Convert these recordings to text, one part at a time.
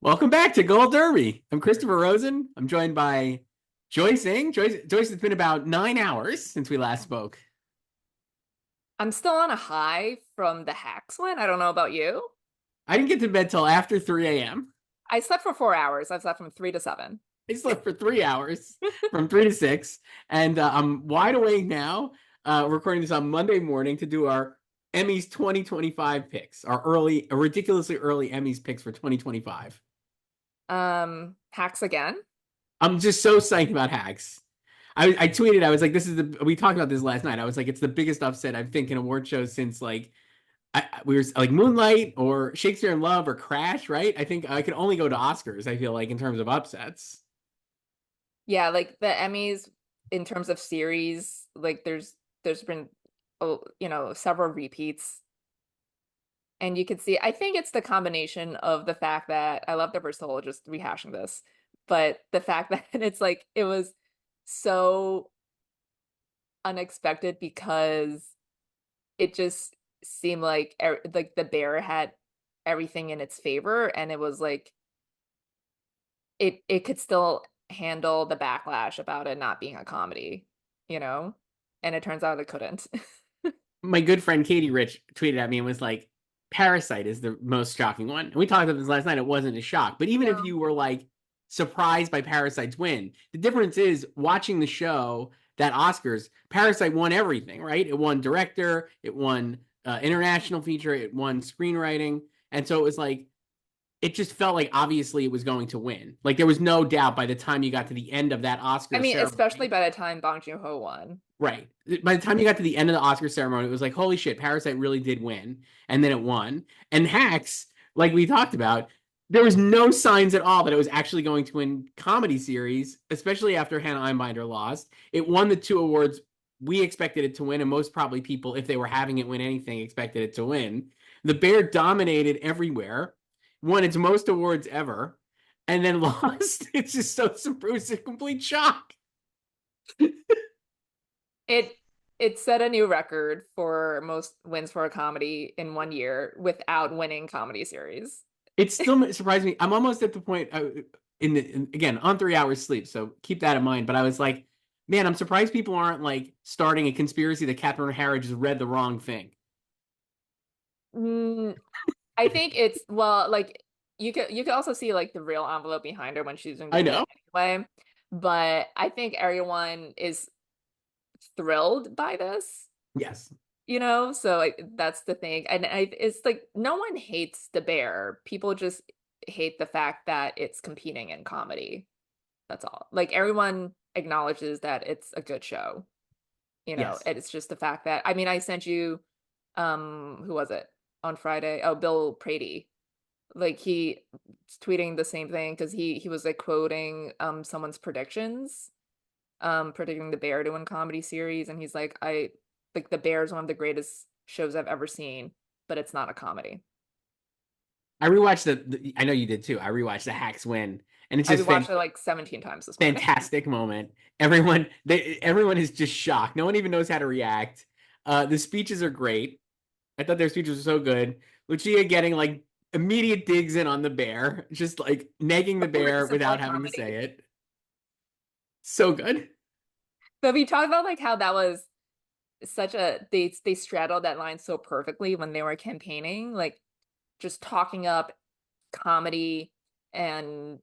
Welcome back to Gold Derby. I'm Christopher Rosen. I'm joined by Joyce Ing. Joyce, it's been about 9 hours since we last spoke. I'm still on a high from the hacks one. I don't know about you. I didn't get to bed till after 3 a.m. I slept for 4 hours. I've slept from 3 to 7. I slept for 3 hours from 3 to 6, and I'm wide awake now. Recording this on Monday morning to do our Emmys 2025 picks, ridiculously early Emmys picks for 2025. Hacks again. I'm just so psyched about Hacks. I tweeted, I was like, we talked about this last night. I was like, it's the biggest upset I think in award shows since like we were like Moonlight or Shakespeare in Love or Crash, right? I think I could only go to Oscars, I feel like, in terms of upsets. Yeah, like the Emmys in terms of series, like there's been several repeats. And you can see, I think it's the combination of the fact that I love that we're still just rehashing this, but the fact that it was so unexpected because it just seemed like like the bear had everything in its favor, and it was like it could still handle the backlash about it not being a comedy, you know? And it turns out it couldn't. My good friend Katie Rich tweeted at me and was like, Parasite is the most shocking one. And we talked about this last night. It wasn't a shock. But even if No. you were like surprised by Parasite's win, the difference is watching the show that Oscars, Parasite won everything, right? It won director, it won international feature, it won screenwriting. And so it was like, it just felt like obviously it was going to win. Like there was no doubt by the time you got to the end of that I Oscar mean, especially ceremony. by the time Bong Joon-ho won. Right. By the time you got to the end of the Oscar ceremony, it was like, holy shit, Parasite really did win. And then it won. And Hacks, like we talked about, there was no signs at all that it was actually going to win comedy series, especially after Hannah Einbinder lost. It won the two awards we expected it to win, and most probably people, if they were having it win anything, expected it to win. The Bear dominated everywhere, won its most awards ever, and then lost. It's just so it was a complete shock. It it set a new record for most wins for a comedy in 1 year without winning comedy series. It still surprised me. I'm almost at the point again on 3 hours sleep, so keep that in mind. But I was like, man, I'm surprised people aren't like starting a conspiracy that Catherine O'Hara just read the wrong thing. Mm, I think it's well, like you could also see like the real envelope behind her when she's doing the I bit know. anyway. But I think everyone is thrilled by this, Yes. so like that's the thing. And it's like no one hates the bear. People just hate the fact that it's competing in comedy. That's all. Like everyone acknowledges that it's a good show. Yes. It's just the fact that I mean I sent you who was it on Friday? Oh, Bill Prady. Like he tweeting the same thing because he was like quoting someone's predictions, predicting the bear to win comedy series, and he's like, I like the bear is one of the greatest shows I've ever seen, but it's not a comedy. I rewatched I know you did too. I rewatched the Hacks win, and it's I just rewatched it like 17 times this morning. fantastic moment. Everyone is just shocked. No one even knows how to react. The speeches are great. I thought their speeches were so good. Lucia getting like immediate digs in on the bear, just like negging the bear Simply without having to say comedy. it. So good. But we talked about like how that was such a they straddled that line so perfectly when they were campaigning, like just talking up comedy and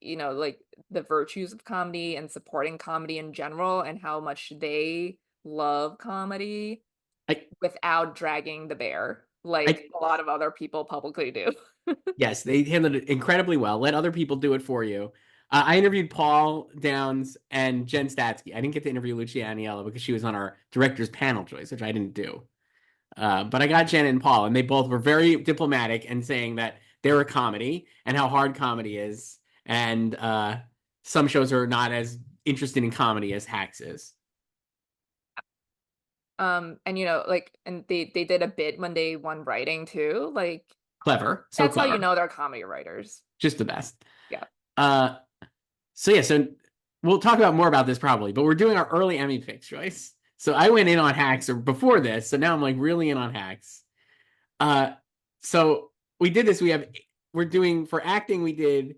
like the virtues of comedy and supporting comedy in general and how much they love comedy I, without dragging the bear I, like a lot of other people publicly do. yes, they handled it incredibly well. Let other people do it for you. I interviewed Paul Downs and Jen Statsky. I didn't get to interview Lucia Aniello because she was on our director's panel choice, which I didn't do. But I got Jen and Paul, and they both were very diplomatic and saying that they're a comedy and how hard comedy is, and some shows are not as interested in comedy as Hacks is. And like and they did a bit when they won writing too, like Clever, so that's how you clever, know they're comedy writers. just the best. Yeah. Uh, so yeah, so we'll talk about more about this probably, but we're doing our early Emmy picks, Joyce. So I went in on Hacks or before this, so now I'm like really in on Hacks. Uh, so we did this. we're doing for acting, we did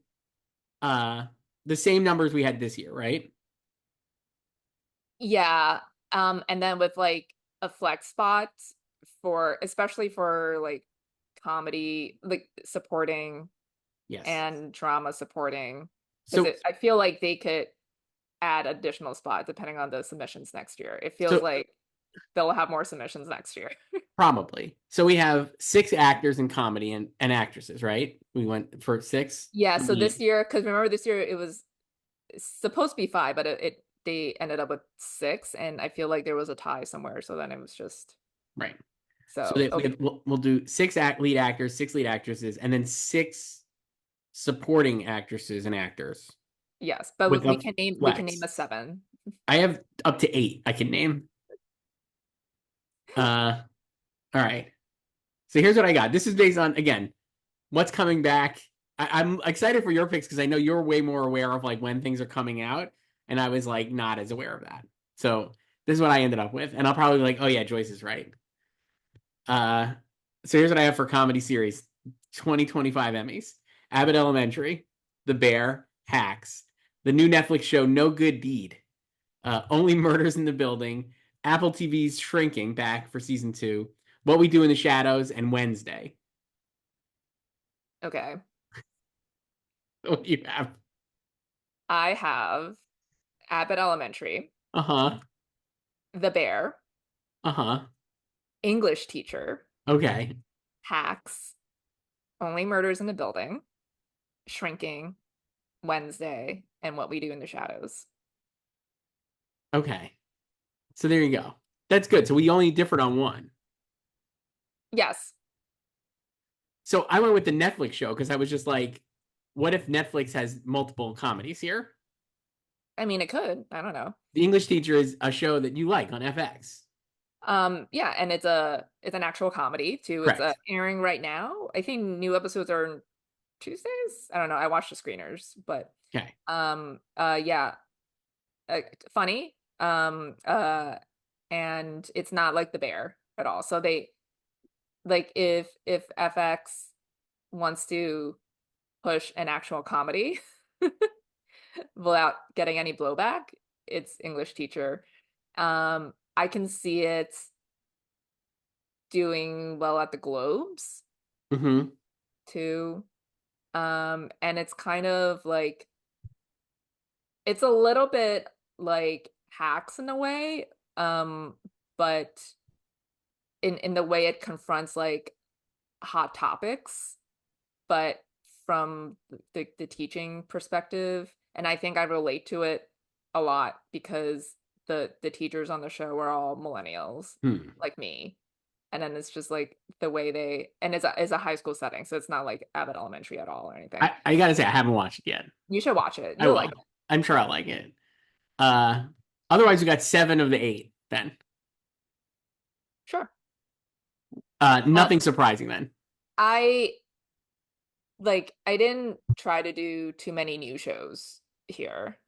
the same numbers we had this year, right? Yeah. And then with like a flex spot for especially for like comedy, like supporting Yes. and drama supporting. Because So I feel like they could add additional spots depending on the submissions next year. It feels so like they'll have more submissions next year. probably. So we have 6 actors in comedy and actresses, right? We went for 6. Yeah, For so the this year, because remember this year it was supposed to be 5, but it they ended up with 6, and I feel like there was a tie somewhere. So then it was just right. So so that okay. we'll do 6 lead actors, 6 lead actresses, and then 6 supporting actresses and actors Yes, but with we a can name flex. a 7. I have up to 8 I can name. All right. So here's what I got. This is based on, again, what's coming back. I'm excited for your picks because I know you're way more aware of like when things are coming out, and I was like not as aware of that. So this is what I ended up with, and I'll probably be like, oh yeah, Joyce is right. Uh, so here's what I have for comedy series: 2025 Emmys, Abbott Elementary, The Bear, Hacks, the new Netflix show No Good Deed, Only Murders in the Building, Apple TV's Shrinking back for season 2, What We Do in the Shadows, and Wednesday. Okay. What do you have? I have Abbott Elementary, Uh huh. The Bear, Uh huh. English Teacher, Okay. Hacks, Only Murders in the Building, Shrinking, Wednesday, and What We Do in the Shadows. Okay. So there you go. That's good. So we only differed on one. Yes. So I went with the Netflix show because I was just like, what if Netflix has multiple comedies here? I mean, it could. I don't know. The English Teacher is a show that you like on FX. Yeah, and it's an actual comedy too. It's Correct. airing right now. I think new episodes are on Tuesdays. I don't know. I watched the screeners, but Okay. yeah, uh, funny. And it's not like The Bear at all. So they like if FX wants to push an actual comedy without getting any blowback, it's English Teacher. I can see it doing well at the Globes Mm-hmm. too. And it's kind of like it's a little bit like Hacks in a way, but in the way it confronts like hot topics, but from the teaching perspective. And I think I relate to it a lot because the teachers on the show are all millennials Hmm. like me. And then it's just like the way they and it's a high school setting, so it's not like Abbott Elementary at all or anything. I gotta say I haven't watched it yet. You should watch it. I You'll like will. it. I'm sure I'll like it. Uh, Otherwise we got 7 of the 8 then. Sure. Um, Nothing surprising then. I I didn't try to do too many new shows here.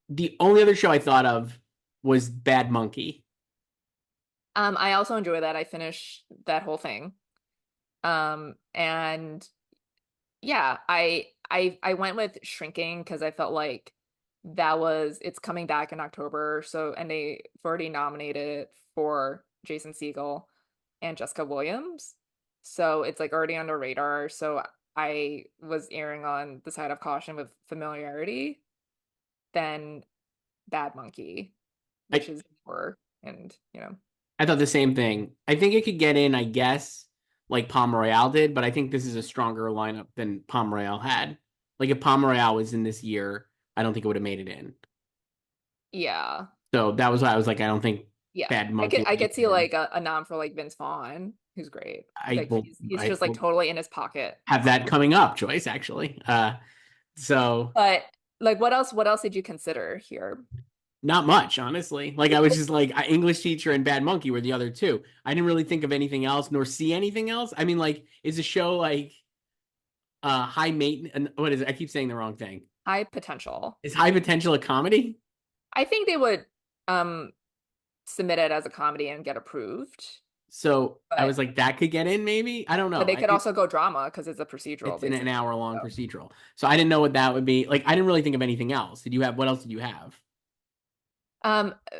The only other show I thought of was Bad Monkey. I also enjoy that. I finished that whole thing. And yeah, I went with Shrinking because I felt like it's coming back in October. So and they've already nominated it for Jason Segel and Jessica Williams. So it's like already on the radar. So I was erring on the side of caution with Familiarity than Bad Monkey, which I is horror and you know. I thought the same thing. I think it could get in, I guess, like Palm Royale did, but I think this is a stronger lineup than Palm Royale had. Like if Palm Royale was in this year, I don't think it would have made it in. Yeah. So that was why I was like, I don't think Yeah. Bad I Monkey could will I make could it see in. like a nom for like Vince Vaughn, who's great. I Like will he's I just like will totally in his pocket. have that coming up, Joyce, actually. So But like what else did you consider here? not much, honestly. Like I was just like English Teacher and Bad Monkey were the other two. I didn't really think of anything else nor see anything else. I mean, like, is the show like high maintenance? What is it? I keep saying the wrong thing. High potential. Is high potential a comedy? I think they would um submit it as a comedy and get approved. So I was But like, that could get in, maybe. I don't know. they could also go drama because it's a procedural, It's an basically. hour long So, procedural. So I didn't know what that would be. Like, I didn't really think of anything else. Did you have? What else did you have?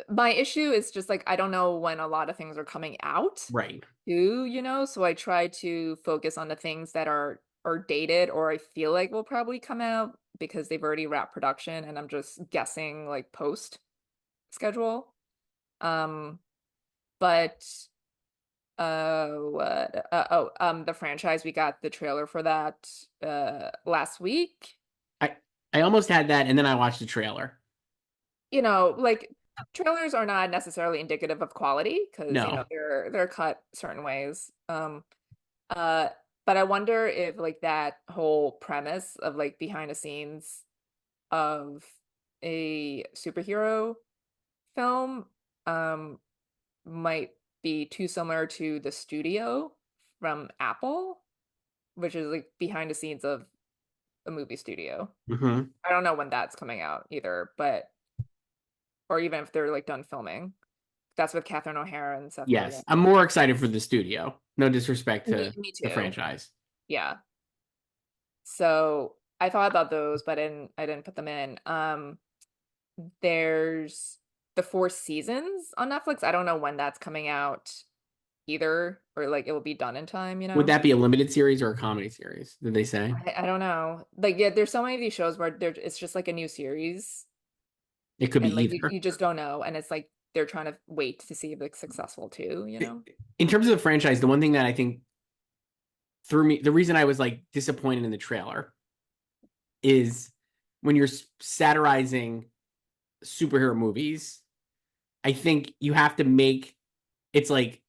my issue is just like I don't know when a lot of things are coming out Right. too, so I try to focus on the things that are dated or I feel like will probably come out because they've already wrapped production and I'm just guessing like post schedule. Um, but what the franchise, we got the trailer for that last week. I I almost had that, and then I watched the trailer. Like trailers are not necessarily indicative of quality because No. they're cut certain ways. Uh but I wonder if like that whole premise of like behind the scenes of a superhero film um might be too similar to the studio from Apple, which is like behind the scenes of a movie studio. Hmm. I don't know when that's coming out either, but or even if they're like done filming. That's with Catherine O'Hara and Seth Rogen. Yes, I'm more excited for the studio. No disrespect Me, to me the too. franchise. Yeah. So I thought about those, but I didn't put them in. There's the Four Seasons on Netflix. I don't know when that's coming out either, or like it will be done in time. Would that be a limited series or a comedy series? Did they say? I don't know. Like, yeah, there's so many of these shows where it's just like a new series, It could and be like you, either. you just don't know, and it's like they're trying to wait to see if it's successful too. In terms of the franchise, the one thing that I think threw me, the reason I was like disappointed in the trailer is when you're satirizing superhero movies, I think you have to make it's like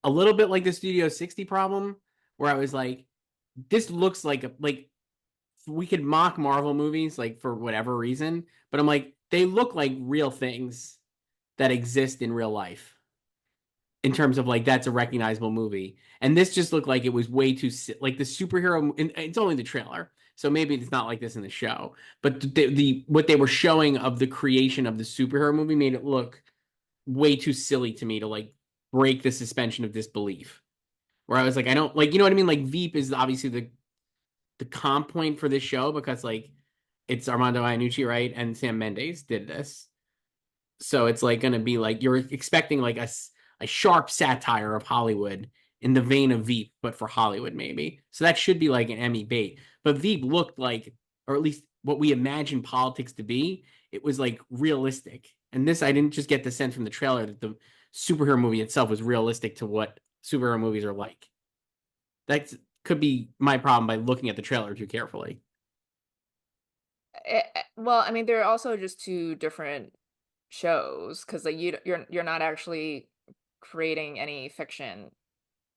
a little bit like the Studio 60 problem, where I was like, this looks like we could mock Marvel movies like for whatever reason, but I'm like, they look like real things that exist in real life in terms of like that's a recognizable movie. And this just looked like it was way too like the superhero. And it's only the trailer, so maybe it's not like this in the show. But the what they were showing of the creation of the superhero movie made it look way too silly to me to like break the suspension of disbelief. Where I was like, I don't like, you know what I mean? Like Veep is obviously the comp point for this show because like it's Armando Iannucci, right? And Sam Mendes did this. So it's like going to be like you're expecting like a sharp satire of Hollywood in the vein of Veep, but for Hollywood maybe. So that should be like an Emmy bait. But Veep looked like, or at least what we imagine politics to be, it was like realistic. And this, I didn't just get the sense from the trailer that the superhero movie itself was realistic to what superhero movies are like. That could be my problem by looking at the trailer too carefully. Well, I mean, they're also just two different shows because like you're not actually creating any fiction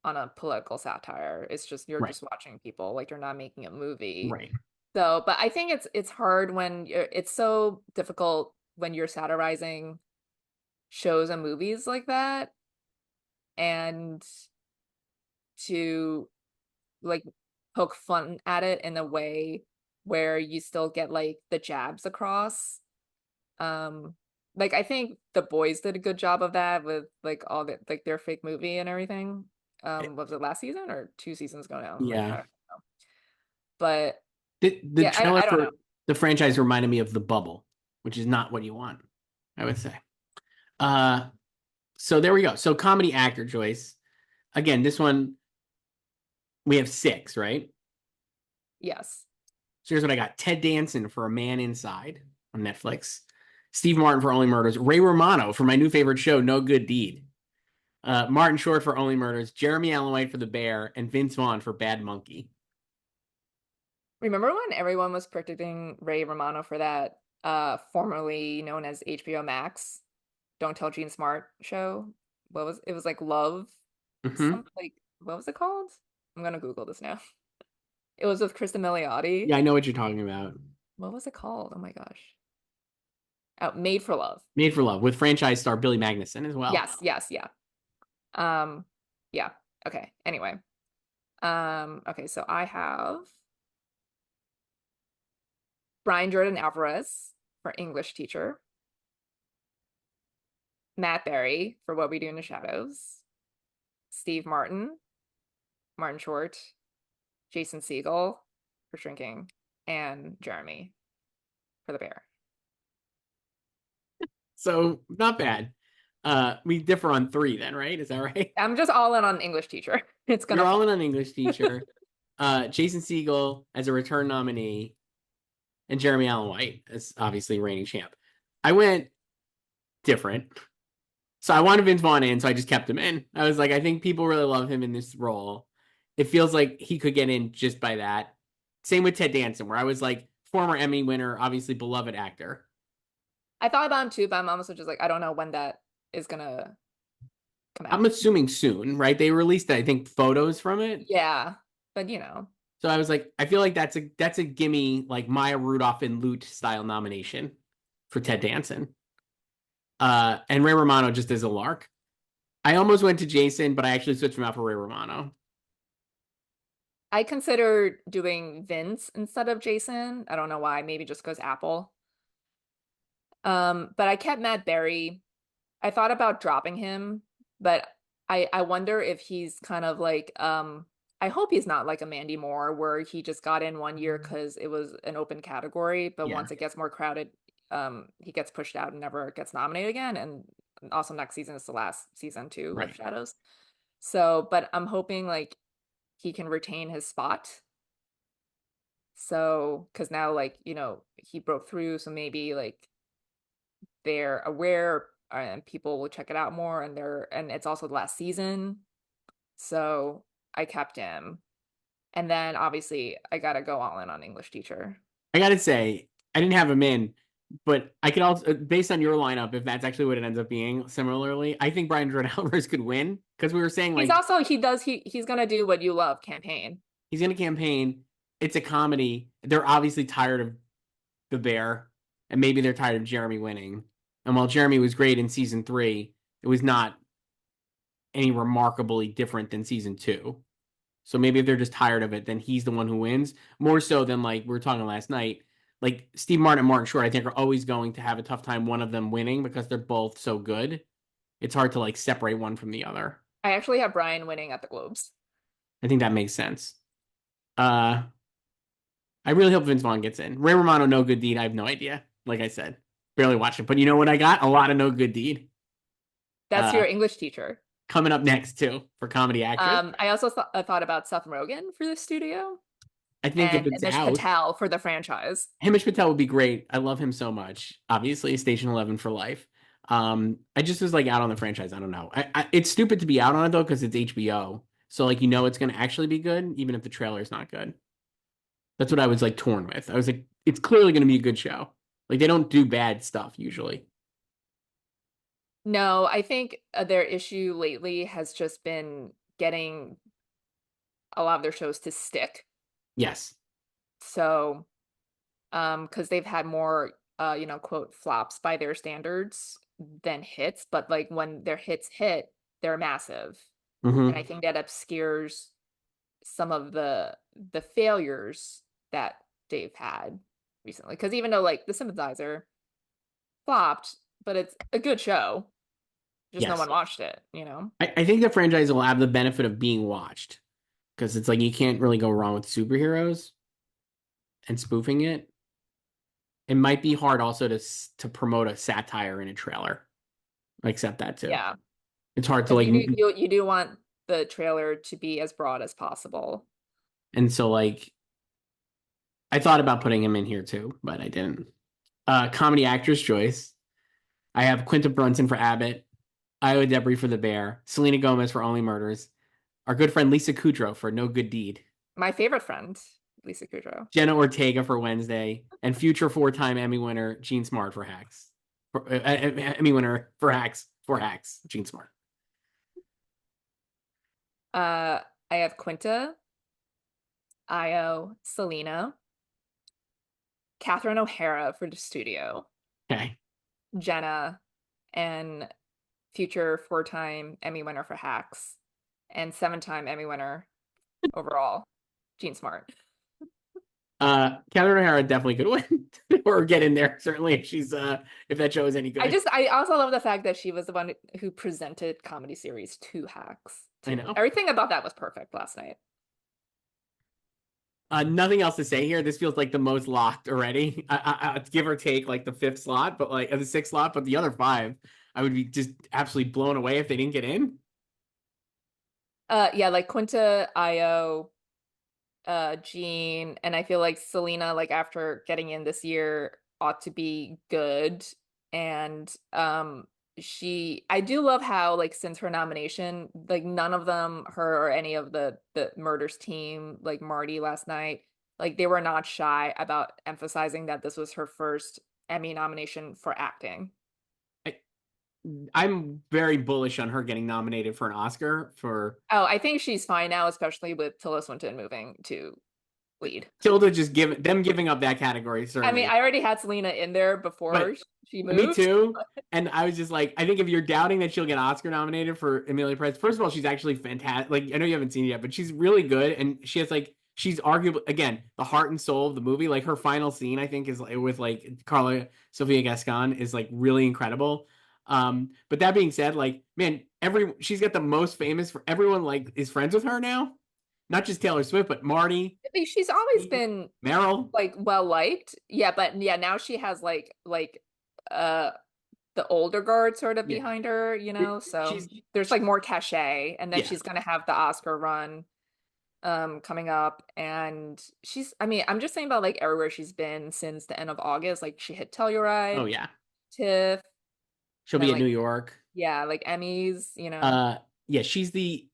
on a political satire. It's just you're Right. just watching people, like you're not making a movie. Right. So, but I think it's hard when it's so difficult when you're satirizing shows and movies like that, and to like poke fun at it in a way where you still get like the jabs across. Um, like I think The Boys did a good job of that with like all the like their fake movie and everything. Was it last season or 2 seasons ago now? Like I Yeah. don't know. But The yeah, trailer I don't know. for the franchise reminded me of The Bubble, which is not what you want, I would say. Uh, so there we go. So comedy actor Joyce. Again, this one we have six, right? Yes. So here's what I got: Ted Danson for A Man Inside on Netflix, Steve Martin for Only Murders, Ray Romano for my new favorite show, No Good Deed, Martin Short for Only Murders, Jeremy Allen White for The Bear, and Vince Vaughn for Bad Monkey. Remember when everyone was predicting Ray Romano for that formerly known as HBO Max Don't Tell Gene Smart show? What was it was like Love Hmm. some like what was it called? I'm gonna Google this now. It was with Kristen Milioti. Yeah, I know what you're talking about. What was it called? Oh my gosh. Oh, Made for Love. Made for Love with franchise star Billy Magnuson as well. Yes, yes, yeah. Um, yeah. Okay. Anyway. Okay, so I have Brian Jordan Alvarez for English teacher, Matt Berry for What We Do in the Shadows, Steve Martin, Martin Short, Jason Segel for Shrinking, and Jeremy for The Bear. So not bad. We differ on 3 then, right? Is that right? I'm just all in on English teacher. It's You're gonna all in fall. on English teacher. Jason Segel as a return nominee, and Jeremy Allen White as obviously reigning champ. I went different. So I wanted Vince Vaughn in, so I just kept him in. I was like, I think people really love him in this role. It feels like he could get in just by that. Same with Ted Danson, where I was like, former Emmy winner, obviously beloved actor. I thought about him too, but I'm also just like, I don't know when that is gonna come I'm out. assuming soon, right? They released, I think, photos from it. Yeah, but you know, So I was like, I feel like that's a gimme like Maya Rudolph and Lute style nomination for Ted Danson. And Ray Romano just as a lark. I almost went to Jason, but I actually switched him out for Ray Romano. I considered doing Vince instead of Jason. I don't know why, maybe just because Apple. But I kept Matt Berry. I thought about dropping him, but I wonder if he's kind of like I hope he's not like a Mandy Moore where he just got in one year because it was an open category, but Yeah, once it gets more crowded, he gets pushed out and never gets nominated again. And also next season is the last season too of right. Shadows. So, but I'm hoping like he can retain his spot. So, because now like, he broke through, so maybe like they're aware and people will check it out more and it's also the last season. So I kept him. And then obviously I gotta go all in on English teacher. I gotta say, I didn't have him in, but I could also, based on your lineup, if that's actually what it ends up being, similarly, I think Brian Jordan Alvarez could win because we were saying He's like also he's gonna do what you love campaign. he's going to campaign. It's a comedy. They're obviously tired of the Bear, and maybe they're tired of Jeremy winning. And while Jeremy was great in season 3, it was not any remarkably different than season 2. So maybe if they're just tired of it, then he's the one who wins. More so than like we were talking last night. Like Steve Martin and Martin Short, I think are always going to have a tough time one of them winning because they're both so good. It's hard to like separate one from the other. I actually have Brian winning at the Globes. I think that makes sense. Uh I really hope Vince Vaughn gets in. Ray Romano, no good deed. I have no idea. Like I said, barely watched it. But you know what I got? A lot of no good deed. That's Uh your English teacher. Coming up next too for comedy actress. I also thought about Seth Rogen for the studio I think if and it's Amish out, Patel for the franchise. Hamish Patel would be great. I love him so much. Obviously, Station 11 for life. I just was like out on the franchise. I don't know. It's stupid to be out on it though because it's HBO. So like it's going to actually be good even if the trailer is not good. That's what I was like torn with. I was like, it's clearly going to be a good show. Like they don't do bad stuff usually. No, I think their issue lately has just been getting a lot of their shows to stick. Yes. So, because they've had more, quote, flops by their standards than hits, but like when their hits hit, they're massive. And I Hmm. think that obscures some of the failures that they've had recently. Because even though like The Sympathizer flopped, but it's a good show, just no Yes. one watched it. I think the franchise will have the benefit of being watched because it's like you can't really go wrong with superheroes and spoofing it. It might be hard also to promote a satire in a trailer. I accept that too. Yeah. It's hard to Because like, you do want the trailer to be as broad as possible. and so like I thought about putting him in here too, but I didn't. Comedy actress Joyce. I have Quinta Brunson for Abbott, Iowa Debris for The Bear, Selena Gomez for Only Murders, our good friend Lisa Kudrow for No Good Deed, My favorite friend, Lisa Kudrow. Jenna Ortega for Wednesday, and future 4-time Emmy winner Gene Smart for Hacks. Emmy winner for Hacks, Gene Smart. I have Quinta, Io, Selena, Catherine O'Hara for the studio, Okay. Jenna, and future 4-time Emmy winner for Hacks, and 7-time Emmy winner overall, Jean Smart. Catherine O'Hara definitely could win or get in there, certainly if she's if that show is any good. I also love the fact that she was the one who presented comedy series to Hacks. I too. know. Everything about that was perfect last night. Nothing else to say here. This feels like the most locked already. Give or take like the fifth slot, but like the sixth slot, but the other five, I would be just absolutely blown away if they didn't get in. Yeah, like Quinta, Io, Jean, and I feel like Selena, like after getting in this year, ought to be good. And I do love how like since her nomination, like none of them, her or any of the Murders team, like Marty last night, like they were not shy about emphasizing that this was her first Emmy nomination for acting. I, I'm very bullish on her getting nominated for an Oscar for Oh, I think she's fine now, especially with Tilda Swinton moving to lead. Tilda just giving up that category, I mean, certainly. I already had Selena in there But before she me moved. too. And I was just like, I think if you're doubting that she'll get Oscar nominated for Amelia Perez, first of all, she's actually fantastic. Like, I know you haven't seen it yet, but she's really good. And she has like, she's arguably, again, the heart and soul of the movie. Like, her final scene, I think, is like, with like Carla Sofia Gascon is like really incredible. But that being said, like, man, she's got the most famous for everyone, like, is friends with her now. Not just Taylor Swift, but Marty, I mean, she's always been Meryl. like well liked. Yeah, but yeah, now she has uh the older guard sort of Yeah. behind her, you know. So She's, there's like she's, more cachet, and then yeah. she's gonna have the Oscar run coming up. And she's I mean, I'm just saying about like everywhere she's been since the end of August. Like she hit Oh, Telluride, yeah. TIFF, She'll then be at New like York. yeah, like Emmys, you know. Uh, yeah, she's the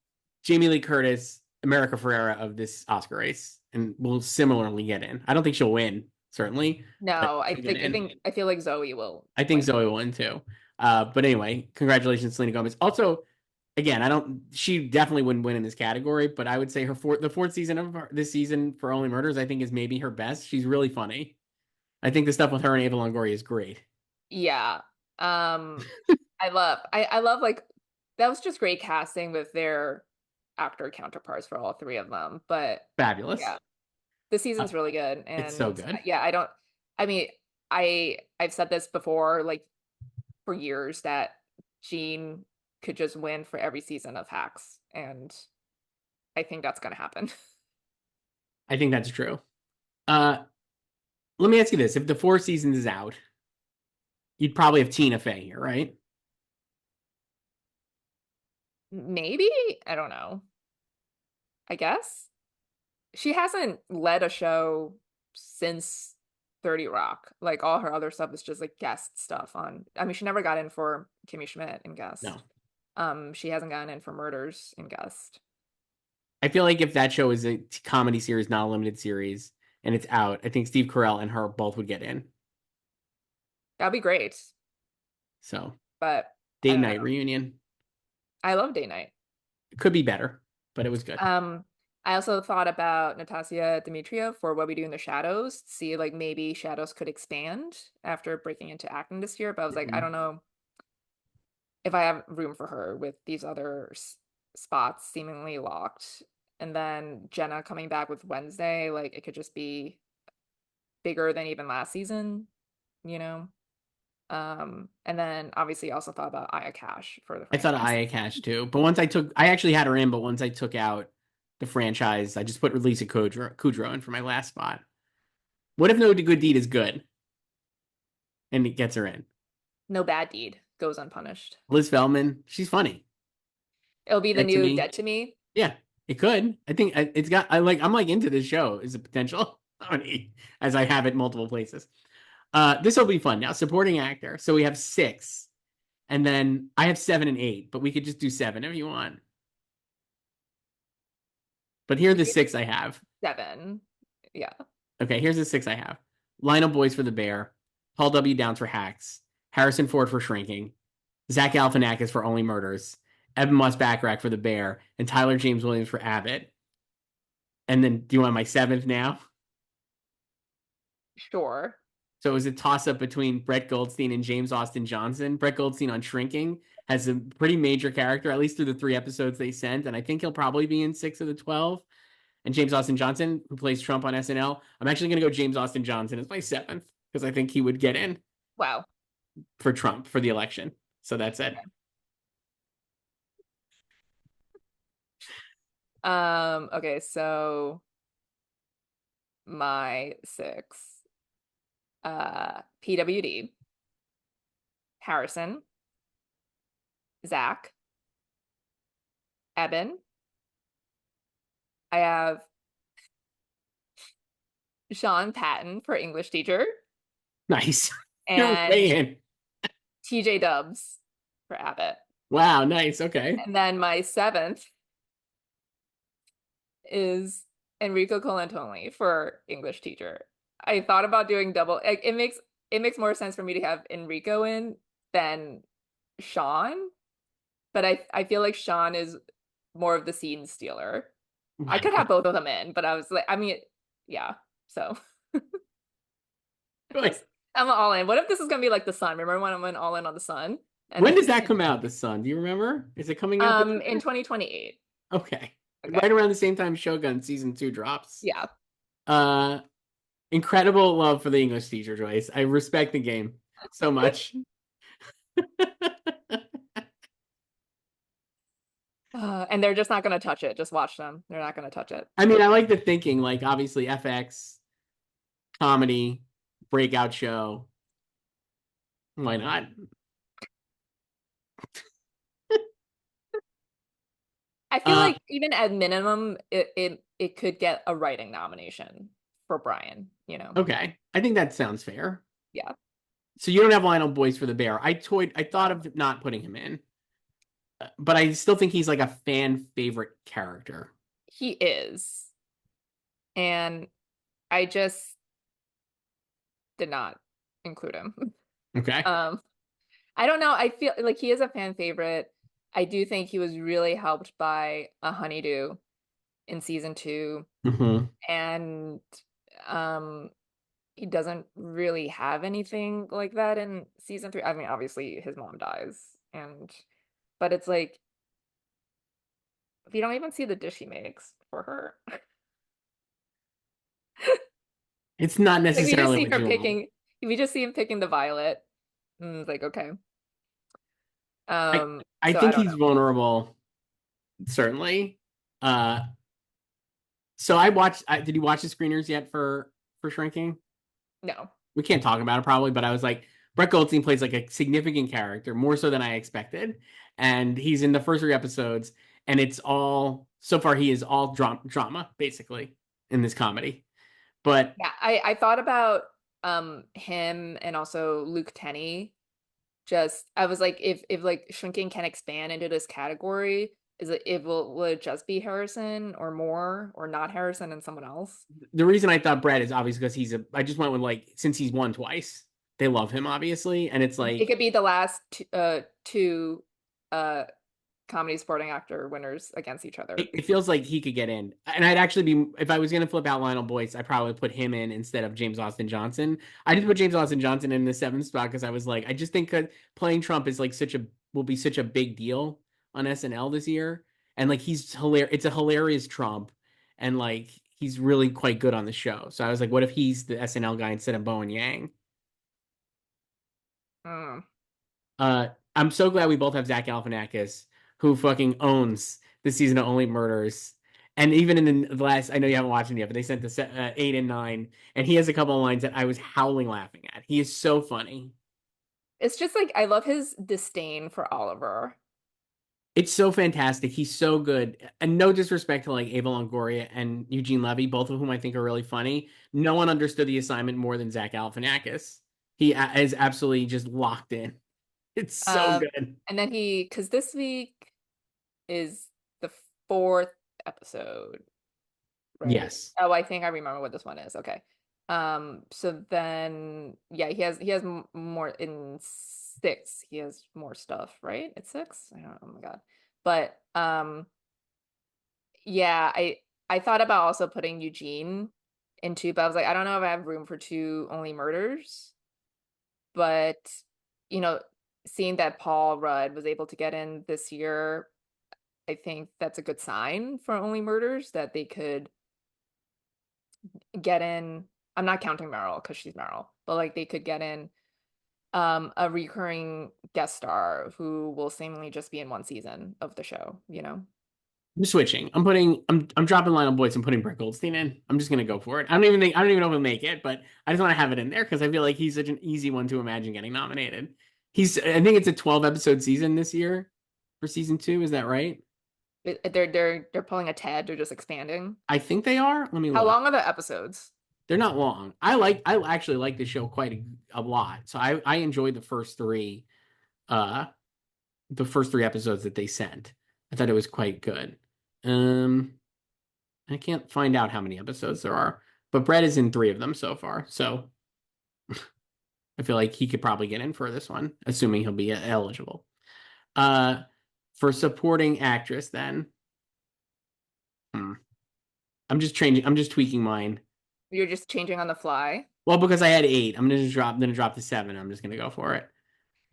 Jamie Lee Curtis, America Ferrera of this Oscar race, and will similarly get in. I don't think she'll win, certainly, but No, she'll get in. I feel like Zoe will I think win. Zoe will win too. But anyway, congratulations, Selena Gomez. Also, again, I don't. She definitely wouldn't win in this category, but I would say the fourth season of this season for Only Murders, I think, is maybe her best. She's really funny. I think the stuff with her and Ava Longoria is great. Yeah. Um I love like that was just great casting with their actor counterparts for all three of them. But Fabulous. yeah, the Uh, season's really good. it's so And good. yeah, I mean, I've said this before, like for years that Jean could just win for every season of Hacks. And I think that's gonna happen. I think that's true. Uh, Let me ask you this: if the four seasons is out, you'd probably have Tina Fey here, right? Maybe? I don't know. I guess. She hasn't led a show since 30 Rock. Like all her other stuff is just like guest stuff on. I mean, she never got in for Kimmy Schmidt in No. guest. She hasn't gotten in for Murders in guest. I feel like if that show is a comedy series, not a limited series, and it's out, I think Steve Carell and her both would get in. That'd be great. So, But I date don't know. night reunion. I love Day Night. It could be better, but it was good. Um, I also thought about Natasha Dimitriev for What We Do in the Shadows. See, like maybe Shadows could expand after breaking into acting this year. But I was like, I Mhm. don't know if I have room for her with these other spots seemingly locked. And then Jenna coming back with Wednesday, like it could just be bigger than even last season, you know? And then obviously also thought about Aya Cash for the I thought of franchise. Aya Cash too, but I actually had her in, but once I took out the franchise, I just put Lisa Kudrow in for my last spot. What if No Good Deed is good and it gets her in? No bad deed goes unpunished. Liz Feldman, she's funny. It'll be the Dead to new Me. Dead to Me. Yeah, it could. I think it's got. I'm like into this show is a potential funny as I have it multiple places. This will be fun. Now, supporting actor. So we have six, and then I have seven and eight, but we could just do seven if you want. But here are the six I have. 7. Yeah. Okay, here's the six I have. Lionel Boyce for The Bear, Paul W. Downs for Hacks, Harrison Ford for Shrinking, Zach Galifianakis for Only Murders, Evan Moss Backrack for The Bear, and Tyler James Williams for Abbott. And then, do you want my seventh now? Sure. So it was a toss up between Brett Goldstein and James Austin Johnson. Brett Goldstein on Shrinking has a pretty major character, at least through the 3 episodes they sent. And I think he'll probably be in 6 of the 12. And James Austin Johnson, who plays Trump on SNL, I'm actually going to go James Austin Johnson as my seventh because I think he would get in Wow. for Trump for the election. So that's it. Okay, so my six. PWD, Harrison, Zach, Eben. I have Sean Patton for English teacher Nice. You're way and in. TJ Dubs for Abbott. Wow, nice. Okay. And then my seventh is Enrico Colantoni for English teacher. I thought about doing double. Like, it makes more sense for me to have Enrico in than Sean, but I feel like Sean is more of the scene stealer. I could have both of them in, but I was like, I mean, yeah. So Good. I'm all in. What if this is gonna be like the Sun? Remember when I went all in on the Sun? And When does that come out, The Sun? Do you remember? Is it coming out this in year? 2028. Okay. Okay. Right around the same time Shogun season 2 drops. Yeah. Uh Incredible love for the English teacher, Joyce. I respect the game so much. And they're just not gonna touch it. Just watch them. They're not gonna touch it. I mean, I like the thinking, like obviously FX, comedy, breakout show. Why not? I feel Uh like even at minimum, it could get a writing nomination for Brian, you know? okay. I think that sounds fair. Yeah. So you don't have Lionel Boyce for the Bear. I thought No. of not putting him in, but I still think he's like a fan favorite character. He is. And I just did not include him. Okay. Um, I don't know. I feel like he is a fan favorite. I do think he was really helped by a honeydew in season two, Hmm. and um, he doesn't really have anything like that in season three. I mean, obviously his mom dies, and but it's like you don't even see the dish he makes for her. It's not Like we just necessarily see what her you want. picking. We just see him picking the violet. And it's like okay. I I So I think don't he's vulnerable, certainly. Uh, so I watched. Did you watch the screeners yet for Shrinking? know. No. We can't talk about it probably, but I was like, Brett Goldstein plays like a significant character, more so than I expected, and he's in the first 3 episodes, and it's all so far he is all drama basically in this comedy. But Yeah, I thought about him and also Luke Tenney. Just I was like, if like shrinking can expand into this category, is will it just be Harrison or more or not Harrison and someone else? the reason I thought Brett is obviously because I just went with like since he's won twice, they love him obviously, and it's It like could be the last two uh comedy supporting actor winners against each other. it feels like he could get in. And I'd actually be, if I was going to flip out Lionel Boyce, I'd probably put him in instead of James Austin Johnson. I did put James Austin Johnson in the seventh spot because I was like, I just think that playing Trump is like will be such a big deal on SNL this year. And like, he's hilarious. It's a hilarious Trump. And like, he's really quite good on the show. So I was like, what if he's the SNL guy instead of Bowen Yang? Mm. I'm so glad we both have Zach Galifianakis, who fucking owns the season of Only Murders. And even in the last, I know you haven't watched it yet, but they sent the 8 and 9, and he has a couple of lines that I was howling laughing at. He is so funny. It's just like I love his disdain for Oliver. It's so fantastic. He's so good. And no disrespect to like Ava Longoria and Eugene Levy, both of whom I think are really funny. No one understood the assignment more than Zach Galifianakis. He is absolutely just locked in. It's so Um, good. and then because this week is the fourth episode, right? Yes. Oh, I think I remember what this one is. Okay. So then, yeah, he has more in six. He has more stuff, right? It's six. I don't. Oh my God. But yeah, I thought about also putting Eugene in two, but I was like, I don't know if I have room for two only murders. But you know, seeing that Paul Rudd was able to get in this year, I think that's a good sign for only murders that they could get in. I'm not counting Meryl because she's Meryl, but like they could get in a recurring guest star who will seemingly just be in one season of the show, you know? I'm switching. I'm dropping Lionel Boyce and putting Brett Goldstein in. I'm just gonna go for it. I don't even know if he'll make it, but I just want to have it in there because I feel like he's such an easy one to imagine getting nominated. I think it's a 12 episode season this year for season 2. Is that right? They're pulling a Ted. They're just expanding. I think they are. Let me How look. long are the episodes? They're not long. I actually like the show quite a lot. So I enjoyed uh the first three episodes that they sent. I thought it was quite good. Um I can't find out how many episodes there are, but Brett is in 3 of them so far. So I feel like he could probably get in for this one, assuming he'll be eligible. Uh for supporting actress then. Hmm. I'm just tweaking mine. You're just changing on the fly. Well, because I had 8, I'm gonna drop to 7. I'm just gonna go for it.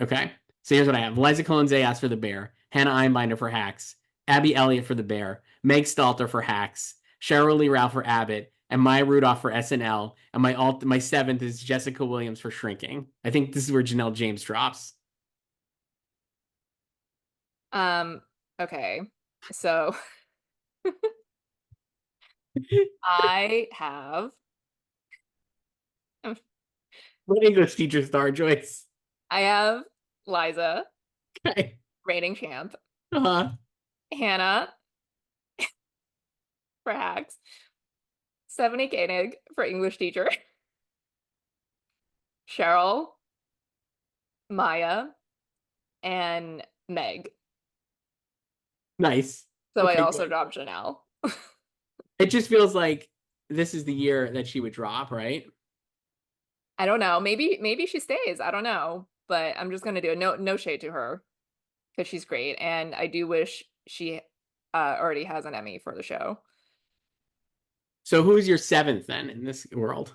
Okay. So here's what I have. Liza Colon-Zayas for the Bear, Hannah Einbinder for Hacks, Abby Elliott for the Bear, Meg Stalter for Hacks, Cheryl Lee Ralph for Abbott, and Maya Rudolph for SNL. And my 7th is Jessica Williams for Shrinking. I think this is where Janelle James drops. Um, okay. So I have What English teacher star, Joyce? I have Liza, Okay. reigning champ, Uh-huh. Hannah for Hacks, Stephanie Koenig for English teacher, Cheryl, Maya, and Meg. Nice. So I Okay, also good. dropped Janelle. It just feels like this is the year that she would drop, right? I don't know. Maybe she stays. I don't know. But I'm just gonna do it. No shade to her because she's great, and I do wish she already has an Emmy for the show. So who's your 7th then in this world?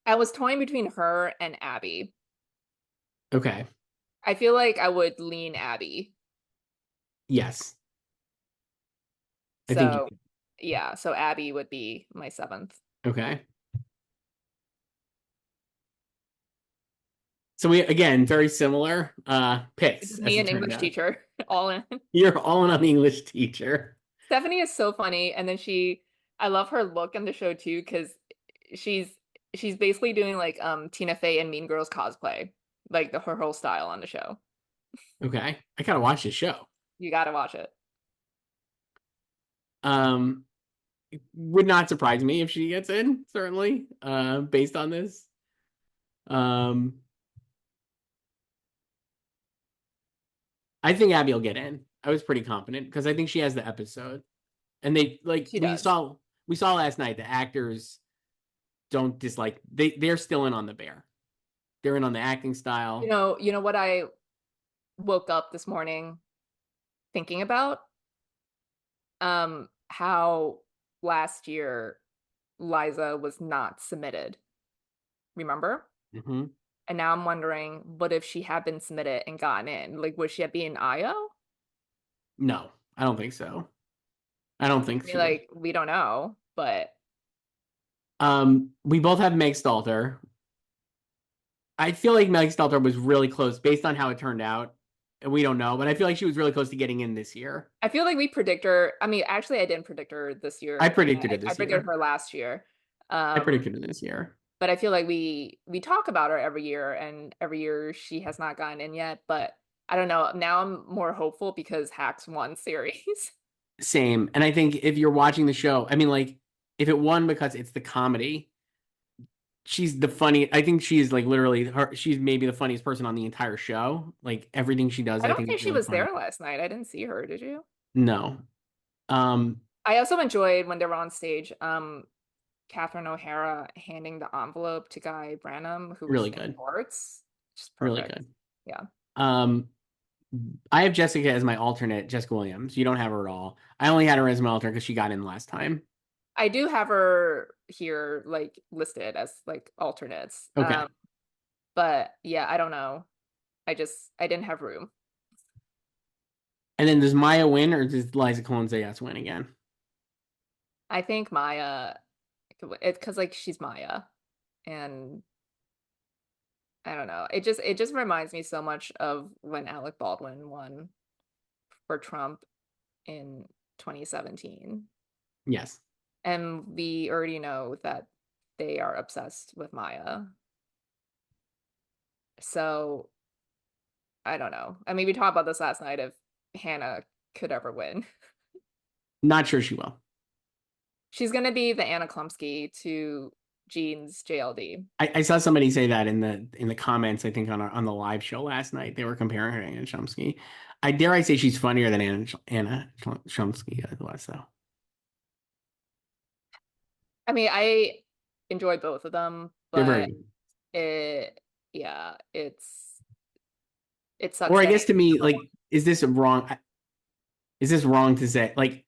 I was toying between her and Abby. Okay. I feel like I would lean Abby. Yes. I think you So yeah, so Abby would be my 7th. okay. So we again very similar It's picks me as it and turned English out. teacher all in. You're all in on the English teacher. Stephanie is so funny, and then I love her look in the show too because she's she's basically doing like Tina Fey and Mean Girls cosplay, like her whole style on the show. Okay. I gotta watch this show. You got to watch it. Um would not surprise me if she gets in, certainly, based on this. Um I think Abby will get in. I was pretty confident because I think she has the episode. And they like She does. we saw last night the actors don't dislike they're still in on the bear. They're in on the acting style. You know what I woke up this morning thinking about? How last year Liza was not submitted. Remember? Hmm. And now I'm wondering, what if she had been submitted and gotten in? Like, would she be an IO? No, I don't think so. I don't I think mean, she would. like, we don't know, but We both have Meg Stalter. I feel like Meg Stalter was really close based on how it turned out. And we don't know, but I feel like she was really close to getting in this year. I feel like we predict her. I mean, actually, I didn't predict her this I year. predicted it I this predicted year. her last year. I Um, predicted it this year. but I feel like we talk about her every year, and every year she has not gotten in yet. But I don't know. Now I'm more hopeful because Hacks won series. Same. And I think if you're watching the show, I mean, like, if it won because it's the comedy, she's the funny. I think she's like literally her. She's maybe the funniest person on the entire show. Like everything she does, I I don't think think is she really was funny. there last night. I didn't see her. Did you? No, um, I also enjoyed when they were on stage, Catherine O'Hara handing the envelope to Guy Branum, who was really in good, sports. Just really perfect. good. Yeah. Um, I have Jessica as my alternate, Jessica Williams. You don't have her at all. I only had her as my alternate because she got in last time. I do have her here like listed as like alternates. Okay. But yeah, I don't know. I didn't have room. And then does Maya win or does Liza Colon-Zayas win again? I think Maya it's because like she's Maya, and I don't know. It just reminds me so much of when Alec Baldwin won for Trump. in 2017. Yes. And we already know that they are obsessed with Maya. So I don't know. I mean, we talked about this last night if Hannah could ever win. Not sure she will. She's gonna be the Anna Klumsky to Jean's JLD. I saw somebody say that in the comments, I think on the live show last night. They were comparing her to Anna Chomsky. I dare I say she's funnier than Anna Chomsky was, though. I mean, I enjoy both of them, They're very but good. it, yeah, it sucks Or I that guess to me, number one. like, is this wrong to say? Like,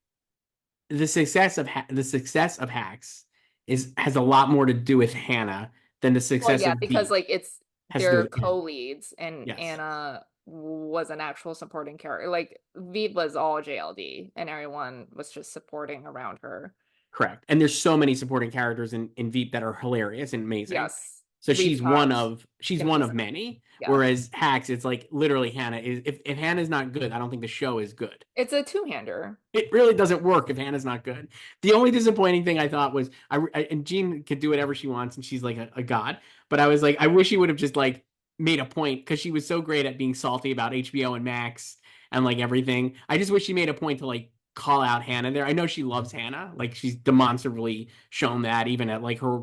the success of Hacks is has a lot more to do with Hannah than the Well, success yeah, of because Veep like it's has to do they're with Anna. co-leads, and Yes. Anna was an actual supporting character. Like Veep was all JLD, and everyone was just supporting around her. Correct. And there's so many supporting characters in Veep that are hilarious and amazing. Yes, So we've talked she's Kimchi one of said, many. yeah, Whereas Hacks, it's like literally Hannah is if Hannah's not good, I don't think the show is good. it's a two-hander. It really doesn't work if Hannah's not good. The only disappointing thing I thought was and Jean could do whatever she wants and she's like a god. But I was like, I wish she would have just like made a point because she was so great at being salty about HBO and Max and like everything. I just wish she made a point to like call out Hannah there. I know she loves Hannah. Like she's demonstrably shown that even at like her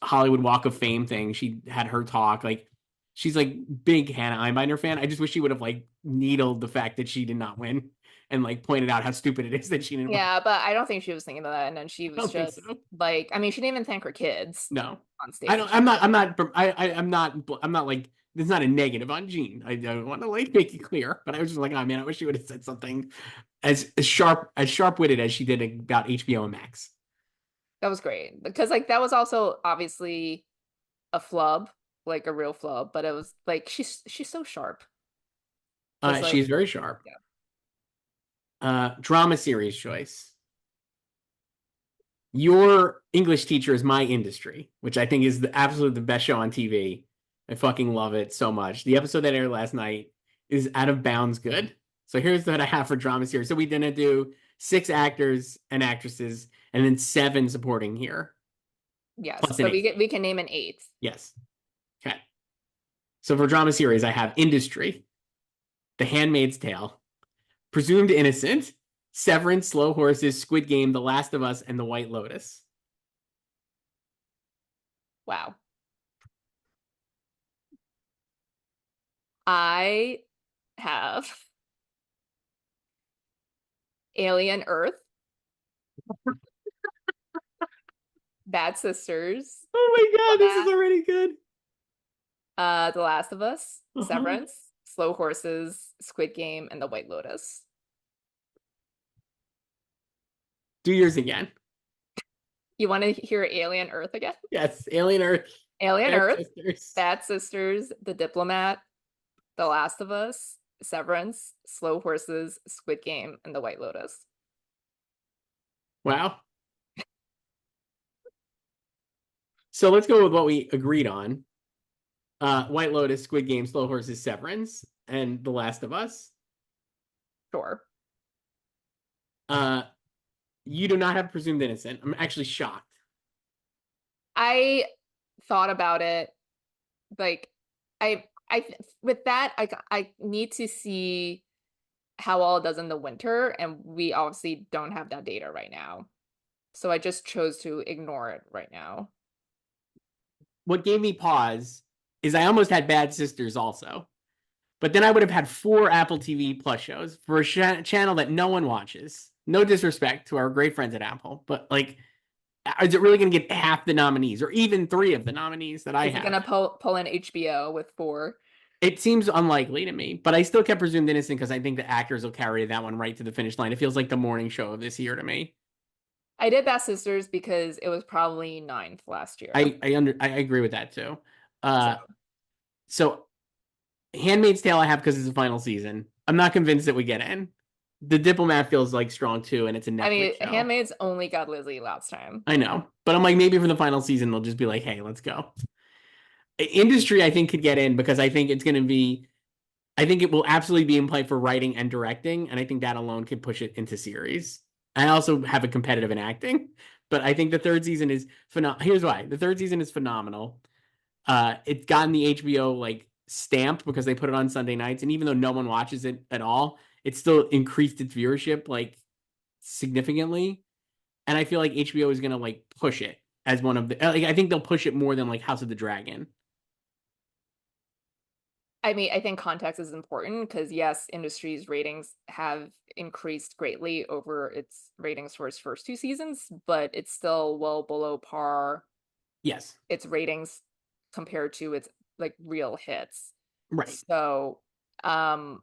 Hollywood Walk of Fame thing. She had her talk. Like she's like big Hannah Einbinder fan. I just wish she would have like needled the fact that she did not win and like pointed out how stupid it is that she didn't win. Yeah, but I don't think she was thinking about that. And then she I was don't think just so. like, I mean, she didn't even thank her kids No, on I don't. stage. I'm not like. It's not a negative on Gene. I don't want to like make it clear, but I was just like, oh man, I wish she would have said something as sharp witted as she did about HBO and Max. That was great because like that was also obviously a flub, like a real flub, but it was like she's so sharp. Just like She's very sharp. yeah. Drama series choice. Your English teacher is my industry, which I think is the absolute the best show on TV. I fucking love it so much. The episode that aired last night is out of bounds good. So here's what I have for drama series. So we didn't do 6 actors and actresses, and then 7 supporting here, Yes. plus an So eighth. we can name an eighth. Yes. Okay. So for drama series, I have Industry, The Handmaid's Tale, Presumed Innocent, Severance, Slow Horses, Squid Game, The Last of Us, and The White Lotus. Wow. I have Alien Earth, Bad Sisters, Oh my god, this is Diplomat, already good. The Last of Us, Uh-huh. Severance, Slow Horses, Squid Game, and The White Lotus. Do yours again. You want to hear Alien Earth again? Yes, Alien Earth, Alien Bad Earth, Sisters. Bad Sisters, The Diplomat, The Last of Us, Severance, Slow Horses, Squid Game, and The White Lotus. Wow. So let's go with what we agreed on. White Lotus, Squid Game, Slow Horses, Severance, and The Last of Us. Sure. Uh, you do not have Presumed Innocent. I'm actually shocked. I thought about it. Like, I with that, I need to see how all it does in the winter, and we obviously don't have that data right now. So I just chose to ignore it right now. What gave me pause is I almost had Bad Sisters also. But then I would have had 4 Apple TV Plus shows for a channel that no one watches. No disrespect to our great friends at Apple, but like, is it really going to get half the nominees or even 3 of the nominees that I Is it have? gonna pull in HBO with 4? It seems unlikely to me, but I still kept Presumed Innocent because I think the actors will carry that one right to the finish line. It feels like the morning show of this year to me. I did Bad Sisters because it was probably ninth last year. I agree with that too. So So Handmaid's Tale I have because it's the final season. I'm not convinced that we get in. The Diplomat feels like strong too, and it's a I Netflix mean, show. Handmaid's only got Lizzie last time. I know, but I'm like maybe for the final season they'll just be like, hey, let's go. Industry I think could get in because I think it's going to be I think it will absolutely be in play for writing and directing, and I think that alone could push it into series. I also have a competitive in acting, but I think the third season is phenomenal. Here's why: the third season is phenomenal. It's gotten the HBO like stamp because they put it on Sunday nights, and even though no one watches it at all, it still increased its viewership like significantly. And I feel like HBO is gonna like push it as one of the. Like, I think they'll push it more than like House of the Dragon. I mean, I think context is important because yes, industry's ratings have increased greatly over its ratings for its first two seasons, but it's still well below par Yes, its ratings compared to its like real hits. right. So, um,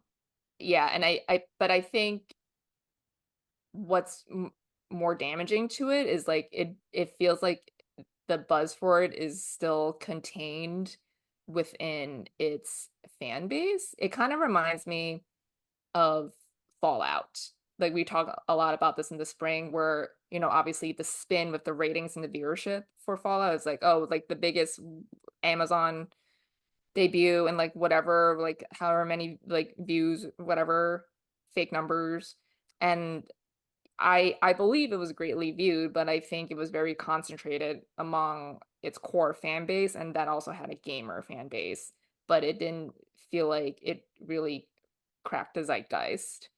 yeah, and but I think what's more damaging to it is like it feels like the buzz for it is still contained within its fan base. It kind of reminds me of Fallout. Like we talk a lot about this in the spring where, you know, obviously the spin with the ratings and the viewership for Fallout is like, oh, like the biggest Amazon debut and like whatever, like however many like views, whatever fake numbers. And I believe it was greatly viewed, but I think it was very concentrated among its core fan base, and that also had a gamer fan base, but it didn't feel like it really cracked the zeitgeist,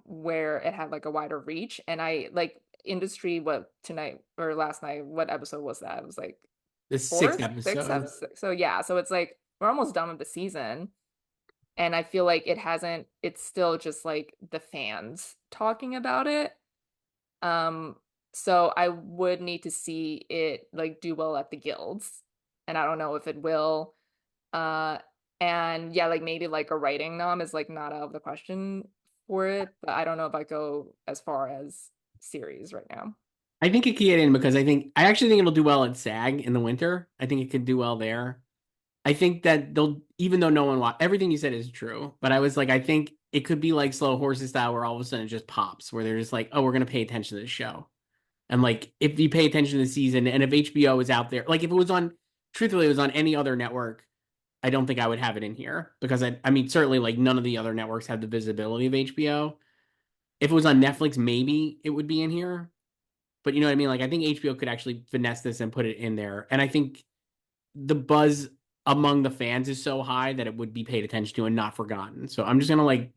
where it had like a wider reach. And I like industry, what tonight or last night, what episode was that? It was like The sixth fourth, sixth episode. episode. So yeah, so it's like we're almost done with the season. And I feel like it's still just like the fans talking about it. Um, so I would need to see it like do well at the guilds. And I don't know if it will. Uh, and yeah, like maybe like a writing nom is like not out of the question for it, but I don't know if I go as far as series right now. I think it could get in because I actually think it'll do well at SAG in the winter. I think it could do well there. I think that they'll, even though no one watch everything you said is true, but I was like, I think it could be like Slow Horses style, where all of a sudden it just pops, where they're just like, oh, we're gonna pay attention to the show, and like if you pay attention to the season, and if HBO is out there, like if it was on, truthfully, it was on any other network, I don't think I would have it in here because I mean, certainly like none of the other networks have the visibility of HBO. If it was on Netflix, maybe it would be in here, but you know what I mean? Like I think HBO could actually finesse this and put it in there, and I think the buzz among the fans is so high that it would be paid attention to and not forgotten. So I'm just gonna like,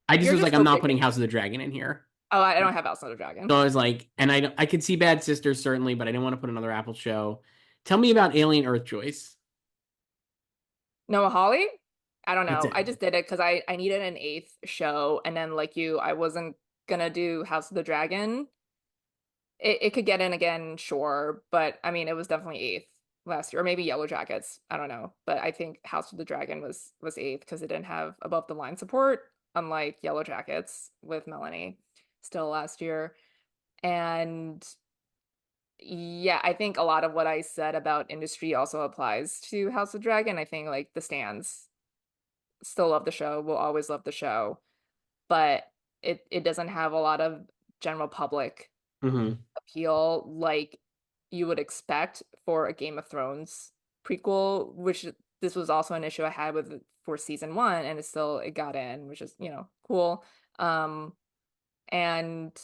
I just You're was like, just I'm so not picky. putting House of the Dragon in here. Oh, I don't have House of the Dragon. So I was like, and I could see Bad Sisters certainly, but I didn't want to put another Apple show. Tell me about Alien Earth, Joyce. Noah Hawley? I don't That's know. it. I just did it because I needed an eighth show, and then like you, I wasn't gonna do House of the Dragon. It could get in again, sure, but I mean, it was definitely eighth last year, or maybe Yellow Jackets. I don't know, but I think House of the Dragon was eighth because it didn't have above the line support, unlike Yellow Jackets with Melanie still last year. And yeah, I think a lot of what I said about industry also applies to House of Dragon. I think like the stands still love the show, will always love the show, but it doesn't have a lot of general public Mm-hmm. appeal like you would expect for a Game of Thrones prequel, which this was also an issue I had with for season one, and it got in, which is, you know, cool. Um, and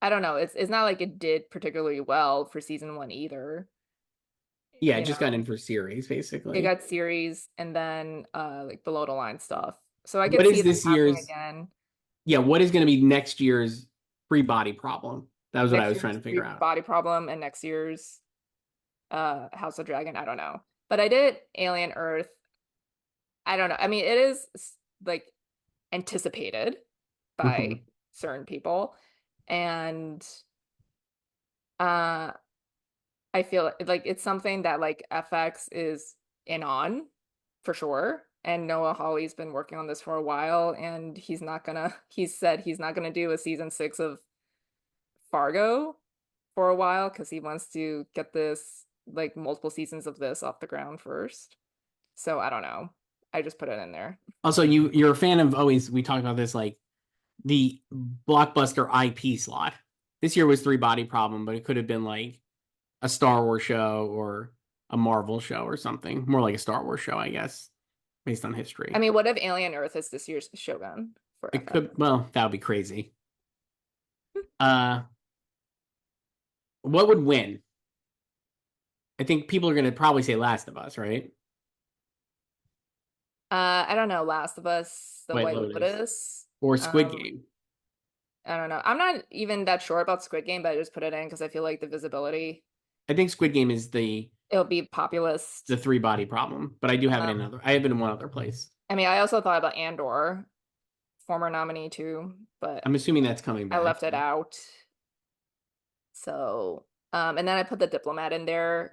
I don't know, it's not like it did particularly well for season one either, Yeah, it you just got know. in for series It basically. got series and then like below the line stuff. So I What could is see that this happening year's? again. Yeah, what is going to be next year's free body problem? That was what I Next was trying year's to figure Free out. Body Problem and next year's House of Dragon, I don't know. But I did Alien Earth. I don't know. I mean, it is like anticipated by Mm-hmm. certain people. And uh I feel like it's something that like FX is in on for sure. And Noah Hawley's been working on this for a while, and he said he's not gonna do a season six of Fargo for a while because he wants to get this like multiple seasons of this off the ground first. So I don't know. I just put it in there. Also, you're a fan of always, we talked about this, like the blockbuster IP slot. This year was Three Body Problem, but it could have been like a Star Wars show or a Marvel show or something. More like a Star Wars show, I guess. based on I history. mean, what if Alien Earth is this year's Shogun for It FX? could, well, that would be crazy. Uh, what would win? I think people are going to probably say Last of Us, right? I don't know, Last of Us, The White White Lotus Lotus. or Squid Um, Game. I don't know. I'm not even that sure about Squid Game, but I just put it in because I feel like the visibility, I think Squid Game is it'll be the populist. three body problem, but I do have it in Um, another. I have it in one other place. I mean, I also thought about Andor, former nominee too, but I'm assuming that's coming I back. left it out. So, and then I put The Diplomat in there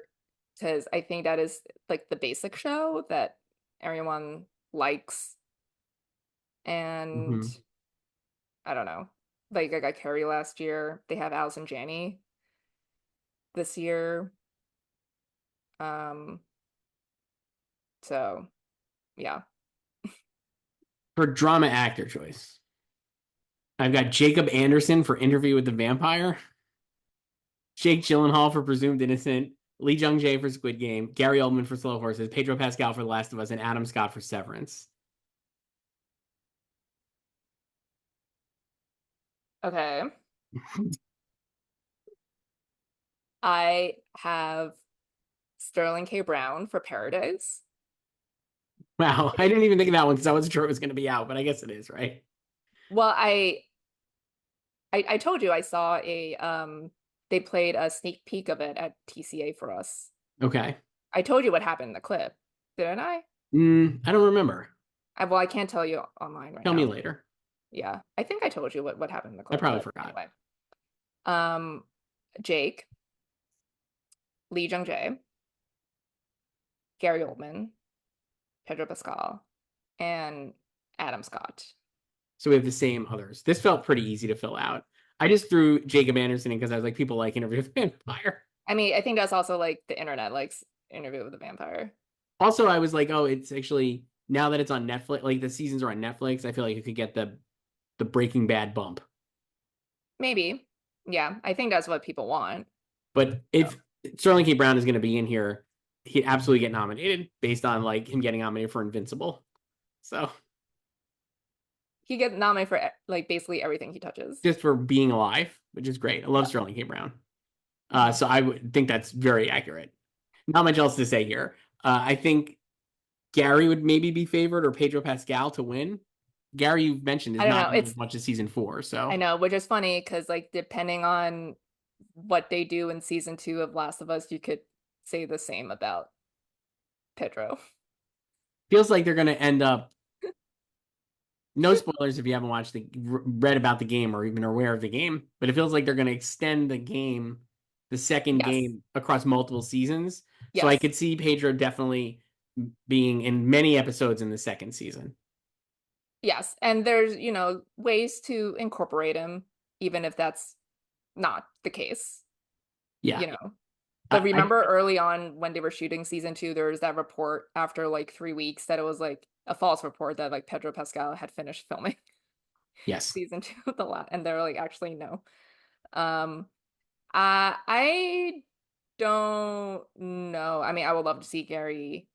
because I think that is like the basic show that everyone likes. And Hmm. I don't know. Like I got Carrie last year. They have Allison Janney this year. Um, so yeah. For drama actor choice, I've got Jacob Anderson for Interview with the Vampire, Jake Gyllenhaal for Presumed Innocent, Lee Jung Jae for Squid Game, Gary Oldman for Slow Horses, Pedro Pascal for The Last of Us, and Adam Scott for Severance. Okay. I have Sterling K. Brown for Paradise. Wow, I didn't even think of that one because I wasn't sure it was going to be out, but I guess it is, right? Well, I told you I saw a they played a sneak peek of it at TCA for us. Okay. I told you what happened in the clip, didn't I? I don't remember. Well, I can't tell you online right Tell me now. later. Yeah, I think I told you what happened in the I clip, probably but forgot. anyway. Um, Jake, Lee Jung Jae, Gary Oldman, Pedro Pascal, and Adam Scott. So we have the same others. This felt pretty easy to fill out. I just threw Jacob Anderson in because I was like, people like Interview with the Vampire. I mean, I think that's also like the internet likes Interview with the Vampire. Also, I was like, oh, it's actually now that it's on Netflix, like the seasons are on Netflix, I feel like it could get the Breaking Bad bump. Maybe. Yeah, I think that's what people want. But if Sterling K. Brown is going to be in here, he'd absolutely get nominated based on like him getting nominated for Invincible. So He gets nominated for like basically everything he touches. just for being alive, which is great. I love Sterling K. Brown. So I would think that's very accurate. Not much else to say here. I think Gary would maybe be favored or Pedro Pascal to win. Gary, you've mentioned, is I don't not know. in as much as season 4. I So know, which is funny because like depending on what they do in season 2 of Last of Us, you could say the same about Pedro. feels like they're going to end up. No spoilers if you haven't watched read about the game or even aware of the game, but it feels like they're going to extend the game, the second Yes. game across multiple seasons. So I Yes. could see Pedro definitely being in many episodes in the second season. Yes. And there's, ways to incorporate him, even if that's not the case, Yeah. you know. But I remember early on when they were shooting season 2, there was that report after like 3 weeks that it was like a false report that like Pedro Pascal had finished filming yes. season 2 of the lot, and they're like, actually, no. Um, I don't know. I mean, I would love to see Gary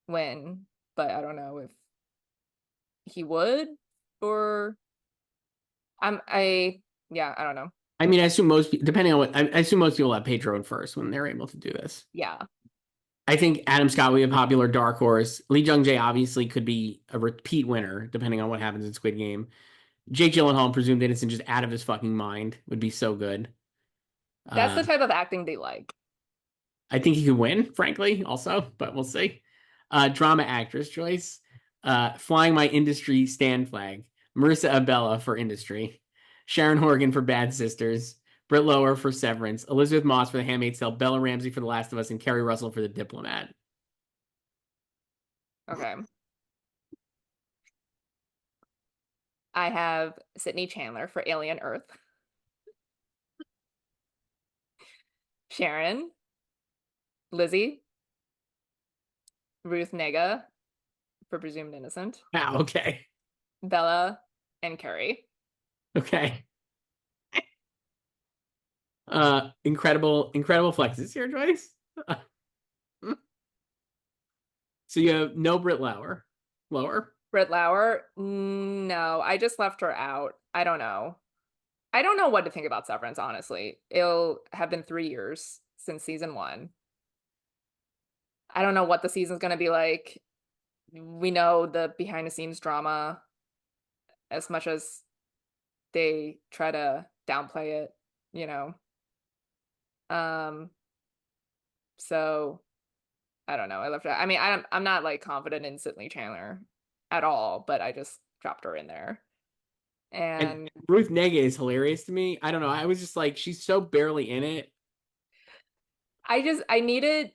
win, but I don't know if he would or yeah, I don't know. I mean, I assume most, depending on what, I assume most people have Pedro in first when they're able to do this. Yeah. I think Adam Scott will be a popular dark horse. Lee Jung Jae obviously could be a repeat winner depending on what happens in Squid Game. Jake Gyllenhaal, Presumed Innocent, just out of his fucking mind, would be so good. That's Uh, the type of acting they like. I think he could win, frankly, also, but we'll see. Drama actress choice. Flying My Industry Stand Flag. Marissa Abella for Industry. Sharon Horgan for Bad Sisters. Britt Lower for Severance. Elizabeth Moss for The Handmaid's Tale. Bella Ramsey for The Last of Us. And Kerry Russell for The Diplomat. Okay. I have Sydney Chandler for Alien Earth. Sharon, Lizzie, Ruth Nega for Presumed Innocent, Wow, okay. Bella, and Carrie. Okay. Incredible flexes here, Joyce. So you have no Britt Lower. Lower? Britt Lauer? No, I just left her out. I don't know. I don't know what to think about Severance, honestly. It'll have been 3 years since season one. I don't know what the season's gonna be like. We know the behind the scenes drama as much as they try to downplay it, you know. Um, so I don't know. I left her. I mean, I'm not like confident in Sydney Chandler at all, but I just dropped her in there. And And Ruth Negga is hilarious to me. I don't know. I was just like, she's so barely in it. I needed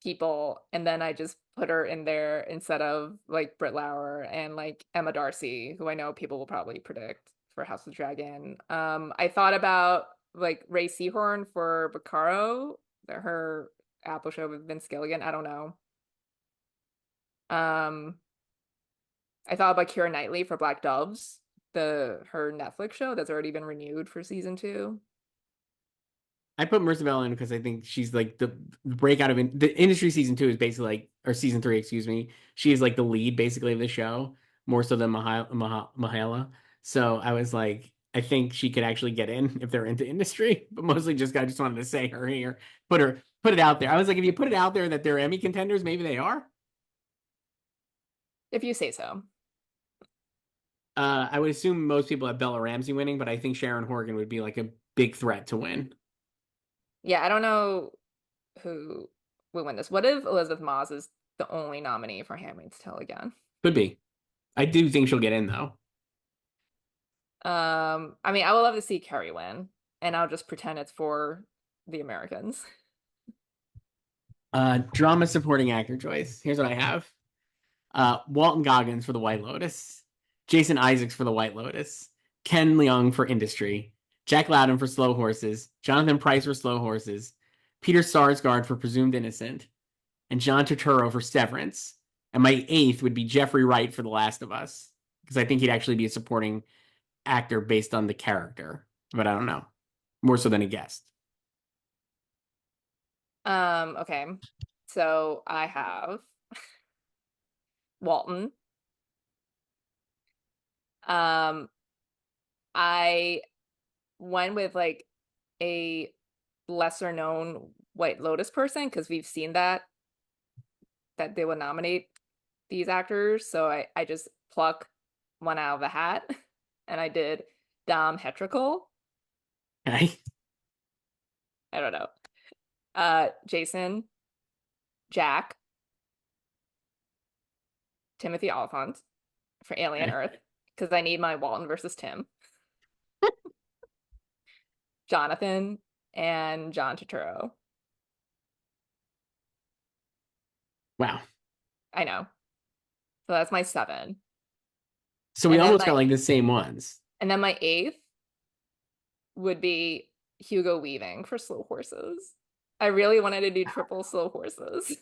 people, and then I just put her in there instead of like Britt Lauer and like Emma Darcy, who I know people will probably predict for House of the Dragon. I thought about like Ray Seahorn for Bacaro, her Apple show with Vince Gilligan. I don't know. Um, I thought about Keira Knightley for Black Doves, her Netflix show that's already been renewed for season two. I put Marissa Bell in because I think she's like the breakout of the industry. Season two is basically like, or season three, excuse me. She is like the lead basically of the show, more so than Mahala. So I was like, I think she could actually get in if they're into industry, but mostly just I just wanted to say her here, put it out there. I was like, if you put it out there that they're Emmy contenders, maybe they are. If you say so. I would assume most people have Bella Ramsey winning, but I think Sharon Horgan would be like a big threat to win. Yeah, I don't know who would win this. What if Elizabeth Moss is the only nominee for Handmaid's Tale again? Could be. I do think she'll get in though. I mean, I would love to see Carrie win, and I'll just pretend it's for the Americans. Drama supporting actor choice. Here's what I have. Walton Goggins for the White Lotus. Jason Isaacs for the White Lotus. Ken Leung for Industry. Jack Loudon for Slow Horses. Jonathan Pryce for Slow Horses. Peter Sarsgaard for Presumed Innocent. And John Turturro for Severance. And my eighth would be Jeffrey Wright for The Last of Us. Because I think he'd actually be a supporting actor based on the character. But I don't know. More so than a guest. Okay. So I have Walton. Um, I went with like a lesser known White Lotus person because we've seen that they would nominate these actors. So I just pluck one out of the hat and I did Dom Hetrical. Okay. I don't know. Jason, Jack, Timothy Oliphant for Alien Okay. Earth because I need my Walton versus Tim. Jonathan and John Turturro. Wow. I know. So that's my seven. So we And then almost my got like the same ones. eighth would be Hugo Weaving for Slow Horses. I really wanted to do triple Slow Horses.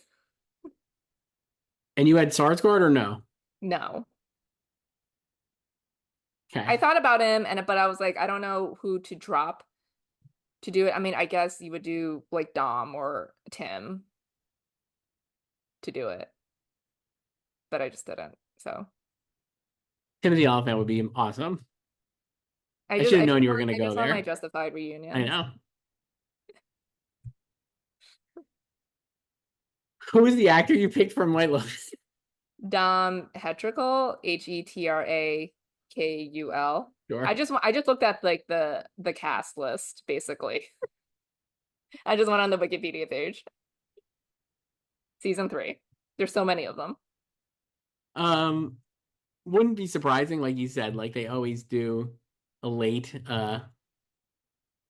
And you had Sarsgaard or no? No. Okay. I thought about him but I was like, I don't know who to drop to do it. I mean, I guess you would do like Dom or Tim to do it. But I just didn't. So Timothy Oliphant would be awesome. I should have known you were going to I go just want my there. Justified I reunions. know. Who was the actor you picked from White Lotus? Dom Hetrical, HetraKul. Sure. I just looked at like the cast list basically. I just went on the Wikipedia page. Season three. There's so many of them. Um, wouldn't be surprising, like you said, like they always do a late,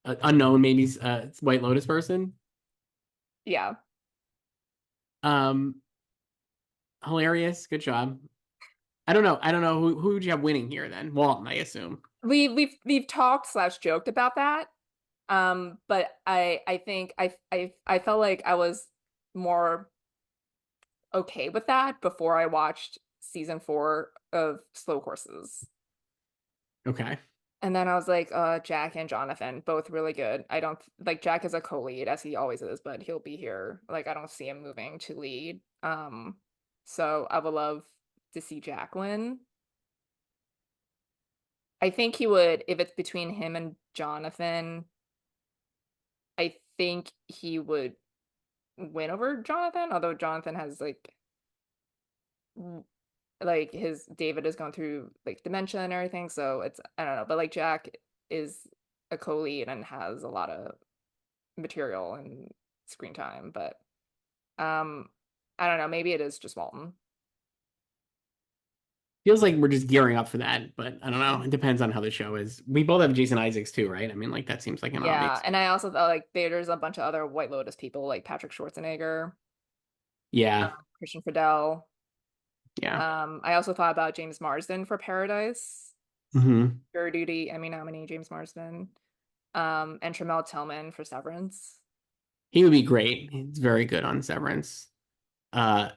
unknown, maybe White Lotus person. Yeah. Um, hilarious. Good job. I don't know. I don't know who would you have winning here then? Walton, I assume. We've talked slash joked about that. But I think I felt like I was more okay with that before I watched season four of Slow Horses. Okay. And then I was like, Jack and Jonathan, both really good. I don't like Jack is a co-lead as he always is, but he'll be here. Like I don't see him moving to lead. So I would love to see Jack win. I think he would, if it's between him and Jonathan, I think he would win over Jonathan, although Jonathan has like his David is going through like dementia and everything, so it's I don't know, but like Jack is a co-lead and has a lot of material and screen time, but um I don't know, maybe it is just Walton. Feels like we're just gearing up for that, but I don't know. It depends on how the show is. We both have Jason Isaacs too, right? I mean, like that seems like an Yeah, obvious. and I also thought like there's a bunch of other White Lotus people like Patrick Schwarzenegger, Yeah, Christian Fidel. yeah. I also thought about James Marsden for Paradise, Hmm. Jury Duty, Emmy nominee James Marsden, and Tramell Tillman for Severance. He would be great. He's very good on Severance. Uh,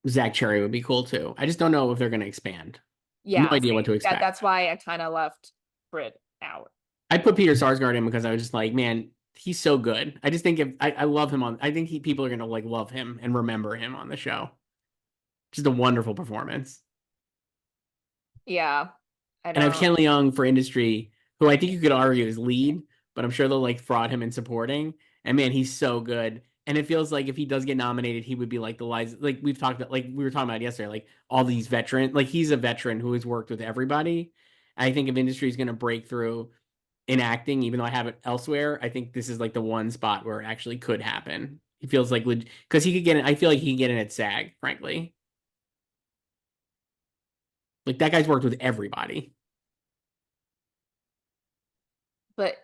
Zach Cherry would be cool too. I just don't know if they're going to expand. No Yeah, idea what same. to That expect. that's why I kind of left Brit out. I put Peter Sarsgaard in because I was just like, man, he's so good. I just think if I love him on, I think people are going to like love him and remember him on the show. Just a wonderful performance. Yeah, I And I have don't. Ken Leung for industry, who I think you could argue is lead, but I'm sure they'll like fraud him in supporting. And man, he's so good. And it feels like if he does get nominated, he would be like the Liza, like we've talked about, like we were talking about yesterday, like all these veterans, like he's a veteran who has worked with everybody. I think if industry is going to break through in acting, even though I have it elsewhere, I think this is like the one spot where it actually could happen. He feels like because he could get in. I feel like he can get in at SAG, frankly. Like that guy's worked with everybody. But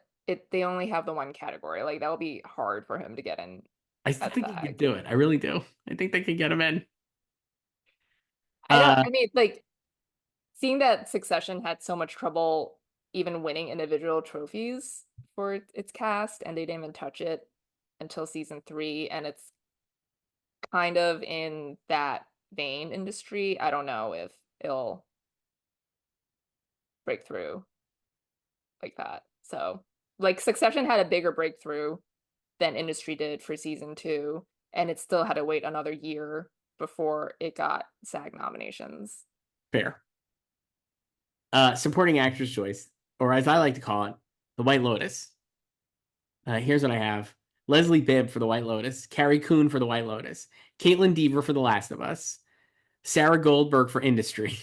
they only have the one category. Like that will be hard for him to get in I still at think he could SAG. do it. I really do. I think they could get him in. I don't. Uh, I mean, like seeing that Succession had so much trouble even winning individual trophies for its cast, and they didn't even touch it until season 3, and it's kind of in that vein industry. I don't know if it'll break through like that. So, like Succession had a bigger breakthrough than industry did for season 2, and it still had to wait another year before it got SAG nominations. fair. Supporting actress choice, or as I like to call it, the White Lotus. Here's what I have: Leslie Bibb for the White Lotus, Carrie Coon for the White Lotus, Caitlin Deaver for The Last of Us, Sarah Goldberg for Industry,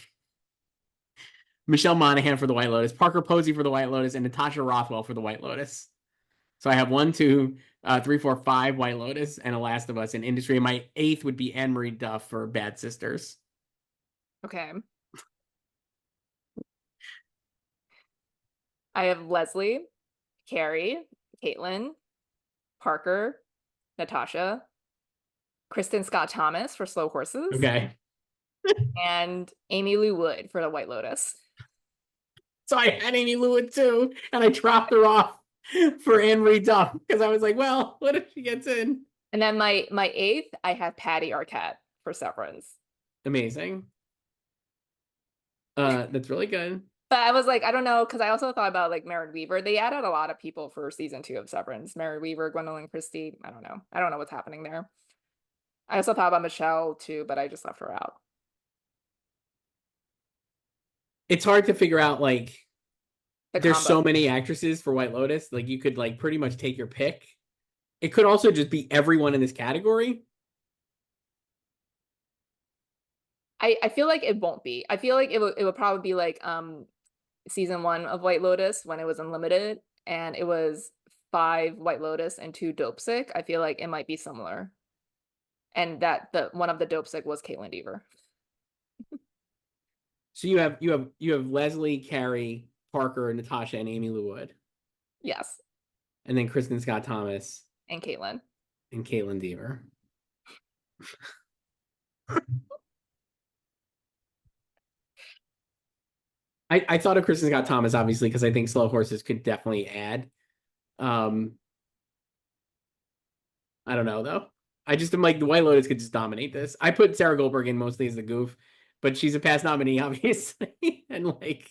Michelle Monaghan for the White Lotus, Parker Posey for the White Lotus, and Natasha Rothwell for the White Lotus. So I have one, two, three, four, five White Lotus and a Last of Us in industry. And my eighth would be Anne Marie Duff for Bad Sisters. Okay. I have Leslie, Carrie, Caitlin, Parker, Natasha, Kristen Scott Thomas for Slow Horses, Okay. and Amy Lou Wood for The White Lotus. So I had Amy Lewis too, and I dropped her off for Anne Marie Duff because I was like, well, what if she gets in? And then my eighth, I have Patty Arquette for Severance. Amazing. That's really good. But I was like, I don't know, because I also thought about like Merritt Weaver. They added a lot of people for season 2 of Severance. Merritt Weaver, Gwendolyn Christie. I don't know. I don't know what's happening there. I also thought about Michelle too, but I just left her out. It's hard to figure out like The there's combo. so many actresses for White Lotus. Like you could like pretty much take your pick. It could also just be everyone in this category. I feel like it won't be. I feel like it would probably be like season 1 of White Lotus when it was unlimited and it was 5 White Lotus and 2 Dope Sick. I feel like it might be similar. And that the one of the Dope Sick was Caitlin Deaver. So you have Leslie, Carrie, Parker, Natasha, and Amy Lou Wood, Yes. and then Kristen Scott Thomas And Caitlin. and Caitlin Deaver. I thought of Kristen Scott Thomas obviously because I think Slow Horses could definitely add. Um, I don't know though. I just am like the White Lotus could just dominate this. I put Sarah Goldberg in mostly as the goof, but she's a past nominee obviously, and like,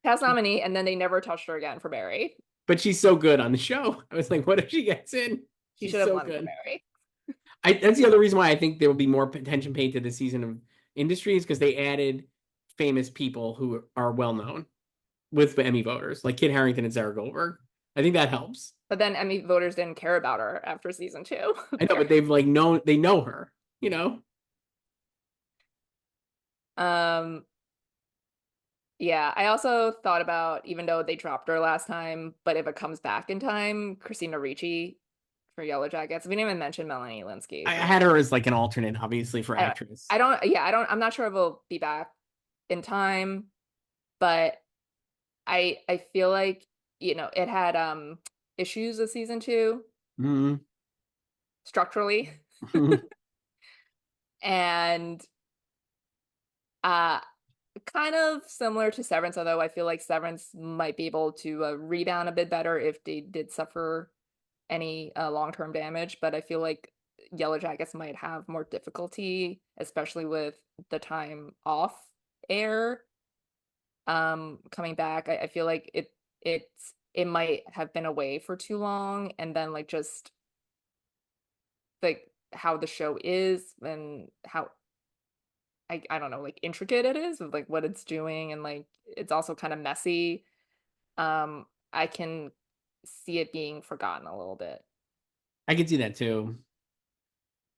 Past nominee, and then they never touched her again for Barry. but she's so good on the show. I was like, what if she gets in? She She's should have so won for good. Barry. That's the other reason why I think there will be more attention paid to this season of industries because they added famous people who are well known with the Emmy voters, like Kit Harington and Sarah Goldberg. I think that helps. But then Emmy voters didn't care about her after season 2. I know, but they've like known they know her, you know? Um, yeah, I also thought about, even though they dropped her last time, but if it comes back in time, Christina Ricci for Yellow Jackets. We didn't even mention Melanie Linsky I for had her as like an alternate, obviously, for I don't, actress. I'm not sure if it'll be back in time, but I feel like, it had issues with season 2 Mm-hmm. structurally. And uh kind of similar to Severance, although I feel like Severance might be able to rebound a bit better if they did suffer any long-term damage. But I feel like Yellow Jackets might have more difficulty, especially with the time off air. Coming back, I feel like it might have been away for too long, and then like just like how the show is and how I don't know, like intricate it is with like what it's doing, and like it's also kind of messy. I can see it being forgotten a little bit. I can see that too.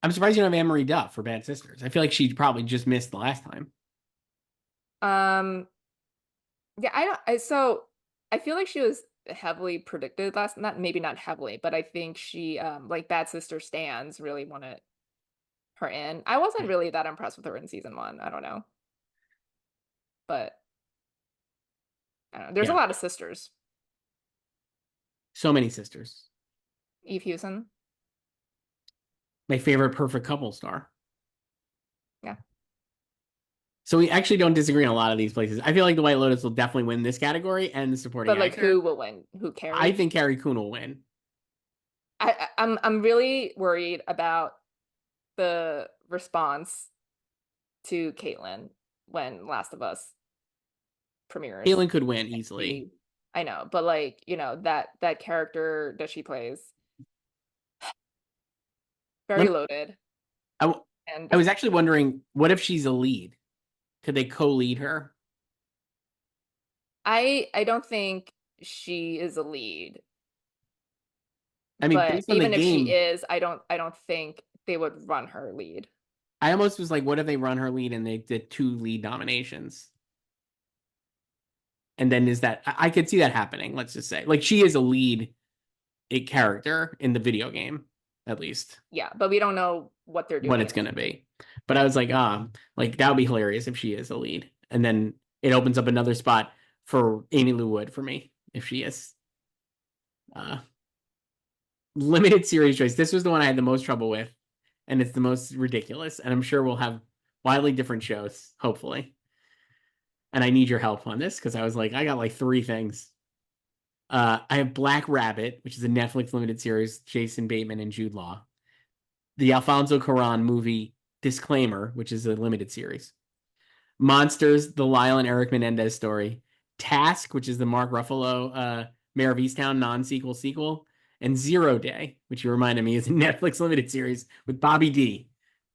I'm surprised you don't have Anne-Marie Duff for Bad Sisters. I feel like she probably just missed the last time. Um, yeah, so I feel like she was heavily predicted last, not maybe not heavily, but I think she like Bad Sister Stans really wanted her in. I wasn't really that impressed with her in season 1. I don't know, but I don't know. There's a Yeah, lot of sisters. so many sisters. Eve Hewson, My favorite perfect couple star. yeah, So we actually don't disagree on a lot of these places. I feel like the White Lotus will definitely win this category and the supporting but like actor. who will win? Who I Carrie? think Carrie Coon will win. I'm really worried about the response to Caitlyn when Last of Us premieres. Caitlin could win easily. I know, but like, that character that she plays, Let very me, loaded. I, And I was actually wondering, what if she's a lead? Could they co-lead her? I don't think she is a lead, I mean, but based on the even if she game, is, I don't think they would run her lead. I almost was like, what if they run her lead and they did 2 lead nominations? And then is that I could see that happening, let's just say. Like she is a lead character in the video game, at least. Yeah, but we don't know what they're What doing it's in the gonna be. But I was like that would be hilarious if she is a lead. And then it opens up another spot for Amy Lou Wood for me, if she is. Uh Limited series choice. This was the one I had the most trouble with, and it's the most ridiculous. And I'm sure we'll have wildly different shows, hopefully. And I need your help on this because I was like, I got like 3 things. I have Black Rabbit, which is a Netflix limited series, Jason Bateman and Jude Law. The Alfonso Cuarón movie Disclaimer, which is a limited series. Monsters, the Lyle and Eric Menendez story. Task, which is the Mark Ruffalo Mayor of Easttown non-sequel sequel. And Zero Day, which you reminded me is a Netflix limited series with Bobby D.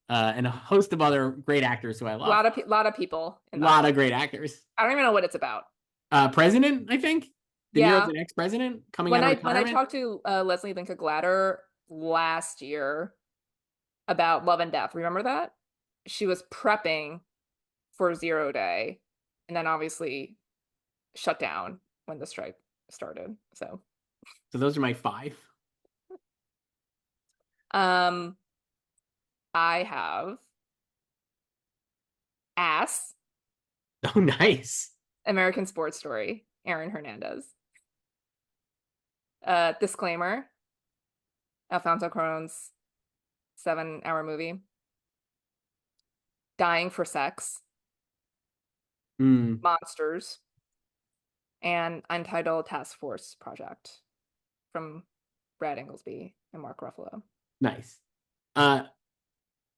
And a host of other great actors who I a love. lot of people A in that lot one. of great actors. I don't even know what it's about. President, I think. De Niro's Yeah, an ex-president coming when out of I retirement. talked to Leslie Linka Glatter last year about Love and Death, remember that? She was prepping for Zero Day, and then obviously shut down when the strike started. So, So those are my 5. um, I have Ass, Oh, nice. American Sports Story, Aaron Hernandez. Disclaimer, Alfonso Cuarón's 7-hour movie. Dying for Sex, Mm, Monsters, and Untitled Task Force Project from Brad Inglesby and Mark Ruffalo. nice. Uh,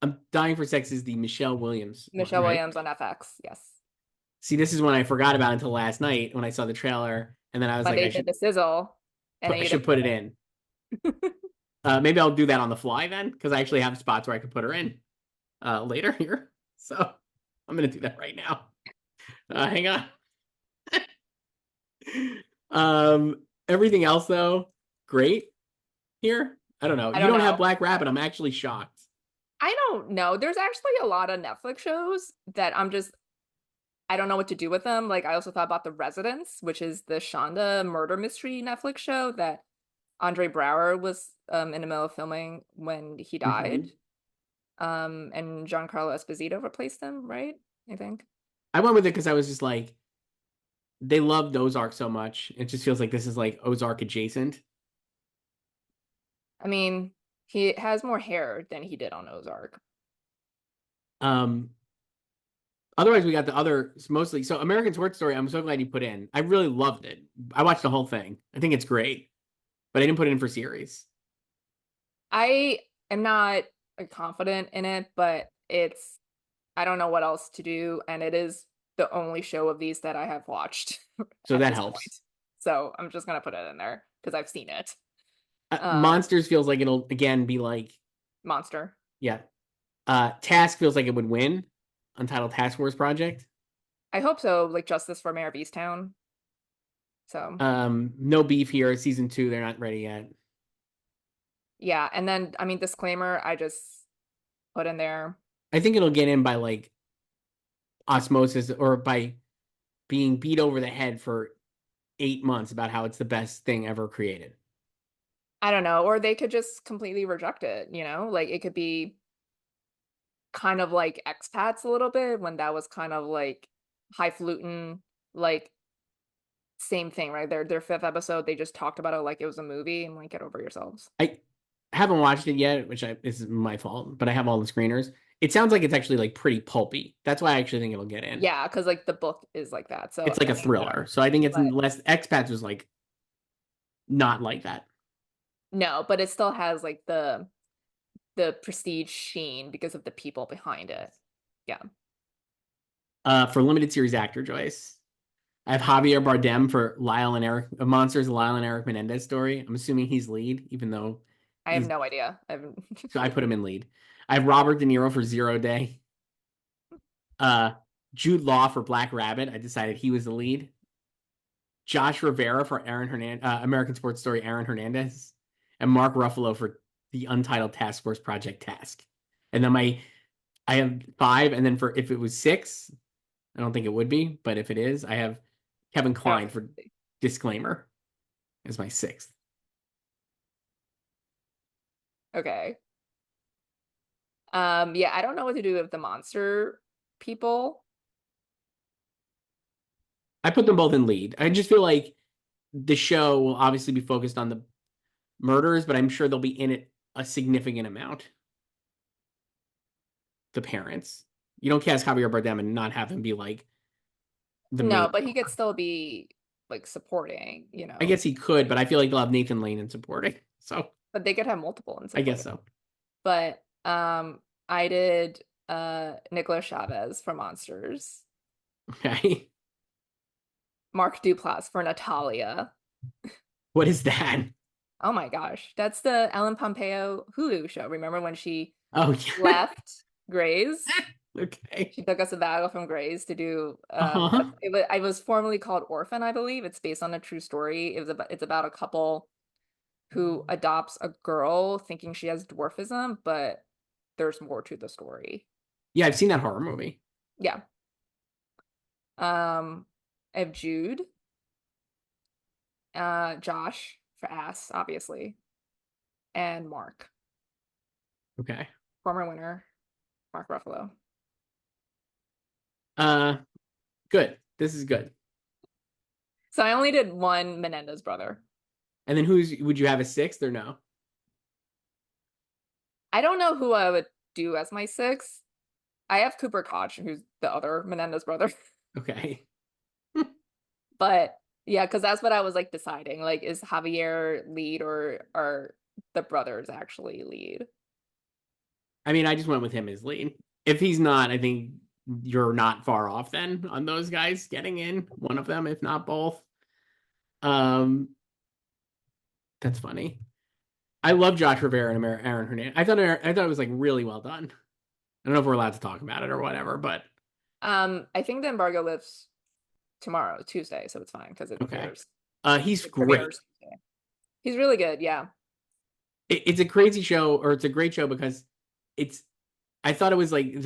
I'm dying for sex is the Michelle Williams one, Michelle right? Williams on FX, yes. See, this is one I forgot about until last night when I saw the trailer, and then I was like, Monday did the sizzle, and then I you should didn't put put it in. Maybe I'll do that on the fly then, because I actually have spots where I could put her in later here. So I'm gonna do that right now. Hang on. Everything else though, great here. I don't know. I You don't don't have know. Black Rabbit. I'm actually shocked. I don't know. There's actually a lot of Netflix shows that I don't know what to do with them. Like I also thought about The Residence, which is the Shonda murder mystery Netflix show that Andre Braugher was in the middle of filming when he died. Mhm. And Giancarlo Esposito replaced him, right? I think. I went with it because I was just like, they loved Ozark so much. It just feels like this is like Ozark adjacent. I mean, he has more hair than he did on Ozark. Um, Otherwise, we got the other mostly. So American Horror Story, I'm so glad you put in. I really loved it. I watched the whole thing. I think it's great, but I didn't put it in for series. I am not confident in it, but I don't know what else to do, and it is the only show of these that I have watched So at that this helps. point. So I'm just gonna put it in there because I've seen it. Um, Monsters feels like it'll again be like, Monster. yeah. Task feels like it would win. Untitled Task Force Project. I hope so, like Justice for Mayor of Easttown. So No beef here. Season 2, they're not ready yet. yeah, and then I mean disclaimer, I just put in there. I think it'll get in by like osmosis or by being beat over the head for 8 months about how it's the best thing ever created. I don't know, or they could just completely reject it, you know? Like it could be kind of like expats a little bit when that was kind of like highfalutin, like same thing, right? Their fifth episode, they just talked about it like it was a movie. I'm like, get over yourselves. I haven't watched it yet, which is my fault, but I have all the screeners. It sounds like it's actually like pretty pulpy. That's why I actually think it'll get in. Yeah, because like the book is like that. So It's like a I mean, I don't thriller. know. So I think it's But less expats was like not like that. no, but it still has like the prestige sheen because of the people behind it. Yeah. For limited series actor Joyce. I have Javier Bardem for Lyle and Eric Monsters, Lyle and Eric Menendez story. I'm assuming he's lead, even though I have he's no idea. I have so I put him in lead. I have Robert De Niro for Zero Day. Uh Jude Law for Black Rabbit. I decided he was the lead. Josh Rivera for American Sports Story Aaron Hernandez, and Mark Ruffalo for the Untitled Task Force Project Task. And then I have 5, and then for if it was 6, I don't think it would be, but if it is, I have Kevin I don't Kline think for Disclaimer as my 6th. okay. Yeah, I don't know what to do with the monster people. I put them both in lead. I just feel like the show will obviously be focused on the murders, but I'm sure they'll be in it a significant amount. The parents. You don't cast Javier Bardem and not have him be like the No, main. but he could still be like supporting, you I know. guess he could, but I feel like they'll have Nathan Lane in supporting. So But they could have multiple in I guess supporting. so. But I did Nicolas Chavez for Monsters, Okay. Mark Duplass for Natalia. What is that? Oh my gosh, that's the Ellen Pompeo Hulu show. Remember when she Oh yeah. left Grey's? Okay. She took a sabbatical from Grey's to do Uh-huh. it was formerly called Orphan, I believe. It's based on a true story. It's about a couple who adopts a girl thinking she has dwarfism, but there's more to the story. Yeah, I've seen that horror movie. Yeah. I have Jude, Josh for Ass, obviously, and Mark, Okay. former winner, Mark Ruffalo. Uh Good. This is good. So I only did one Menendez brother. And then who's would you have a 6th or no? I don't know who I would do as my sixth. I have Cooper Koch, who's the other Menendez brother. Okay. But yeah, because that's what I was like deciding. Like, is Javier lead or are the brothers actually lead? I mean, I just went with him as lead. If he's not, I think you're not far off then on those guys getting in, one of them, if not both. Um, that's funny. I love Josh Rivera and Aaron Hernandez. I thought it was like really well done. I don't know if we're allowed to talk about it or whatever, but I think the embargo lifts tomorrow, Tuesday, so it's fine because it Okay. airs. He's It great. premieres Tuesday. He's really good. Yeah. It's a crazy show, or it's a great show because it's. I thought it was like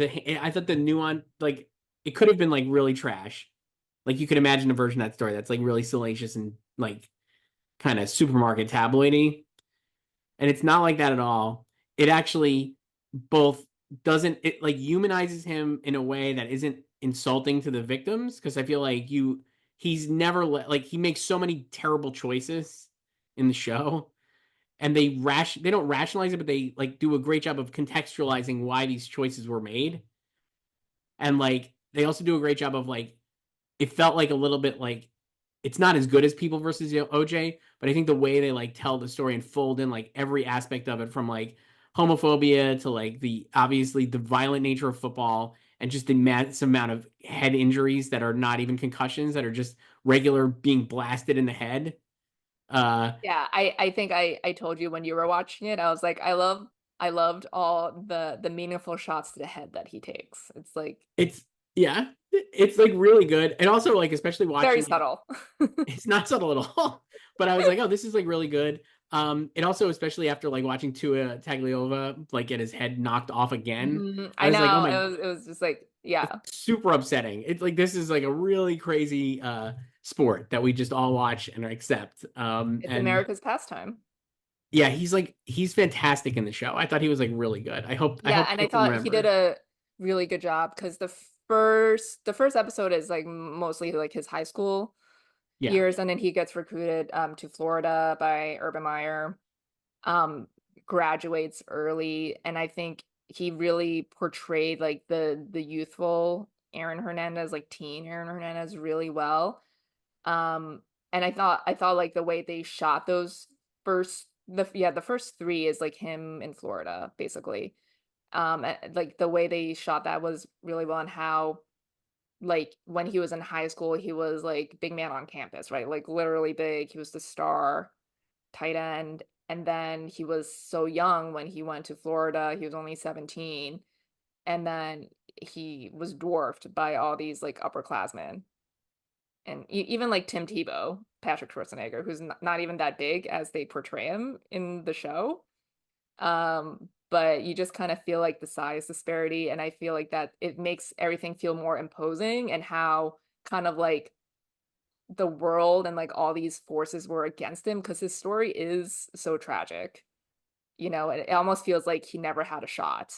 I thought the nuance, like it could have been like really trash. Like you could imagine a version of that story that's like really salacious and like kind of supermarket tabloidy, and it's not like that at all. It actually both doesn't it like humanizes him in a way that isn't insulting to the victims because I feel like he's never like he makes so many terrible choices in the show and they don't rationalize it but they like do a great job of contextualizing why these choices were made and like they also do a great job of like it felt like a little bit like it's not as good as People versus OJ, but I think the way they like tell the story and fold in like every aspect of it from like homophobia to like the obviously the violent nature of football and just the massive amount of head injuries that are not even concussions that are just regular being blasted in the head. Uh Yeah, I think I told you when you were watching it, I was like, I loved all the meaningful shots to the head that he takes. It's like it's yeah, it's like really good. And also like especially very watching it subtle. it's not subtle at all. But I was like, oh, this is like really good. And also especially after like watching Tua Tagliova like get his head knocked off again, I I was like, oh know. my, It was just like, it's yeah, super upsetting. It's like this is like a really crazy sport that we just all watch and accept. it's And America's pastime. yeah, he's fantastic in the show. I thought he was like really good. I Yeah, hope and I he'll thought he did remembered. a really good job because the first episode is like mostly like his high school Yeah. years, and then he gets recruited to Florida by Urban Meyer, um, graduates early, and I think he really portrayed like the youthful Aaron Hernandez, like teen Aaron Hernandez, really well. Um, and I thought like the way they shot those the first three is like him in Florida, basically. Like the way they shot that was really well, and how like when he was in high school, he was like big man on campus, right? Like literally big. He was the star tight end. And then he was so young when he went to Florida. He was only 17. And then he was dwarfed by all these like upperclassmen. And even like Tim Tebow, Patrick Schwarzenegger, who's not even that big as they portray him in the show. But you just kind of feel like the size disparity, and I feel like that it makes everything feel more imposing and how kind of like the world and like all these forces were against him because his story is so tragic. It almost feels like he never had a shot.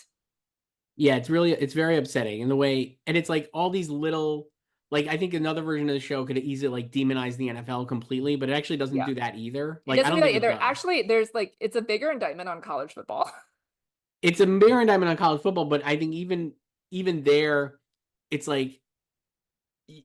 Yeah, it's very upsetting in the way and it's like all these little like I think another version of the show could easily like demonize the NFL completely, but it actually doesn't Yeah. do that either. It Like I doesn't do don't that think it either. does. Actually, there's like it's a bigger indictment on college football. It's a bigger indictment on college football, but I think even there, it's like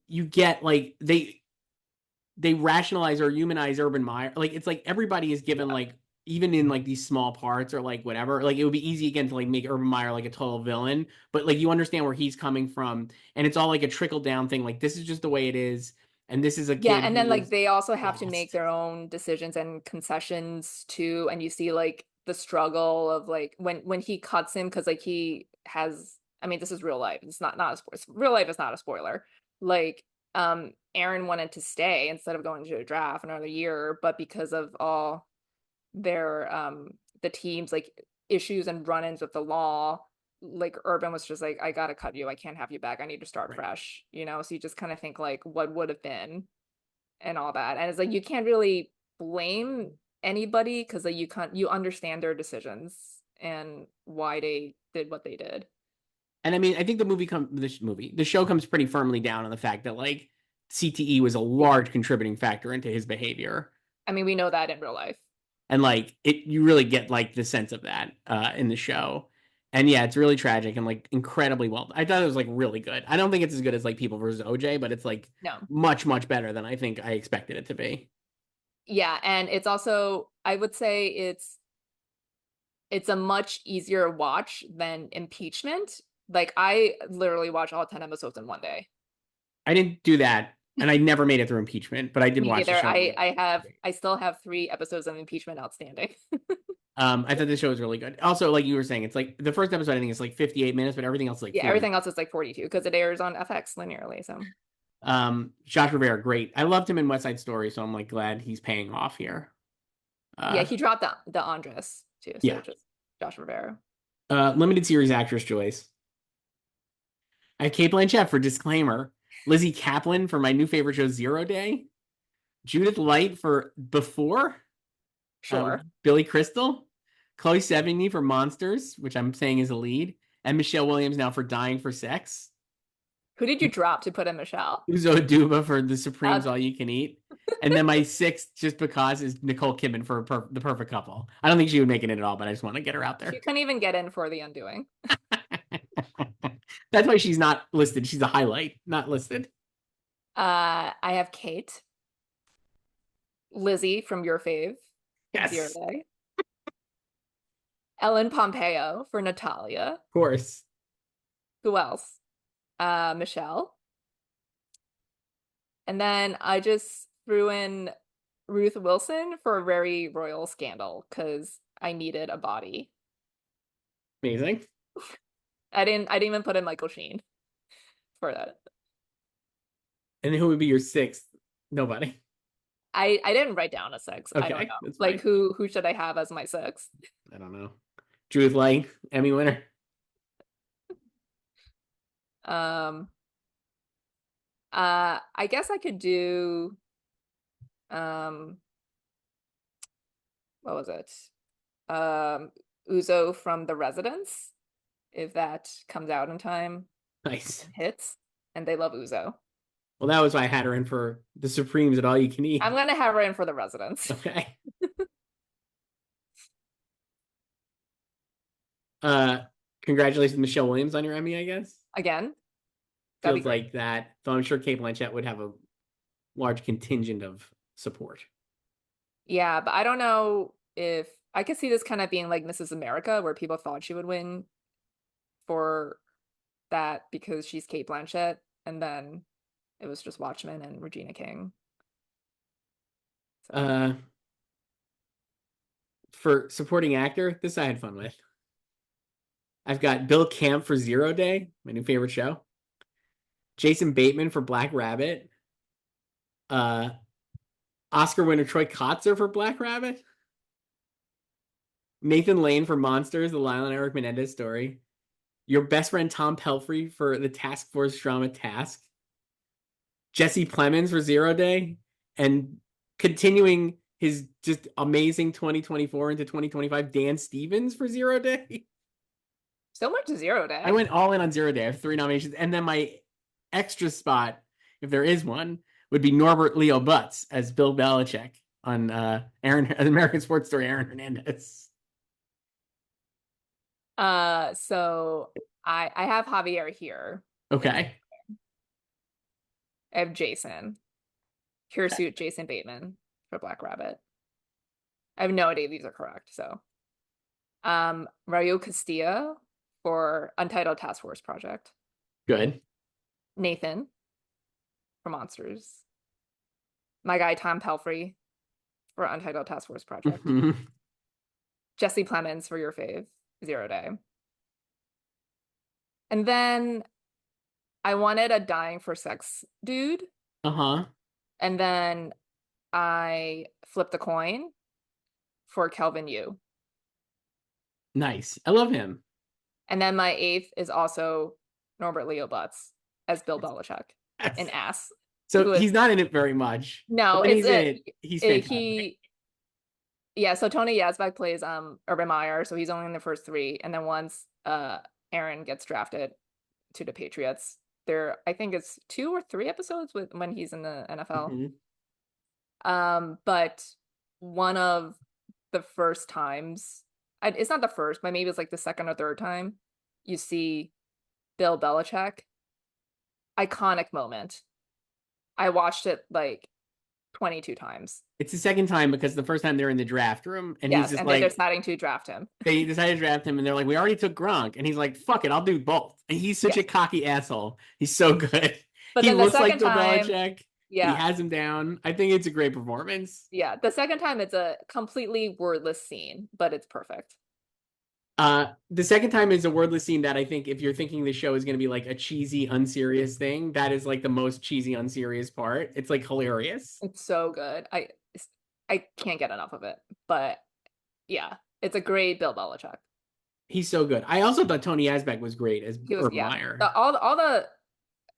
you get like they rationalize or humanize Urban Meyer. Like it's like everybody is given Yeah. like even in like these small parts or like whatever. Like it would be easy again to like make Urban Meyer like a total villain, but like you understand where he's coming from, and it's all like a trickle down thing. Like this is just the way it is, and this is a Yeah, kid and who then like was they also have to make lost. their own decisions and concessions too, and you see like the struggle of like when he cuts him because like he has, I mean, this is real life. It's not a spoiler. Real life is not a spoiler. Like Aaron wanted to stay instead of going to a draft another year, but because of all their the team's like issues and run-ins with the law, like Urban was just like, I gotta cut you. I can't have you back. I need to start Right. fresh. So you just kind of think like what would have been and all that. And it's like you can't really blame anybody because like you understand their decisions and why they did what they did. And I mean, I think the show comes pretty firmly down on the fact that like CTE was a Yeah. large contributing factor into his behavior. I mean, we know that in real life. And like you really get like the sense of that in the show. And yeah, it's really tragic and like incredibly well. I thought it was like really good. I don't think it's as good as like People versus OJ, but it's like No. much better than I think I expected it to be. Yeah, and it's also I would say it's a much easier watch than impeachment. Like I literally watched all 10 episodes in one day. I didn't do that, and I never made it through impeachment, but I did Me watch the either. show in I one I have day. I still have 3 episodes of impeachment outstanding. I thought the show was really good. Also, like you were saying, it's like the first episode, I think it's like 58 minutes, but everything else is like Yeah, 40. everything else is like 42 because it airs on FX linearly. So Josh Rivera, great. I loved him in West Side Story, so I'm like glad he's paying off here. yeah, he dropped the Andres too, so Yeah. just Josh Rivera. Limited series actress Joyce. I have Kate Blanchett for Disclaimer. Lizzie Kaplan for my new favorite show, Zero Day. Judith Light for Before. Sure. Billy Crystal. Chloe Sevigny for Monsters, which I'm saying is a lead. And Michelle Williams now for Dying for Sex. Who did you drop to put in Michelle? Uzo Aduba for The Supremes All You Can Eat. And then my sixth, just because, is Nicole Kidman for The Perfect Couple. I don't think she would make it in at all, but I just want to get her out there. She couldn't even get in for The Undoing. That's why she's not listed. She's a highlight, not listed. I have Kate. Lizzie from Your Fave. Yes. Zero Day. Ellen Pompeo for Natalia. Of course. Who else? Michelle. And then I just threw in Ruth Wilson for a very royal scandal because I needed a body. Amazing. I didn't even put in Michael Sheen for that. And who would be your sixth? Nobody. I didn't write down a six. Okay, I don't know. that's Like fine. who should I have as my six? I don't know. Judith Light, Emmy winner. I guess I could do what was it? Uzo from The Residence, if that comes out in time. Nice. Hits, and they love Uzo. Well, that was why I had her in for The Supremes at All You Can Eat. I'm gonna have her in for The Residence. Okay. Congratulations, Michelle Williams, on your Emmy, I guess. Again, Feels like that. So I'm sure Kate Blanchett would have a large contingent of support. Yeah, but I don't know if I could see this kind of being like Mrs. America, where people thought she would win for that because she's Kate Blanchett, and then it was just Watchmen and Regina King. So. For supporting actor, this I had fun with. I've got Bill Camp for Zero Day, my new favorite show. Jason Bateman for Black Rabbit. Oscar winner Troy Kotzer for Black Rabbit. Nathan Lane for Monsters, the Lyle and Eric Menendez story. Your best friend Tom Pelfrey for the Task Force drama Task. Jesse Plemons for Zero Day. And continuing his just amazing 2024 into 2025, Dan Stevens for Zero Day. So much Zero Day. I went all in on Zero Day. I have 3 nominations. And then my extra spot, if there is one, would be Norbert Leo Butz as Bill Belichick on American Sports Story, Aaron Hernandez. So I have Javier here. Okay. I have Jason. Hirsute Jason Bateman for Black Rabbit. I have no idea if these are correct, so. Raul Castillo for Untitled Task Force Project. Good. Nathan for Monsters. My guy Tom Pelfrey for Untitled Task Force Project. Jesse Plemons for Your Fave, Zero Day. And then I wanted a Dying for Sex dude. Uh-huh. And then I flipped the coin for Kelvin Yu. Nice. I love him. And then my 8th is also Norbert Leo Butz as Bill Belichick in Ass. So he's not in it very much. No, when he's in it, he's fantastic. Yeah, so Tony Yazbek plays Urban Meyer, so he's only in the first 3. And then once Aaron gets drafted to the Patriots, I think it's 2 or 3 episodes when he's in the NFL. Mm-hmm. But one of the first times, it's not the first, but maybe it's like the second or third time you see Bill Belichick. Iconic moment. I watched it like 22 times. It's the second time because the first time they're in the draft room and he's just they're deciding to draft him. They decided to draft him and they're like, we already took Gronk. And he's like, fuck it, I'll do both. And he's such a cocky asshole. He's so good. But he then looks the like second Bill time, Belichick. He Yeah. has him down. I think it's a great performance. Yeah. The second time it's a completely wordless scene, but it's perfect. The second time is a wordless scene that I think if you're thinking the show is going to be like a cheesy, unserious thing, that is like the most cheesy, unserious part. It's like hilarious. It's so good. I can't get enough of it. But yeah, it's a great Bill Belichick. He's so good. I also thought Tony Asbeck was great as He was Urban yeah. Meyer. All the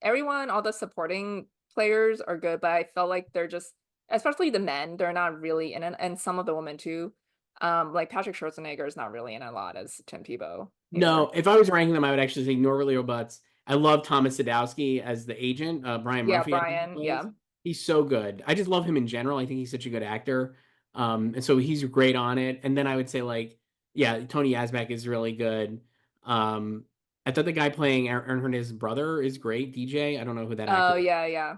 everyone, all the supporting players are good, but I felt like they're just, especially the men, they're not really in it, and some of the women too. Like Patrick Schwarzenegger is not really in a lot as Tim Tebow either. No, if I was ranking them, I would actually say Norwood Leo Butts. I love Thomas Sadowski as the agent, Brian Yeah, Murphy, I think he Brian. plays. Yeah. He's so good. I just love him in general. I think he's such a good actor. And so he's great on it. And then I would say like, yeah, Tony Asbeck is really good. Um, I thought the guy playing Aaron Hernandez's brother is great, DJ. I don't know who that actor Oh is. yeah, yeah.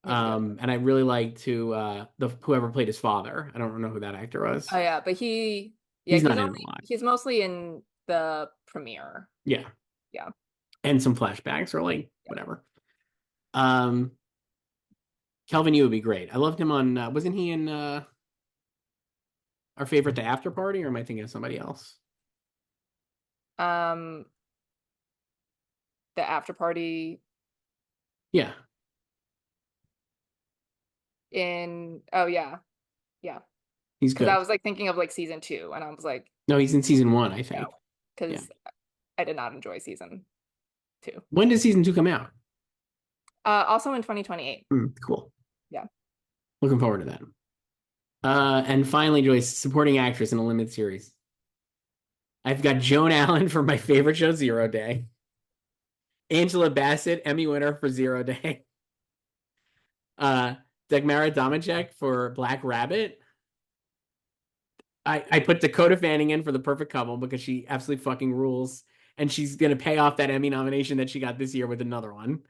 He's good. And I really liked to the whoever played his father. I don't know who that actor Oh was. yeah, but yeah, He's not in it a lot. he's mostly in the premiere. Yeah. Yeah. And some flashbacks or like Yeah. whatever. Um, Kelvin Yu would be great. I loved him on. Wasn't he in our favorite, The After Party, or am I thinking of somebody else? Um, the after party Yeah, in oh yeah, yeah. he's Because I good. was like thinking of like season two, and I was like, No, he's in season one, I no, think. Yeah. because I did not enjoy season two. When does season two come out? Also in 2028. Cool. Yeah. Looking forward to that. And finally, Joyce, supporting actress in a limited series. I've got Joan Allen for my favorite show, Zero Day. Angela Bassett, Emmy winner for Zero Day. Dagmara Domacek for Black Rabbit. I put Dakota Fanning in for The Perfect Couple because she absolutely fucking rules. And she's going to pay off that Emmy nomination that she got this year with another one.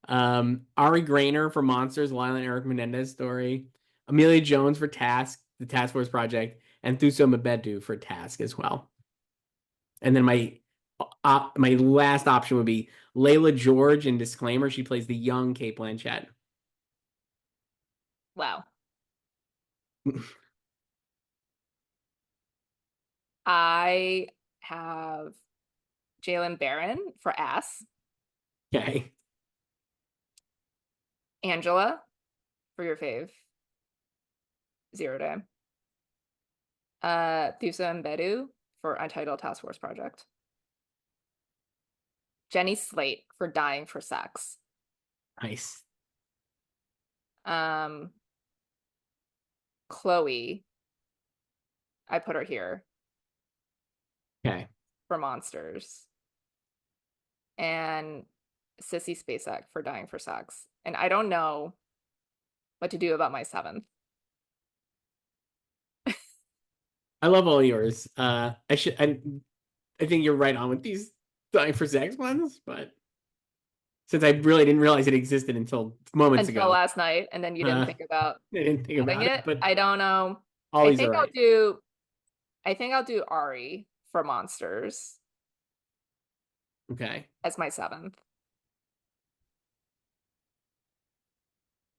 Ari Grainer for Monsters, Lila and Eric Menendez story. Amelia Jones for Task, the Task Force Project. And Thuso Mbedu for Task as well. And then my last option would be Layla George in Disclaimer. She plays the young Kate Blanchett. Wow. I have Jalen Barron for Ass, Okay. Angela for your fave, Zero Day, Thuso Mbedu for Untitled Task Force Project, Jenny Slate for Dying for Sex, Nice. um, Chloe, I put her here Okay. for Monsters, and Sissy Spacek for Dying for Sex. And I don't know what to do about my seventh. I love all yours. I think you're right on with these Dying for Sex ones, but since I really didn't realize it existed until moments Until ago, last night, and then you didn't uh, think about I didn't think adding about it, it. but I don't know. all I these are think I'll right. do I think I'll do Ari for Monsters Okay. as my seventh.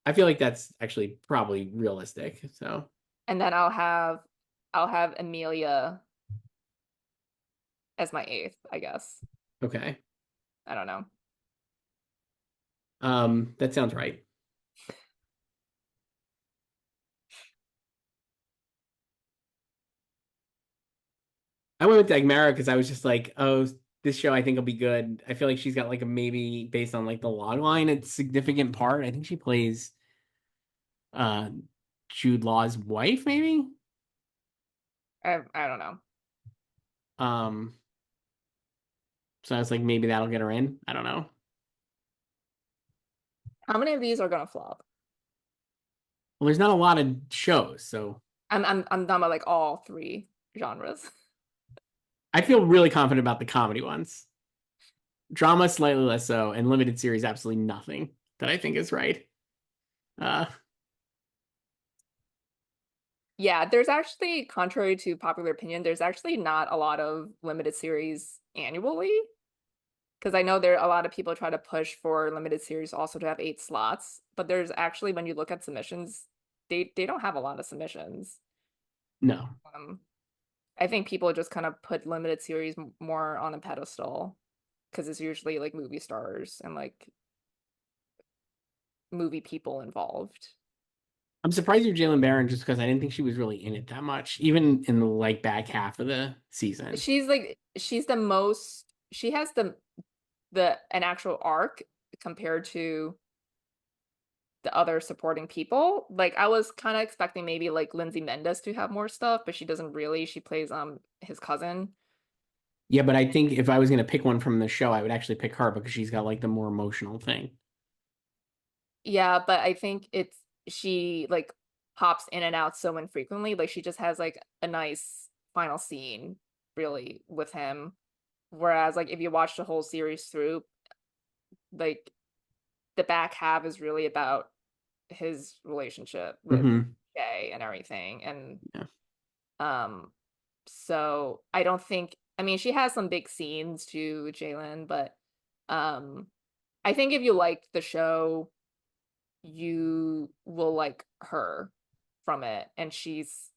I feel like that's actually probably realistic. So, And then I'll have Amelia as my eighth, I guess. okay. I don't know. That sounds right. I went with Dagmara because I was just like, oh, this show I think will be good. I feel like she's got like a maybe based on like the log line, a significant part. I think she plays uh Jude Law's wife, maybe. I don't know. Um, so I was like, maybe that'll get her in. I don't know. How many of these are gonna flop? Well, there's not a lot of shows, so I'm done about like all three genres. I feel really confident about the comedy ones. Drama slightly less so, and limited series absolutely nothing that I think is right. Uh, Yeah, there's actually, contrary to popular opinion, there's actually not a lot of limited series annually Because I know there are a lot of people try to push for limited series also to have 8 slots, but there's actually, when you look at submissions, they don't have a lot of submissions. No. Um, I think people just kind of put limited series more on a pedestal because it's usually like movie stars and like movie people involved. I'm surprised you're Jalen Barron just because I didn't think she was really in it that much, even in the like back half of the season. She's the most, she has the an actual arc compared to the other supporting people. Like I was kind of expecting maybe like Lindsay Mendez to have more stuff, but she doesn't really. She plays his cousin. Yeah, but I think if I was gonna pick one from the show, I would actually pick her because she's got like the more emotional thing. Yeah, but I think it's she like pops in and out so infrequently. Like she just has like a nice final scene really with him. Whereas like if you watch the whole series through, like the back half is really about his relationship with Hmm. Jay and everything. And Yeah. um so I don't think, I mean she has some big scenes too, Jalen, but um I think if you like the show, you will like her from it, and she's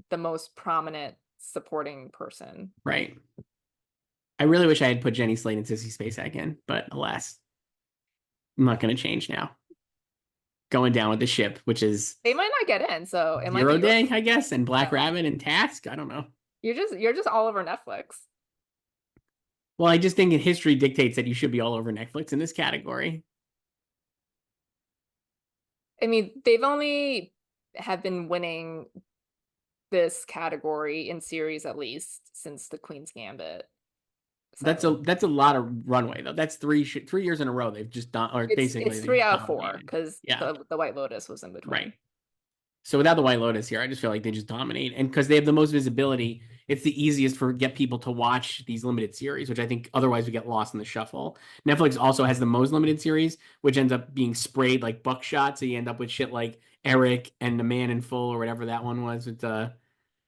the most prominent supporting person. Right. I really wish I had put Jenny Slate and Sissy Spacek in, but alas, I'm not gonna change now. Going down with the ship, which is They might not get in, so it might be Zero your Day, I guess, and Black show. Rabbit and Task. I don't know. You're just all over Netflix. Well, I just think history dictates that you should be all over Netflix in this category. I mean, they've only have been winning this category in series at least since the Queen's Gambit. So That's a lot of runway though. That's 3 years in a row they've just done, or it's basically they three just out of four dominated. because Yeah, the White Lotus was in between. right. So without the White Lotus here, I just feel like they just dominate, and because they have the most visibility, it's the easiest for get people to watch these limited series, which I think otherwise would get lost in the shuffle. Netflix also has the most limited series, which ends up being sprayed like buckshot, so you end up with shit like Eric and The Man in Full or whatever that one was with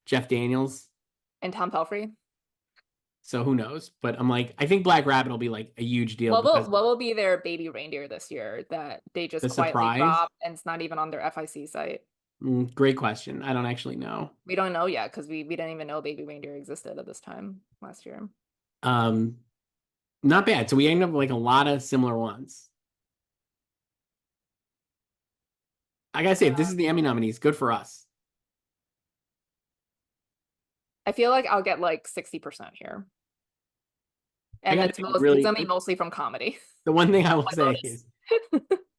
Jeff Daniels. And Tom Pelphrey. So who knows? But I'm like, I think Black Rabbit will be like a huge deal because What will be their baby reindeer this year that they just the quietly surprise. drop and it's not even on their FIC site? Great question. I don't actually know. We don't know yet because we didn't even know baby reindeer existed at this time last year. Um, Not bad. So we end up with like a lot of similar ones. I gotta say, if this is the Emmy nominees, good for us. I feel like I'll get like 60% here. I And gotta be it's really. gonna be mostly from comedy. The one thing I will White say Lotus. is,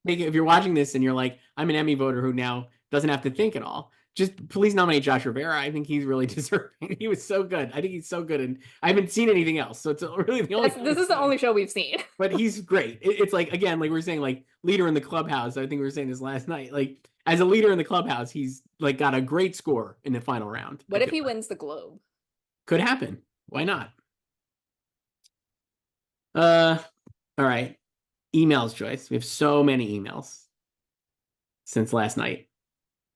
if you're watching this and you're like, I'm an Emmy voter who now doesn't have to think at all, just please nominate Josh Rivera. I think he's really deserving. He was so good. I think he's so good, and I haven't seen anything else, so it's really the only thing This I've is the seen. only show we've seen. But he's great. It's like, again, like we were saying, like leader in the clubhouse. I think we were saying this last night. Like as a leader in the clubhouse, he's like got a great score in the final round. I What if feel he like wins the Globe? could happen. Why not? Uh, all right. Emails, Joyce. We have so many emails since last night.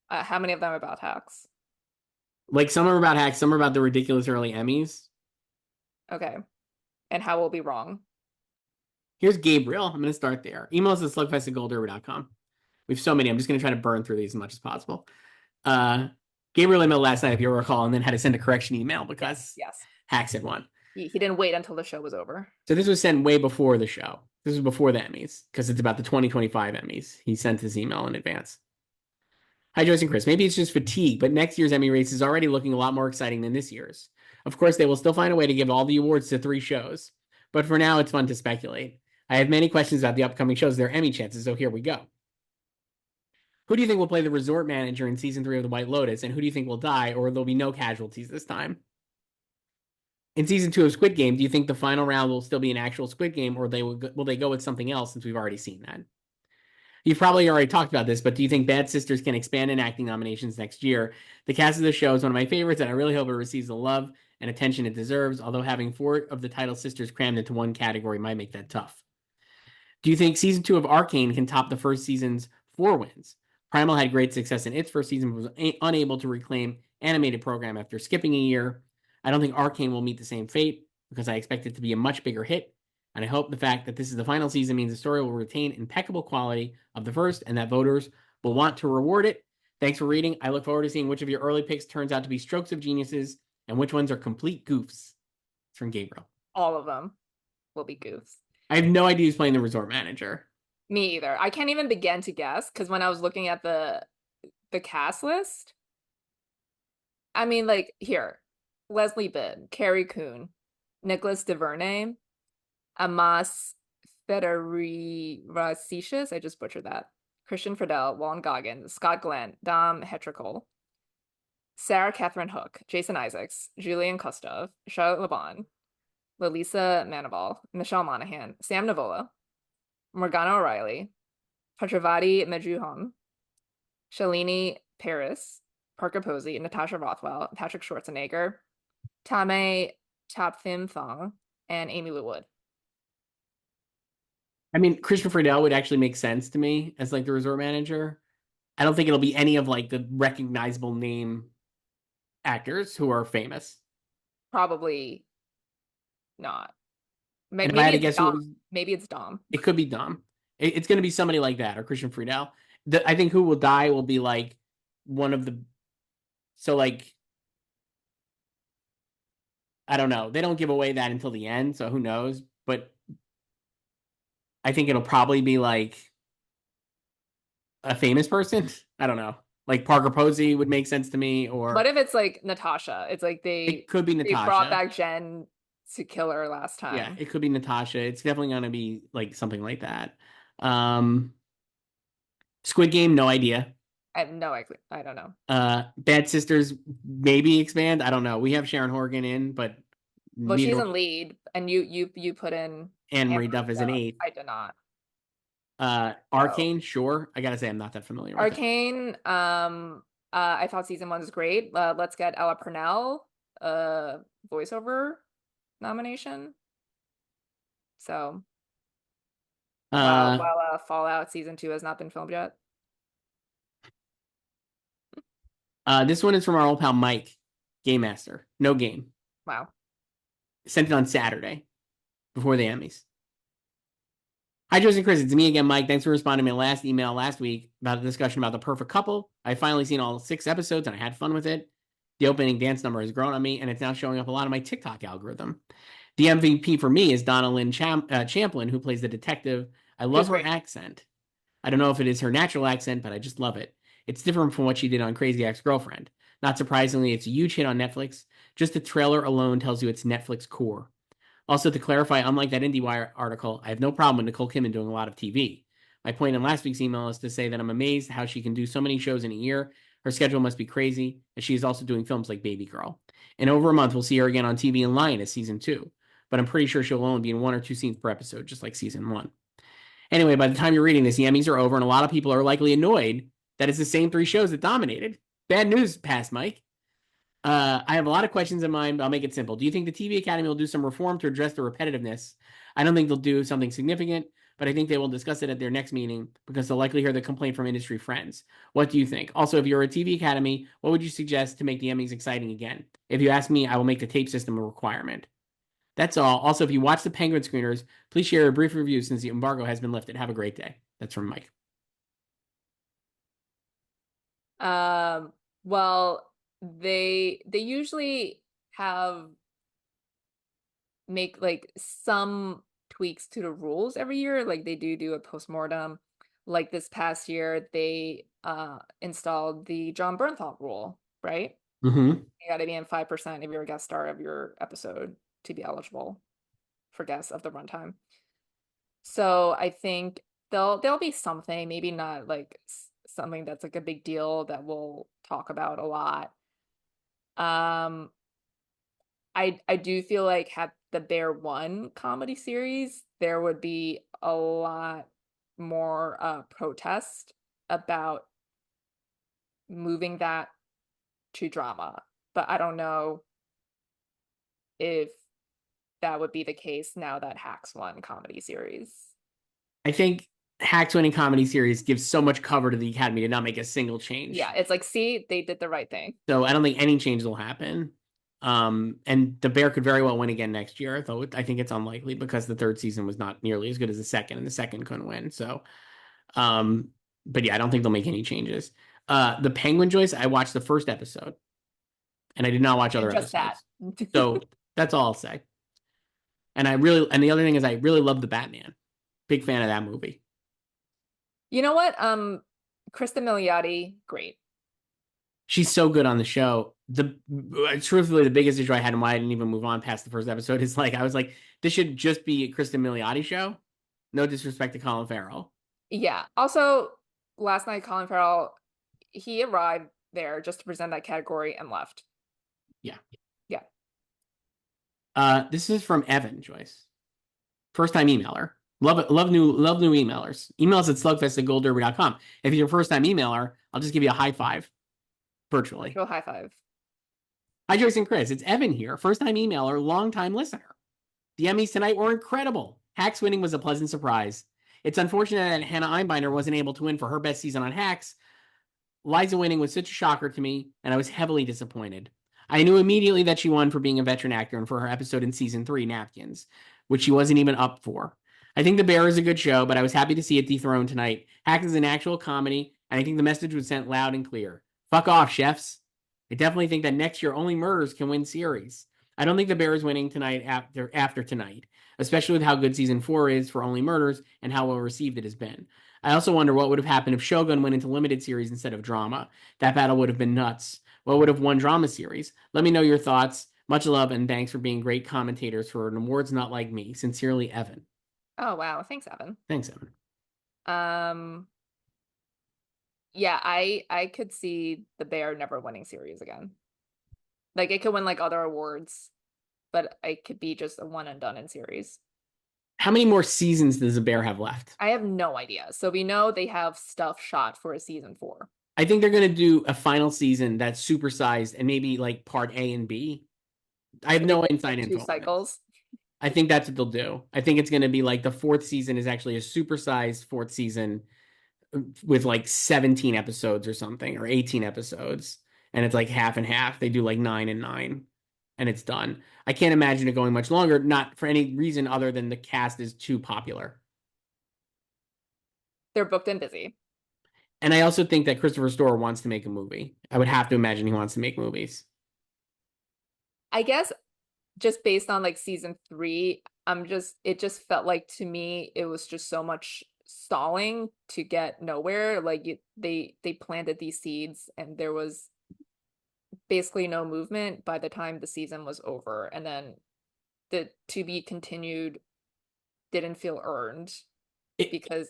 How many of them are about hacks? Like some are about hacks, some are about the ridiculous early Emmys. Okay. And how will be wrong? Here's Gabriel. I'm going to start there. Emails at slugfest@goldderby.com. We have so many. I'm just going to try to burn through these as much as possible. Gabriel emailed last night, if you recall, and then had to send a correction email because Yes. hacks had won. He didn't wait until the show was over. So this was sent way before the show. This was before the Emmys because it's about the 2025 Emmys. He sent his email in advance. Hi, Joyce and Chris. Maybe it's just fatigue, but next year's Emmy race is already looking a lot more exciting than this year's. Of course, they will still find a way to give all the awards to 3 shows, but for now, it's fun to speculate. I have many questions about the upcoming shows, their Emmy chances, so here we go. Who do you think will play the resort manager in season 3 of The White Lotus, and who do you think will die, or there'll be no casualties this time? In season 2 of Squid Game, do you think the final round will still be an actual Squid Game, or will they go with something else since we've already seen that? You've probably already talked about this, but do you think Bad Sisters can expand in acting nominations next year? The cast of the show is one of my favorites, and I really hope it receives the love and attention it deserves, although having 4 of the title sisters crammed into one category might make that tough. Do you think season 2 of Arcane can top the first season's 4 wins? Primal had great success in its first season, but was unable to reclaim animated program after skipping a year. I don't think Arcane will meet the same fate because I expect it to be a much bigger hit. And I hope the fact that this is the final season means the story will retain impeccable quality of the first and that voters will want to reward it. Thanks for reading. I look forward to seeing which of your early picks turns out to be strokes of geniuses and which ones are complete goofs. It's from Gabriel. All of them will be goofs. I have no idea who's playing the resort manager. Me either. I can't even begin to guess because when I was looking at the cast list, I mean, like here, Leslie Bibb, Carrie Coon, Nicholas DeVernay, Amas Federicicius, I just butchered that. Christian Friedel, Walton Goggins, Scott Glenn, Dom Hetrical, Sarah Catherine Hook, Jason Isaacs, Julian Kostov, Charlotte LeBon, Lalisa Manival, Michelle Monaghan, Sam Nivola, Morgana O'Reilly, Patravati Mejuham, Shalini Paris, Parker Posey, Natasha Rothwell, Patrick Schwarzenegger, Tame Chapthim Thong, and Amy Lou Wood. I mean, Christian Friedel would actually make sense to me as like the resort manager. I don't think it'll be any of like the recognizable name actors who are famous. Probably not. And if I had Maybe to it's guess who it Dom. was, Maybe it's Dom. it could be Dom. It's going to be somebody like that or Christian Friedel. I think who will die will be like one of the. So like, I don't know. They don't give away that until the end, so who knows? But I think it'll probably be like a famous person. I don't know. Like Parker Posey would make sense to me, What or if it's like Natasha? It's like it could be they brought Natasha. back Jen to kill her last Yeah, time. it could be Natasha. It's definitely gonna be like something like that. Um, Squid Game, no idea. I have no idea. I don't know. Bad Sisters, maybe expand. I don't know. We have Sharon Horgan in, but Well, she's neither in lead, and you put in Anne Marie Amber Duff is an Duff. eight. I did not. So Arcane, sure. I gotta say I'm not that familiar with it. Arcane. I thought season one was great. Let's get Ella Purnell voiceover nomination. So Uh, while Fallout season two has not been filmed yet. this one is from our old pal Mike, Game Master. No game. Wow. Sent it on Saturday before the Emmys. Hi, Joyce and Chris. It's me again, Mike. Thanks for responding to my last email last week about the discussion about The Perfect Couple. I've finally seen all 6 episodes and I had fun with it. The opening dance number has grown on me and it's now showing up a lot on my TikTok algorithm. The MVP for me is Donna Lynn Champlin, who plays the detective. I love She's her great. accent. I don't know if it is her natural accent, but I just love it. It's different from what she did on Crazy Ex-Girlfriend. Not surprisingly, it's a huge hit on Netflix. Just the trailer alone tells you it's Netflix core. Also, to clarify, unlike that IndieWire article, I have no problem with Nicole Kidman doing a lot of TV. My point in last week's email is to say that I'm amazed how she can do so many shows in a year. Her schedule must be crazy, as she is also doing films like Baby Girl. In over a month, we'll see her again on TV in Lioness season 2, but I'm pretty sure she'll only be in 1 or 2 scenes per episode, just like season 1. Anyway, by the time you're reading this, the Emmys are over, and a lot of people are likely annoyed that it's the same 3 shows that dominated. Bad news, past Mike. I have a lot of questions in mind, but I'll make it simple. Do you think the TV Academy will do some reform to address the repetitiveness? I don't think they'll do something significant, but I think they will discuss it at their next meeting because they'll likely hear the complaint from industry friends. What do you think? Also, if you're a TV Academy, what would you suggest to make the Emmys exciting again? If you ask me, I will make the tape system a requirement. That's all. Also, if you watch the Penguin screeners, please share a brief review since the embargo has been lifted. Have a great day. That's from Mike. Well, they usually have make like some tweaks to the rules every year. Like they do a postmortem. Like this past year, they installed the John Bernthal rule, right? Mm-hmm. You got to be in 5% if you're a guest star of your episode to be eligible for guests of the runtime. So I think there'll be something, maybe not like something that's like a big deal that we'll talk about a lot. I do feel like had the Bear One comedy series, there would be a lot more protest about moving that to drama. But I don't know if that would be the case now that Hacks won comedy series. I think Hacks winning comedy series gives so much cover to the Academy to not make a single change. Yeah, it's like, see, they did the right thing. So I don't think any change will happen. And the Bear could very well win again next year, though I think it's unlikely because the third season was not nearly as good as the second, and the second couldn't win. So, um, but yeah, I don't think they'll make any changes. The Penguin, Joyce, I watched the first episode, and I did not watch And other just that. episodes. So that's all I'll say. And the other thing is, I really love the Batman. Big fan of that movie. You know what? Krista Milioti, great. She's so good on the show. Truthfully, the biggest issue I had and why I didn't even move on past the first episode is like I was like, this should just be a Kristen Milioti show. No disrespect to Colin Farrell. Yeah. Also, last night, Colin Farrell, he arrived there just to present that category and left. Yeah. Yeah. This is from Evan, Joyce. First time emailer. Love new emailers. Emails at slugfest@goldderby.com. If you're a first time emailer, I'll just give you a high five virtually. Go high five. Hi, Joyce and Chris. It's Evan here, first time emailer, long time listener. The Emmys tonight were incredible. Hacks winning was a pleasant surprise. It's unfortunate that Hannah Einbinder wasn't able to win for her best season on Hacks. Liza winning was such a shocker to me, and I was heavily disappointed. I knew immediately that she won for being a veteran actor and for her episode in season 3, Napkins, which she wasn't even up for. I think The Bear is a good show, but I was happy to see it dethroned tonight. Hacks is an actual comedy, and I think the message was sent loud and clear. Fuck off, chefs. I definitely think that next year only murders can win series. I don't think The Bear is winning tonight after tonight, especially with how good season 4 is for Only Murders and how well received it has been. I also wonder what would have happened if Shogun went into limited series instead of drama. That battle would have been nuts. What would have won drama series? Let me know your thoughts. Much love and thanks for being great commentators for an awards not like me. Sincerely, Evan. Oh, wow. Thanks, Evan. Thanks, Evan. Yeah, I could see The Bear never winning series again. Like it could win like other awards, but it could be just a one and done in series. How many more seasons does The Bear have left? I have no idea. So we know they have stuff shot for a season 4. I think they're going to do a final season that's supersized and maybe like part A and B. I have no inside info. 2 cycles. I think that's what they'll do. I think it's going to be like the 4th season is actually a supersized 4th season with like 17 episodes or something, or 18 episodes. And it's like half and half. They do like 9 and 9 and it's done. I can't imagine it going much longer, not for any reason other than the cast is too popular. They're booked and busy. And I also think that Christopher Storer wants to make a movie. I would have to imagine he wants to make movies. I guess just based on like season 3, it just felt like to me it was just so much stalling to get nowhere. Like they planted these seeds and there was basically no movement by the time the season was over, and then the to be continued didn't feel earned because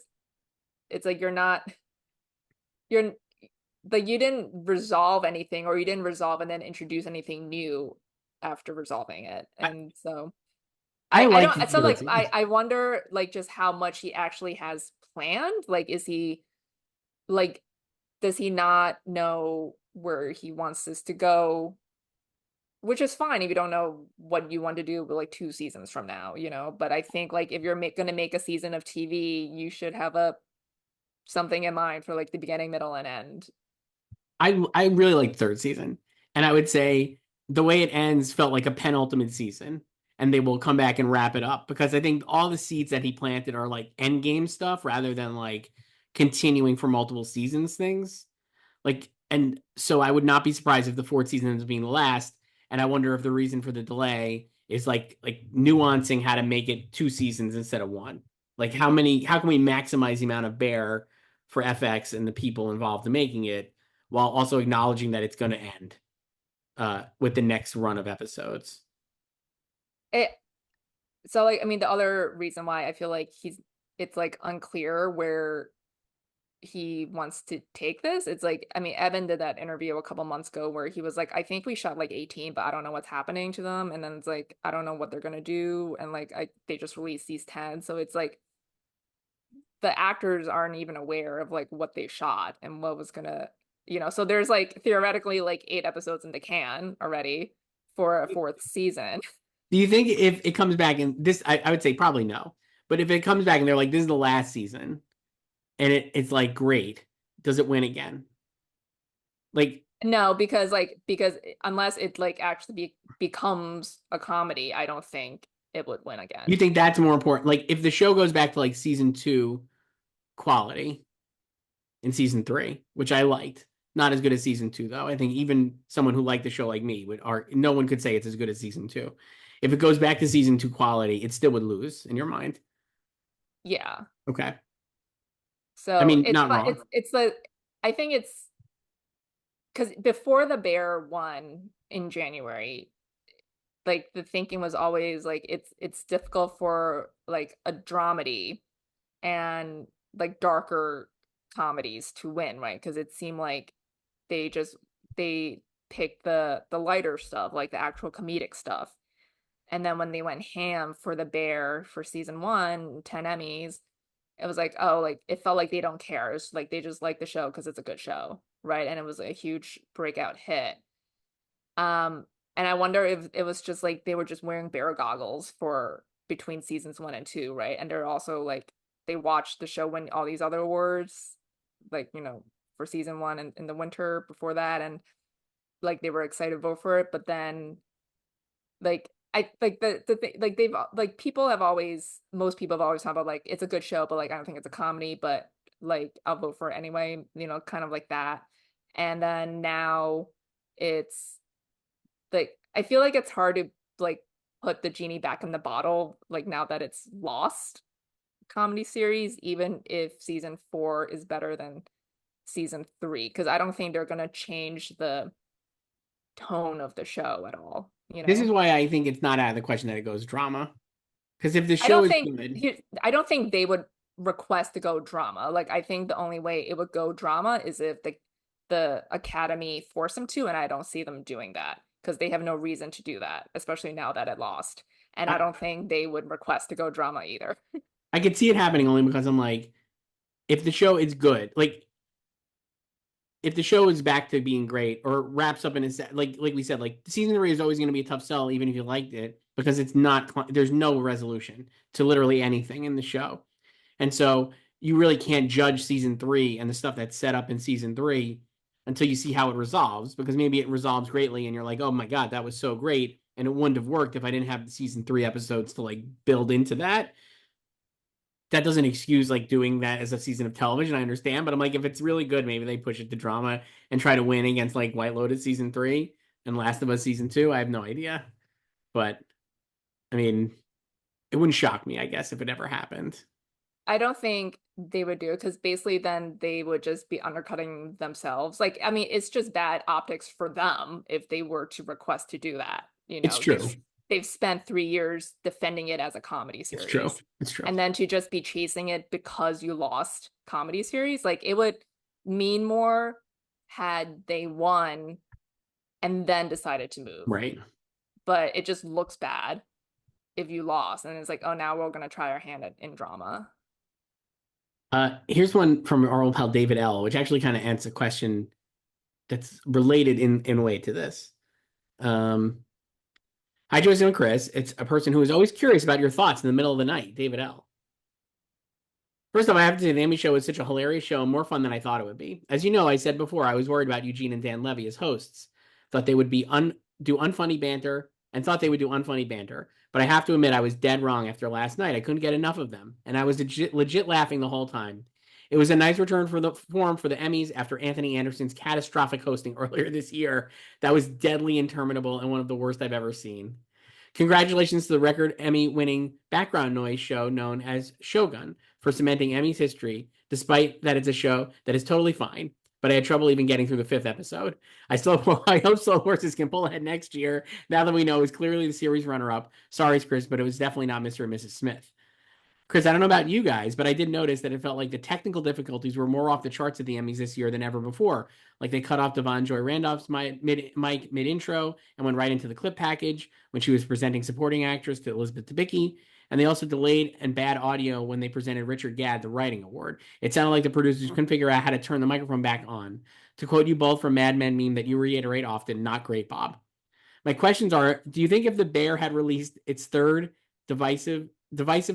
it's like you're like you didn't resolve anything, or you didn't resolve and then introduce anything new after resolving it. And so I don't, so like I wonder like just how much he actually has planned. Like is he like, does he not know where he wants this to go? Which is fine if you don't know what you want to do with like 2 seasons from now, you know. But I think like if you're gonna make a season of TV, you should have something in mind for like the beginning, middle, and end. I really like 3rd season, and I would say the way it ends felt like a penultimate season, and they will come back and wrap it up because I think all the seeds that he planted are like end game stuff rather than like continuing for multiple seasons things. Like, and so I would not be surprised if the 4th season ends up being the last. And I wonder if the reason for the delay is like nuancing how to make it 2 seasons instead of 1. Like how can we maximize the amount of Bear for FX and the people involved in making it while also acknowledging that it's going to end with the next run of episodes. So like, I mean, the other reason why I feel like it's like unclear where he wants to take this. It's like, I mean, Evan did that interview a couple months ago where he was like, I think we shot like 18, but I don't know what's happening to them. And then it's like, I don't know what they're gonna do. And like they just released these 10. So it's like the actors aren't even aware of like what they shot and what was gonna, you know. So there's like theoretically like 8 episodes in the can already for a 4th season. Do you think if it comes back and this, I would say probably no, but if it comes back and they're like, this is the last season and it's like, great, does it win again? Like, No, because unless it like actually becomes a comedy, I don't think it would win You again. think that's more important? Like if the show goes back to like season two quality in season three, which I liked. Not as good as season two, though. I think even someone who liked the show like me would are no one could say it's as good as season two. If it goes back to season two quality, it still would lose in your mind. Yeah. Okay. I So mean, not wrong. it's the I think it's because before the Bear won in January, like the thinking was always like it's difficult for like a dramedy and like darker comedies to win, right? Because it seemed like they just they picked the lighter stuff, like the actual comedic stuff. And then when they went ham for the Bear for season one, 10 Emmys, it was like, oh, like it felt like they don't care. It's like they just like the show because it's a good show, right? And it was a huge breakout hit. Um, and I wonder if it was just like they were just wearing bear goggles for between seasons one and two, right? And they're also like they watched the show win all these other awards, like for season one and in the winter before that, and like they were excited to vote for it, but then like I like the thing like they've like people have always most people have always talked about like it's a good show, but like I don't think it's a comedy, but like I'll vote for it anyway, kind of like that. And then now it's like I feel like it's hard to like put the genie back in the bottle like now that it's lost comedy series, even if season four is better than season three, because I don't think they're gonna change the tone of the show at all, you This is know? why I think it's not out of the question that it goes drama. Because if the I show don't is think good, I don't think they would request to go drama. Like I think the only way it would go drama is if the Academy force them to, and I don't see them doing that because they have no reason to do that, especially now that it lost. And I I, don't think they would request to go drama either. I could see it happening only because I'm like, if the show is good, like if the show is back to being great or wraps up in a set, like we said, like season three is always going to be a tough sell, even if you liked it, because it's not there's no resolution to literally anything in the show, and so you really can't judge season three and the stuff that's set up in season three until you see how it resolves, because maybe it resolves greatly and you're like, oh my god, that was so great, and it wouldn't have worked if I didn't have the season three episodes to like build into that. That doesn't excuse like doing that as a season of television. I understand, but I'm like, if it's really good, maybe they push it to drama and try to win against like White Lotus season three and Last of Us season two. I have no idea, but I mean, it wouldn't shock me, I guess, if it ever happened. I don't think they would do it because basically then they would just be undercutting themselves. Like, I mean, it's just bad optics for them if they were to request to do that. It's true. They've spent 3 years defending it as a comedy It's true. series. It's true. And then to just be chasing it because you lost comedy series, like it would mean more had they won and then decided to move. Right. But it just looks bad if you lost. And it's like, oh, now we're gonna try our hand in drama. Here's one from our old pal David L, which actually kind of answers a question that's related in a way to this. Um, Hi, Joyce and Chris. It's a person who is always curious about your thoughts in the middle of the night, David L. First off, I have to say the Emmy show is such a hilarious show and more fun than I thought it would be. As you know, I said before I was worried about Eugene and Dan Levy as hosts. Thought they would be do unfunny banter and thought they would do unfunny banter. But I have to admit I was dead wrong after last night. I couldn't get enough of them, and I was legit laughing the whole time. It was a nice return for the form for the Emmys after Anthony Anderson's catastrophic hosting earlier this year. That was deadly interminable and one of the worst I've ever seen. Congratulations to the record Emmy winning background noise show known as Shogun for cementing Emmy's history, despite that it's a show that is totally fine. But I had trouble even getting through the fifth episode. I hope Slow Horses can pull ahead next year. Now that we know is clearly the series runner-up. Sorry, Chris, but it was definitely not Mr. and Mrs. Smith. Chris, I don't know about you guys, but I did notice that it felt like the technical difficulties were more off the charts at the Emmys this year than ever before. Like they cut off Devon Joy Randolph's mic mid intro and went right into the clip package when she was presenting supporting actress to Elizabeth Debicki. And they also delayed and bad audio when they presented Richard Gadd the writing award. It sounded like the producers couldn't figure out how to turn the microphone back on. To quote you both from Mad Men meme that you reiterate often, not great, Bob. My questions are: do you think if the Bear had released its third divisive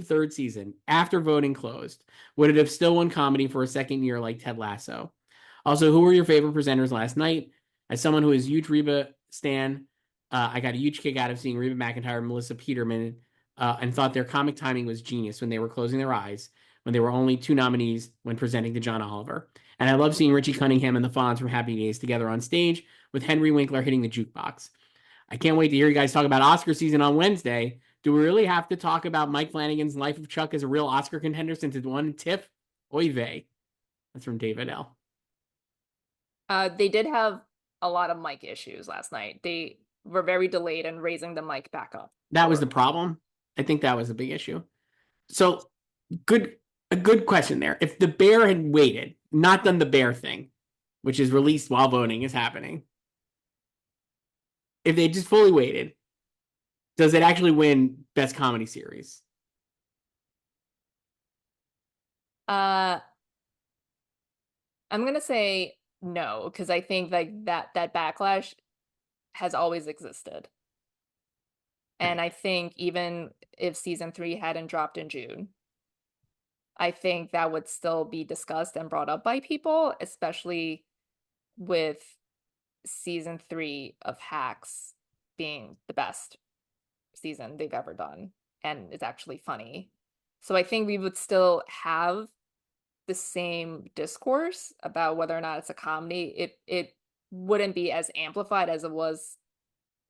third season after voting closed, would it have still won comedy for a second year like Ted Lasso? Also, who were your favorite presenters last night? As someone who is a huge Reba stan, I got a huge kick out of seeing Reba McEntire and Melissa Peterman, and thought their comic timing was genius when they were closing their eyes when there were only two nominees when presenting to John Oliver. And I love seeing Richie Cunningham and the Fonz from Happy Days together on stage with Henry Winkler hitting the jukebox. I can't wait to hear you guys talk about Oscar season on Wednesday. Do we really have to talk about Mike Flanagan's Life of Chuck as a real Oscar contender since it won TIFF? Oy vey. That's from David L. They did have a lot of mic issues last night. They were very delayed in raising the mic back up. That was the problem. I think that was a big issue. So a good question there. If the Bear had waited, not done the Bear thing, which is released while voting is happening, if they just fully waited, does it actually win Best Comedy Series? I'm gonna say no, because I think like that backlash has always existed. And I think even if season 3 hadn't dropped in June, I think that would still be discussed and brought up by people, especially with season 3 of Hacks being the best season they've ever done. And it's actually funny. So I think we would still have the same discourse about whether or not it's a comedy. It wouldn't be as amplified as it was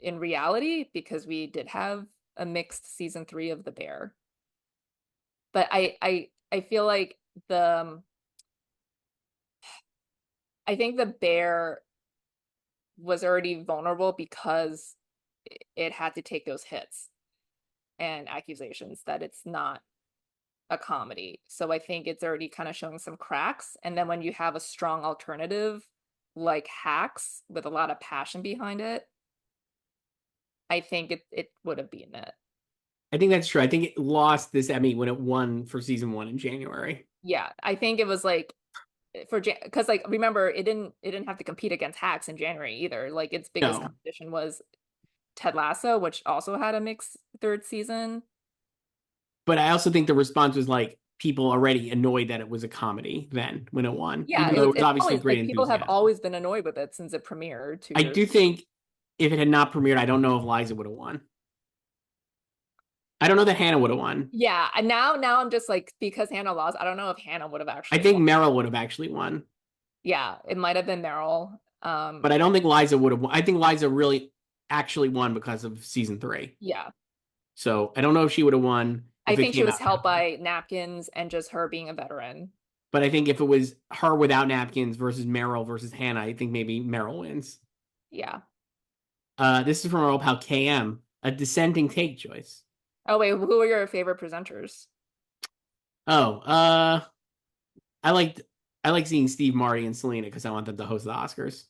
in reality because we did have a mixed season 3 of The Bear. But I feel like I think The Bear was already vulnerable because it had to take those hits and accusations that it's not a comedy. So I think it's already kind of showing some cracks. And then when you have a strong alternative like Hacks with a lot of passion behind it, I think it would have beaten it. I think that's true. I think it lost this Emmy when it won for season 1 in January. Yeah, I think it was like because like remember it didn't have to compete against Hacks in January either. Like its biggest No, competition was Ted Lasso, which also had a mixed third season. but I also think the response was like people already annoyed that it was a comedy then when it won, Yeah, even though there was it's obviously always great like people have enthusiasm. always been annoyed with it since it premiered 2 I years. do think if it had not premiered, I don't know if Liza would have won. I don't know that Hannah would have won. Yeah, and now I'm just like because Hannah lost, I don't know if Hannah would have I actually think won. Meryl would have actually won, Yeah, it might have been Meryl. but I don't think Liza would have won. I think Liza really actually won because of season 3. Yeah. So I don't know if she would have won I if it think she came was out that helped way. by napkins and just her being a veteran. But I think if it was her without napkins versus Meryl versus Hannah, I think maybe Meryl wins. Yeah. This is from our old pal KM. A dissenting take, Joyce. Oh wait, who are your favorite presenters? Oh, I liked I like seeing Steve, Marty, and Selena because I want them to host the Oscars.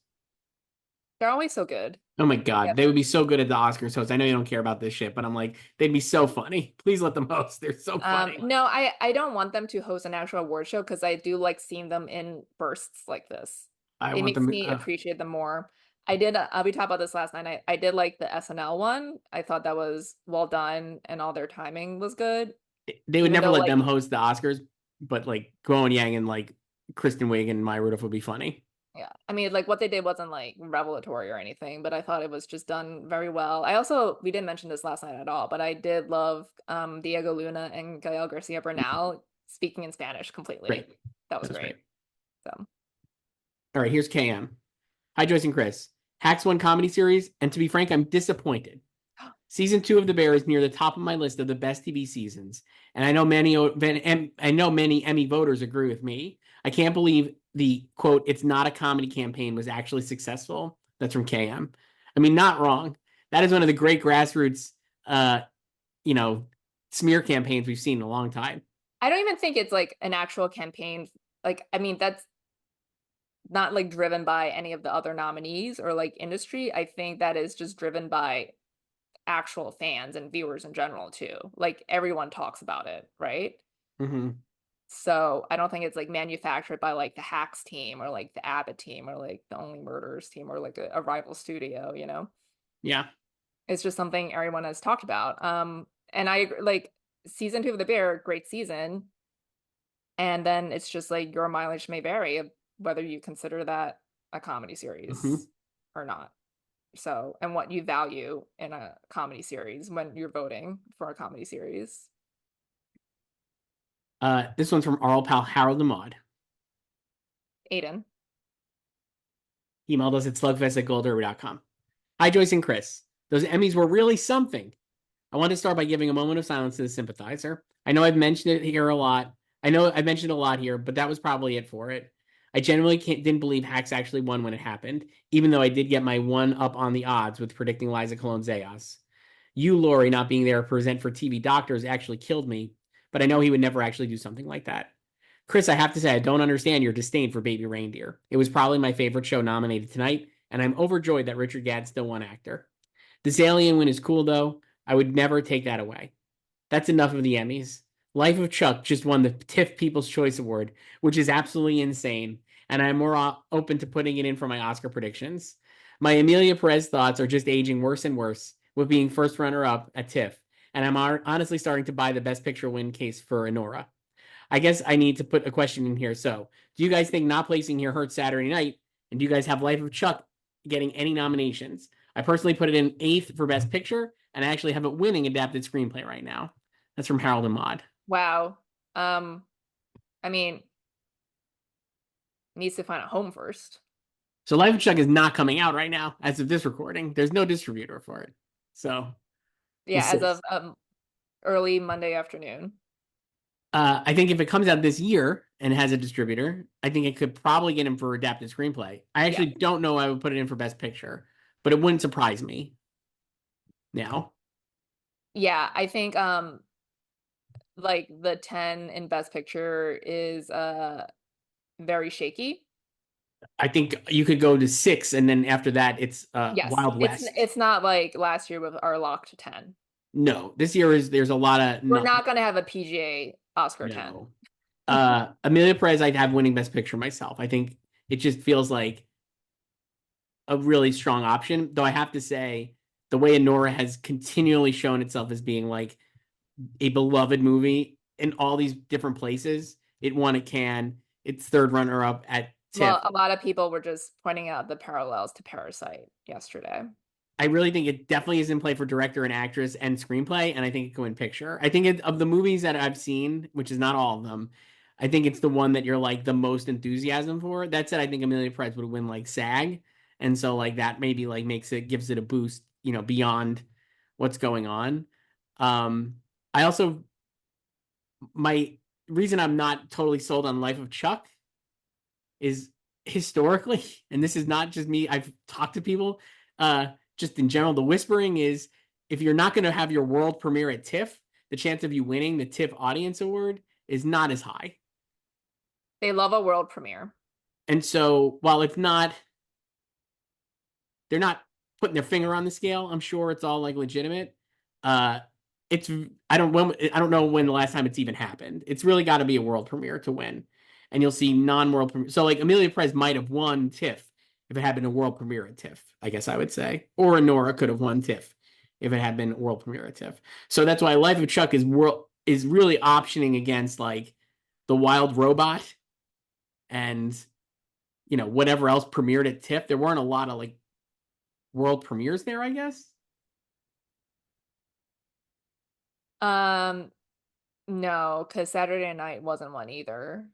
They're always so good. Oh my Yeah. God, they would be so good at the Oscars host. I know you don't care about this shit, but I'm like, they'd be so funny. Please let them host. They're so funny. No, I don't want them to host an actual award show because I do like seeing them in bursts like this. I It want makes them. me appreciate them more. I did we talked about this last night. I did like the SNL one. I thought that was well done and all their timing was good. They would Even never though let like them host the Oscars, but like Gowen Yang and like Kristen Wiig and Maya Rudolph would be funny. yeah, I mean like what they did wasn't like revelatory or anything, but I thought it was just done very well. I also we didn't mention this last night at all, but I did love Diego Luna and Gael Garcia Bernal speaking in Spanish completely. Great. That was That was great. great. So All right, here's KM. Hi, Joyce and Chris. Hacks one comedy series, and to be frank, I'm disappointed. Season 2 of The Bear is near the top of my list of the best TV seasons, and I know many Emmy voters agree with me. I can't believe the quote "It's not a comedy" campaign was actually successful. That's from KM. I mean, not wrong. That is one of the great grassroots, uh, you know, smear campaigns we've seen in a long time. I don't even think it's like an actual campaign. Like, I mean, that's not like driven by any of the other nominees or like industry. I think that is just driven by actual fans and viewers in general too. Like everyone talks about it, right? Mm-hmm. So I don't think it's like manufactured by like the Hacks team or like the Abbott team or like the Only Murders team or like a rival studio, you know? Yeah. It's just something everyone has talked about. And like season 2 of The Bear, great season. And then it's just like your mileage may vary of whether you consider that a comedy Mm-hmm. series. or not. So, and what you value in a comedy series when you're voting for a comedy series. This one's from our old pal Harold the Mod. Aiden. He emailed us at slugfest@goldderby.com. Hi, Joyce and Chris. Those Emmys were really something. I want to start by giving a moment of silence to the sympathizer. I know I've mentioned it here a lot. I know I've mentioned it a lot here, but that was probably it for it. I genuinely didn't believe Hacks actually won when it happened, even though I did get my one up on the odds with predicting Liza Cologne's Zayas. You, Lori, not being there to present for TV doctors actually killed me, but I know he would never actually do something like that. Chris, I have to say, I don't understand your disdain for Baby Reindeer. It was probably my favorite show nominated tonight, and I'm overjoyed that Richard Gadd still won actor. This alien win is cool, though. I would never take that away. That's enough of the Emmys. Life of Chuck just won the TIFF People's Choice Award, which is absolutely insane, and I'm more open to putting it in for my Oscar predictions. My Amelia Perez thoughts are just aging worse and worse with being first runner-up at TIFF, and I'm honestly starting to buy the Best Picture win case for Honora. I guess I need to put a question in here. So, do you guys think not placing here hurts Saturday night? And do you guys have Life of Chuck getting any nominations? I personally put it in 8th for Best Picture, and I actually have it winning adapted screenplay right now. That's from Harold and Maude. Wow. I mean, needs to find a home first. So Life of Chuck is not coming out right now as of this recording. There's no distributor for it. So we'll Yeah, see. as of early Monday afternoon. I think if it comes out this year and has a distributor, I think it could probably get him for adapted screenplay. I Yeah. actually don't know I would put it in for Best Picture, but it wouldn't surprise me now. Yeah, I think like the 10 in Best Picture is very shaky. I think you could go to 6, and then after that, it's Yes, Wild West. it's not like last year with our locked 10. No, this year there's a lot of We're no, not gonna have a PGA Oscar 10. no. Amelia Perez, I'd have winning Best Picture myself. I think it just feels like a really strong option. Though I have to say, the way Nora has continually shown itself as being like a beloved movie in all these different places. It won a Cannes. It's third runner up at TIFF. Well, a lot of people were just pointing out the parallels to Parasite yesterday. I really think it definitely is in play for director and actress and screenplay, and I think it could win picture. I think of the movies that I've seen, which is not all of them, I think it's the one that you're like the most enthusiasm for. That said, I think Amelia Perez would win like SAG, and so like that maybe like gives it a boost, beyond what's going on. I also my reason I'm not totally sold on Life of Chuck is historically, and this is not just me. I've talked to people. Just in general, the whispering is if you're not going to have your world premiere at TIFF, the chance of you winning the TIFF Audience Award is not as high. They love a world premiere. And so while it's not, they're not putting their finger on the scale. I'm sure it's all like legitimate. It's I don't know when the last time it's even happened. It's really got to be a world premiere to win, and you'll see non-world premiere. So like Amelia Perez might have won TIFF if it had been a world premiere at TIFF. I guess I would say, or Nora could have won TIFF if it had been a world premiere at TIFF. So that's why Life of Chuck is really optioning against like the Wild Robot and whatever else premiered at TIFF. There weren't a lot of like world premieres there, I guess. Um, no, because Saturday night wasn't one either.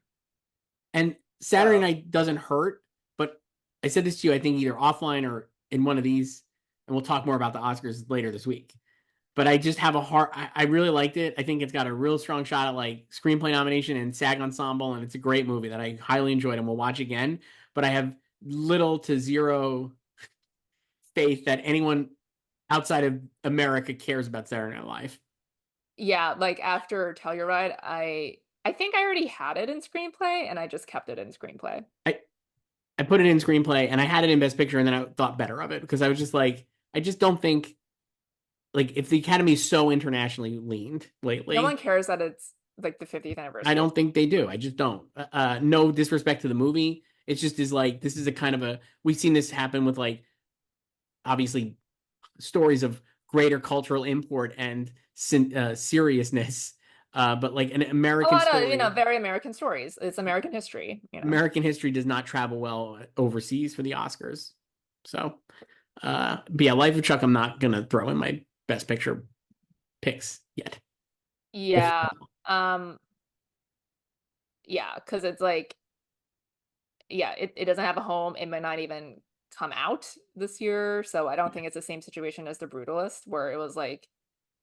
And Saturday So night doesn't hurt, but I said this to you, I think either offline or in one of these, and we'll talk more about the Oscars later this week. But I just have I really liked it. I think it's got a real strong shot at like screenplay nomination and SAG Ensemble, and it's a great movie that I highly enjoyed and will watch again. But I have little to zero faith that anyone outside of America cares about Saturday Night Live. yeah, like after Telluride, I think I already had it in screenplay and I just kept it in screenplay. I put it in screenplay and I had it in Best Picture, and then I thought better of it because I was just like, I just don't think like if the Academy is so internationally leaned No one lately, cares that it's like the 50th I anniversary. don't think they do. I just don't. No disrespect to the movie. It just is like this is a kind of a we've seen this happen with like obviously stories of greater cultural import and seriousness. But like an A American lot of, story, very American stories. It's American history. American history does not travel well overseas for the Oscars. So, but yeah, Life of Chuck, I'm not gonna throw in my Best Picture picks yet. If Yeah. Um, yeah, because it's like, yeah, it doesn't have a home. It might not even come out this year. So I don't think it's the same situation as The Brutalist, where it was like,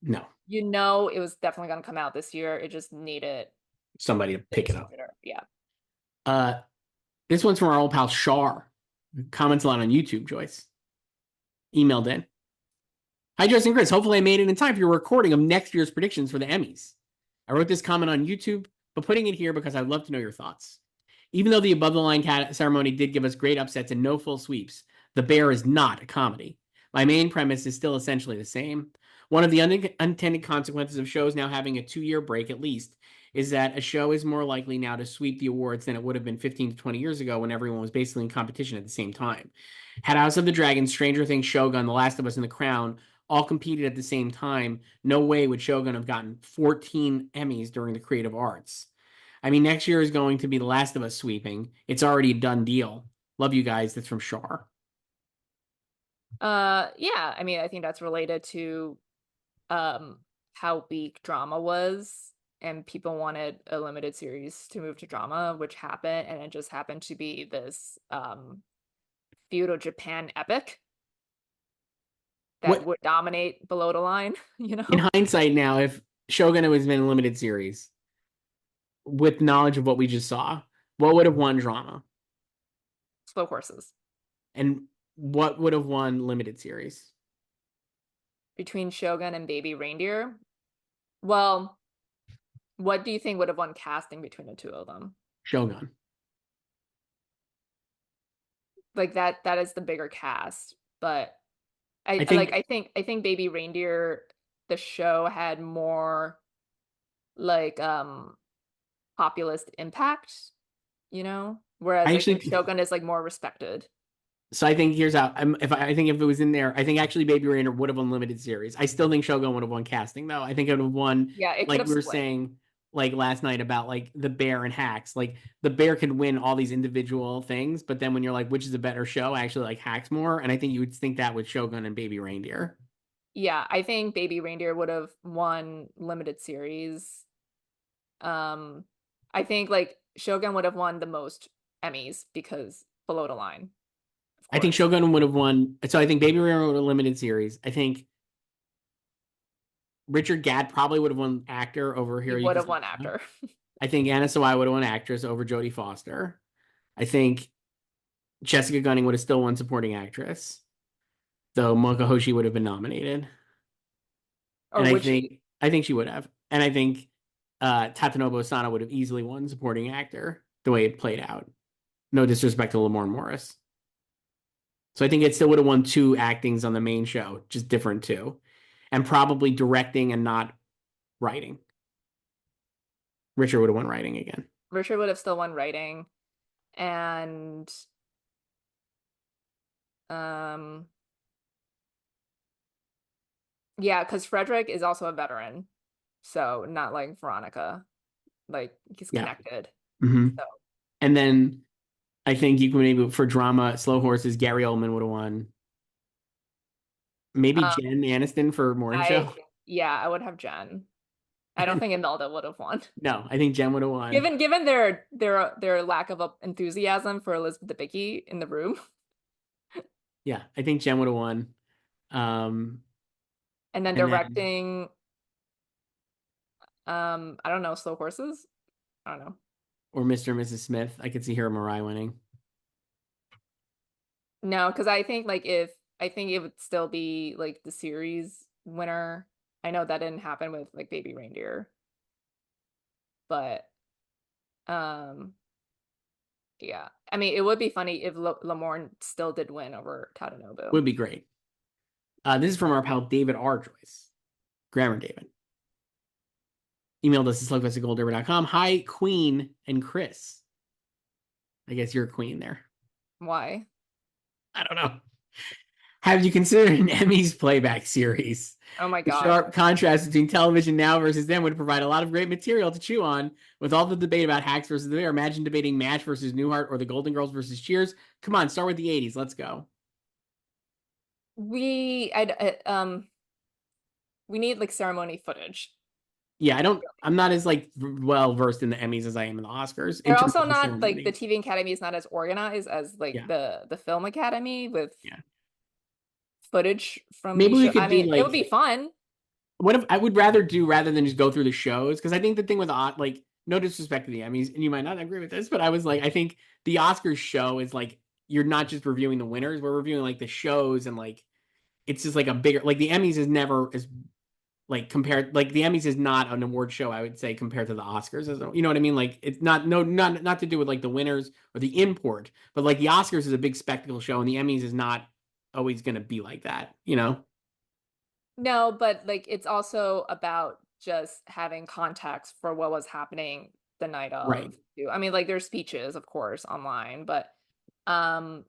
no, it was definitely gonna come out this year. It just needed somebody to the pick it up. distributor. Yeah. Uh, this one's from our old pal Shar. Comments a lot on YouTube, Joyce. Emailed in. Hi, Joyce and Chris. Hopefully I made it in time for your recording of next year's predictions for the Emmys. I wrote this comment on YouTube, but putting it here because I'd love to know your thoughts. Even though the above the line ceremony did give us great upsets and no full sweeps, The Bear is not a comedy. My main premise is still essentially the same. One of the unintended consequences of shows now having a 2-year break at least is that a show is more likely now to sweep the awards than it would have been 15 to 20 years ago when everyone was basically in competition at the same time. Had House of the Dragon, Stranger Things, Shogun, The Last of Us, and The Crown all competed at the same time, no way would Shogun have gotten 14 Emmys during the creative arts. I mean, next year is going to be The Last of Us sweeping. It's already a done deal. Love you guys. That's from Shar. Yeah, I mean, I think that's related to um how weak drama was, and people wanted a limited series to move to drama, which happened, and it just happened to be this feudal Japan epic that What would dominate below the line, in hindsight now, if Shogun was been a limited series with knowledge of what we just saw, what would have won drama? Slow horses. And what would have won limited series? Between Shogun and Baby Reindeer. Well, what do you think would have won casting between the two of them? Shogun. Like that is the bigger cast, but I think I think Baby Reindeer, the show had more like populist impact, I whereas I think actually Shogun is like more respected. so I think here's how I think if it was in there, I think actually Baby Rayner would have won limited series. I still think Shogun would have won casting though. I think it would have won Yeah, it could like have we were split. saying like last night about like the Bear and Hacks. Like the Bear could win all these individual things, but then when you're like which is a better show, I actually like Hacks more, and I think you would think that with Shogun and Baby Reindeer. Yeah, I think Baby Reindeer would have won limited series. Um, I think like Shogun would have won the most Emmys because below the line, of I think course. Shogun would have won. So I think Baby Rayner would have limited series. I think Richard Gadd probably would have won actor over He Hiroyuki would have won Sanada. actor. I think Anna Sawai would have won actress over Jodie Foster. I think Jessica Gunning would have still won supporting actress, though Monica Hoshi would have been nominated. Or And would she? I think she would have. And I think Tatanobu Asano would have easily won supporting actor the way it played out. No disrespect to Lamorne Morris. So I think it still would have won 2 actings on the main show, just different 2. And probably directing and not writing. Richard would have won writing again. Richard would have still won writing. And um yeah, because Frederick is also a veteran. So not like Veronica. Like he's Yeah. connected. Mm-hmm. So And then I think you can maybe for drama, Slow Horses, Gary Oldman would have won. Maybe um Jen Aniston for morning show. I would have Jen. I don't think Imelda would have won. No, I think Jen would have won. Given their lack of enthusiasm for Elizabeth Debicki in the room. Yeah, I think Jen would have won. Um, And then and then directing, I don't know, Slow Horses? I don't know. or Mr. and Mrs. Smith. I could see her Mariah winning. No, because I think it would still be like the series winner. I know that didn't happen with like Baby Reindeer, but um yeah. I mean, it would be funny if Lamorne still did win over Tadanobu. Would be great. This is from our pal David R. Joyce. Grammar David. Emailed us at slugfest@goldderby.com. Hi, Queen and Chris. I guess you're a queen there. Why? I don't know. Have you considered an Emmys playback series? Oh my The God. sharp contrast between television now versus then would provide a lot of great material to chew on. With all the debate about Hacks versus the Bear, imagine debating MASH versus Newhart or the Golden Girls versus Cheers. Come on, start with the 80s. Let's go. we need like ceremony footage. Yeah, I'm not as like well versed in the Emmys as I am in the Oscars in They're terms also of the not like the ceremonies. TV Academy is not as organized as like Yeah, the film Academy with yeah. footage from Maybe these we shows. could I do mean, it would like be fun. what if I would rather do rather than just go through the shows because I think the thing with like no disrespect to the Emmys and you might not agree with this, but I was like I think the Oscars show is like you're not just reviewing the winners, we're reviewing like the shows and like it's just like a bigger like the Emmys is never as like compared like the Emmys is not an award show I would say compared to the Oscars you know what I mean like it's not no not to do with like the winners or the import but like the Oscars is a big spectacle show and the Emmys is not always going to be like that you know No, but like it's also about just having context for what was happening the night right of. Too. I mean, like there's speeches, of course, online, but um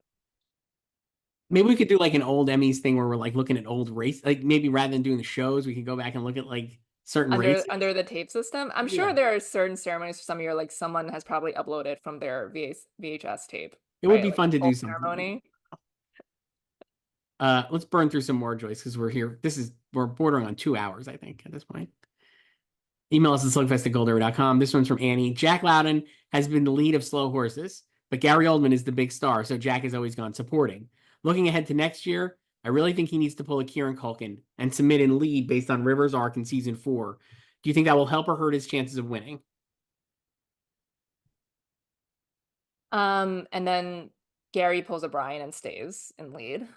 maybe we could do like an old Emmys thing where we're like looking at old race like maybe rather than doing the shows we can go back and look at like certain under races the tape system. I'm sure yeah there are certain ceremonies for some year, like someone has probably uploaded from their VHS tape, it would right? be Like fun to full do something like ceremony. let's burn through some more Joyce because we're here we're bordering on 2 hours I think at this point. Email us at slugfest@goldarrow.com. This one's from Annie. Jack Loudon has been the lead of Slow Horses, but Gary Oldman is the big star, so Jack has always gone supporting. Looking ahead to next year, I really think he needs to pull a Kieran Culkin and submit in lead based on River's arc in season 4. Do you think that will help or hurt his chances of winning? And then Gary pulls a Brian and stays in lead.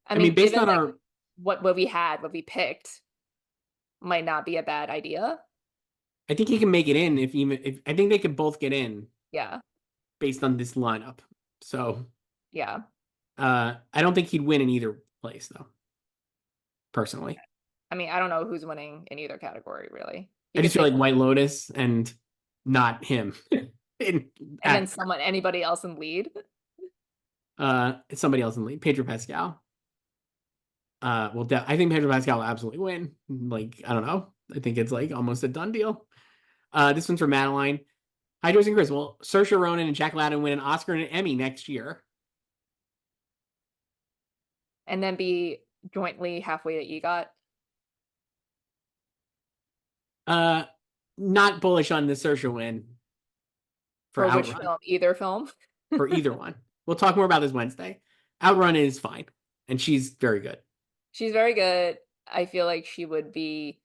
I I mean, mean, based given on like our, what we picked might not be a bad idea. I think he can make it in if I think they could both get in Yeah. based on this lineup. So, Yeah. I don't think he'd win in either place though, personally. I mean, I don't know who's winning in either category, really. You I could just feel say, like White Lotus and not him in and then actor. anybody else in lead. It's somebody else in the league, Pedro Pascal. Well, I think Pedro Pascal will absolutely win. Like, I don't know. I think it's like almost a done deal. This one's for Madeline. Hi, Joyce and Chris. Well, Saoirse Ronan and Jack Lemmon win an Oscar and an Emmy next year. And then be jointly halfway to EGOT. Uh, Not bullish on the Saoirse win for For which Outrun film? Either film. for either one. We'll talk more about this Wednesday. Outrun is fine, and she's very good. She's very good. I feel like she would be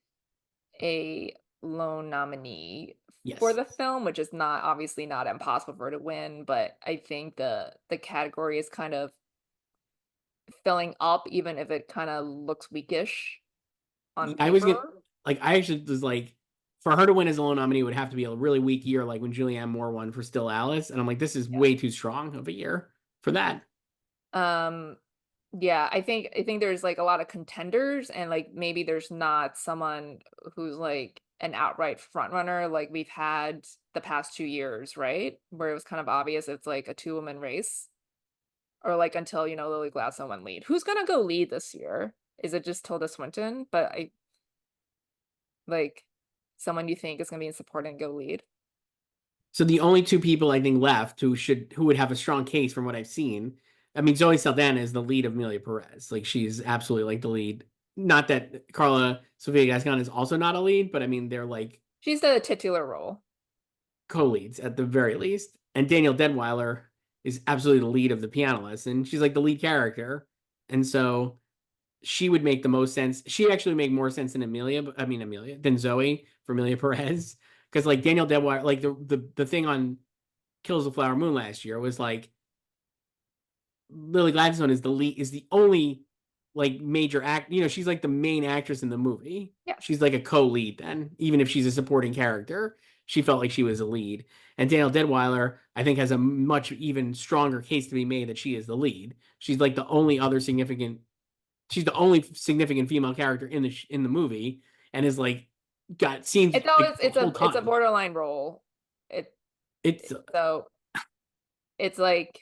a lone nominee for Yes. the film, which is not obviously not impossible for her to win, but I think the category is kind of filling up, even if it kind of looks weakish on I was gonna paper. like I actually was like for her to win as a lone nominee would have to be a really weak year, like when Julianne Moore won for Still Alice, and I'm like, this is way too strong of a year for that. Um, yeah, I think there's like a lot of contenders and like maybe there's not someone who's like an outright front runner like we've had the past 2 years, right? Where it was kind of obvious it's like a two-woman race. Or like until, Lily Gladstone went lead. Who's gonna go lead this year? Is it just Tilda Swinton? But I like someone you think is gonna be in support and go lead. So the only two people I think left who would have a strong case from what I've seen. I mean, Zoe Saldana is the lead of Amelia Perez. Like she's absolutely like the lead. Not that Carla Sofia Gascon is also not a lead, but I mean they're like She's the titular role. co-leads at the very least. And Danielle Deadweiler is absolutely the lead of the piano lesson. She's like the lead character. And so she would make the most sense. She'd actually make more sense than Amelia, than Zoe for Amelia Perez. Because like Danielle Deadweiler, like the thing on Kills the Flower Moon last year was like Lily Gladstone is the lead is the only like major act. You know, she's like the main actress in the movie. Yeah. She's like a co-lead then, even if she's a supporting character. She felt like she was a lead. And Danielle Deadweiler, I think, has a much even stronger case to be made that she is the lead. She's like the only other significant. She's the only significant female character in the movie, and is like got scenes It's always like, the whole it's a time. borderline role. It It's so it's like,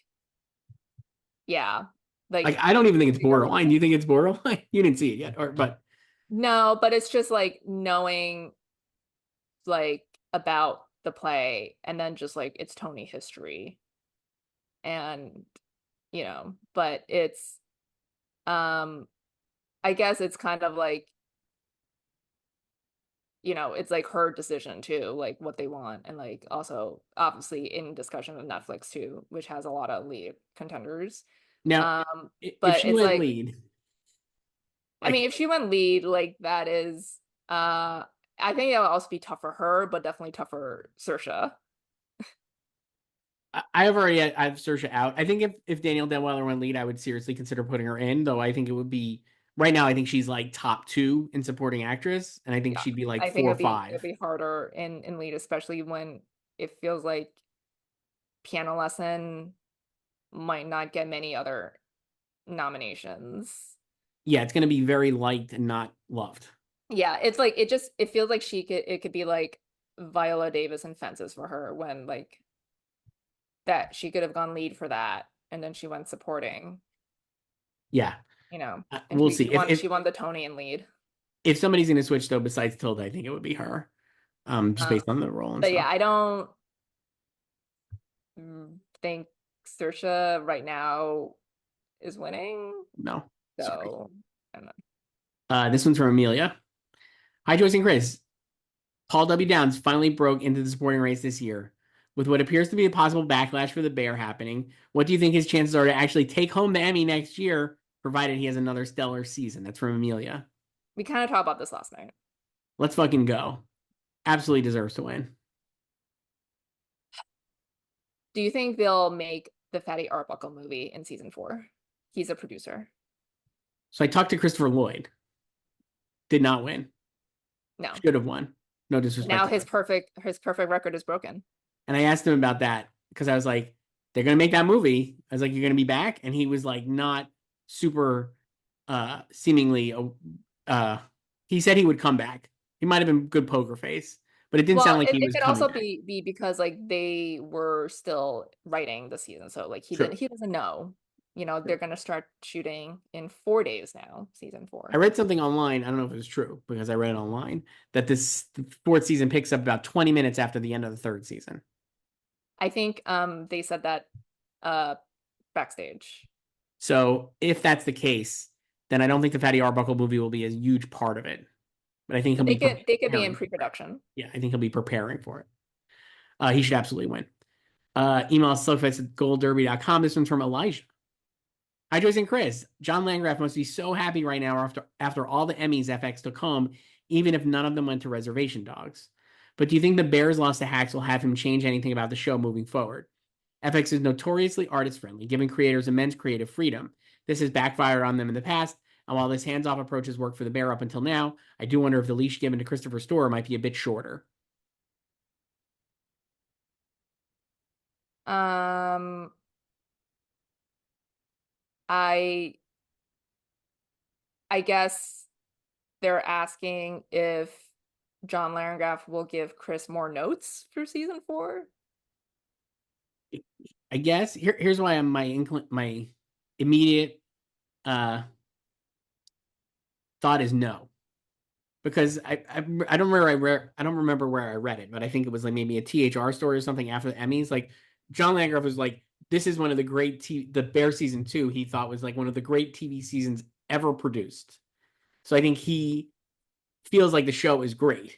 yeah. like Like I don't even think it's borderline. You think it's borderline? You didn't see it yet, or but no, but it's just like knowing like about the play and then just like its Tony history and but Um, I guess it's kind of like, it's like her decision too, like what they want, and like also obviously in discussion with Netflix too, which has a lot of lead contenders. Now, Um, if but she it's went like, lead, I mean, like if she went lead, like that is, I think it will also be tough for her, but definitely tough for Saoirse. I've Saoirse out. I think if Danielle Denweiler went lead, I would seriously consider putting her in. Though I think it would be right now. I think she's like top two in supporting actress, and I think Yeah, she'd be like I think four or it'd five. be harder in lead, especially when it feels like Piano Lesson might not get many other nominations. Yeah, it's going to be very liked and not loved. Yeah, it's like it feels like it could be like Viola Davis and Fences for her, when like that she could have gone lead for that and then she went supporting, Yeah, and we'll see. she won the Tony in lead. If somebody's going to switch though, besides Tilda, I think it would be her. Just Um, based on the role and but yeah, stuff. I don't think Saoirse right now is winning. No, sorry. So I don't know. This one's from Amelia. Hi, Joyce and Chris. Paul W. Downs finally broke into the supporting race this year. With what appears to be a possible backlash for The Bear happening, what do you think his chances are to actually take home the Emmy next year, provided he has another stellar season? That's from Amelia. We kind of talked about this last night. Let's fucking go. Absolutely deserves to win. Do you think they'll make the Fatty Arbuckle movie in season 4? He's a producer. So I talked to Christopher Lloyd. Did not win. No. Should have won. No disrespect Now to Chris. his perfect record is broken. And I asked him about that because I was like, they're gonna make that movie. I was like, you're gonna be back, and he was like, not super, seemingly. He said he would come back. He might have been good poker face, but it didn't Well, sound like he it was could coming also back. be because like they were still writing the season, so like True. he doesn't know. They're True. gonna start shooting in 4 days now, season I 4. read something online. I don't know if it was true because I read it online that this fourth season picks up about 20 minutes after the end of the third season. I think they said that uh backstage. So if that's the case, then I don't think the Fatty Arbuckle movie will be a huge part of it. But I think he'll But be they could be in preparing for it. pre-production. Yeah, I think he'll be preparing for it. He should absolutely win. Email slugfest at goldderby.com. This one's from Elijah. Hi, Joyce and Chris. John Landgraf must be so happy right now after all the Emmys FX took home, even if none of them went to Reservation Dogs. But do you think the Bears' loss to Hacks will have him change anything about the show moving forward? FX is notoriously artist friendly, giving creators immense creative freedom. This has backfired on them in the past, and while this hands off approach has worked for the Bear up until now, I do wonder if the leash given to Christopher Storer might be a bit shorter. Um, I I guess they're asking if John Larenghaft will give Chris more notes for season 4. I guess here's why I'm my immediate thought is no, because I don't remember I don't remember where I read it, but I think it was like maybe a THR story or something after the Emmys. Like John Landgraf was like, "This is one of the the Bear season 2." He thought was like one of the great TV seasons ever produced. So I think he feels like the show is great,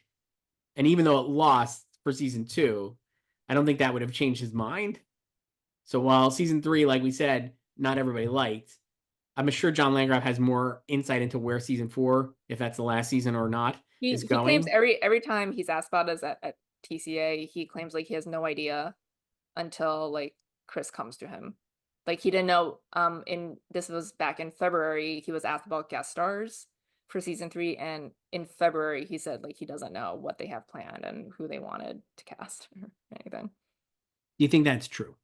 and even though it lost for season 2, I don't think that would have changed his mind. So while season 3, like we said, not everybody liked, I'm sure John Landgraf has more insight into where season 4, if that's the last season or not, is He claims going. every time he's asked about it at TCA, he claims like he has no idea until like Chris comes to him. Like he didn't know, in this was back in February, he was asked about guest stars for season 3, and in February he said like he doesn't know what they have planned and who they wanted to cast or anything. Do you think that's true?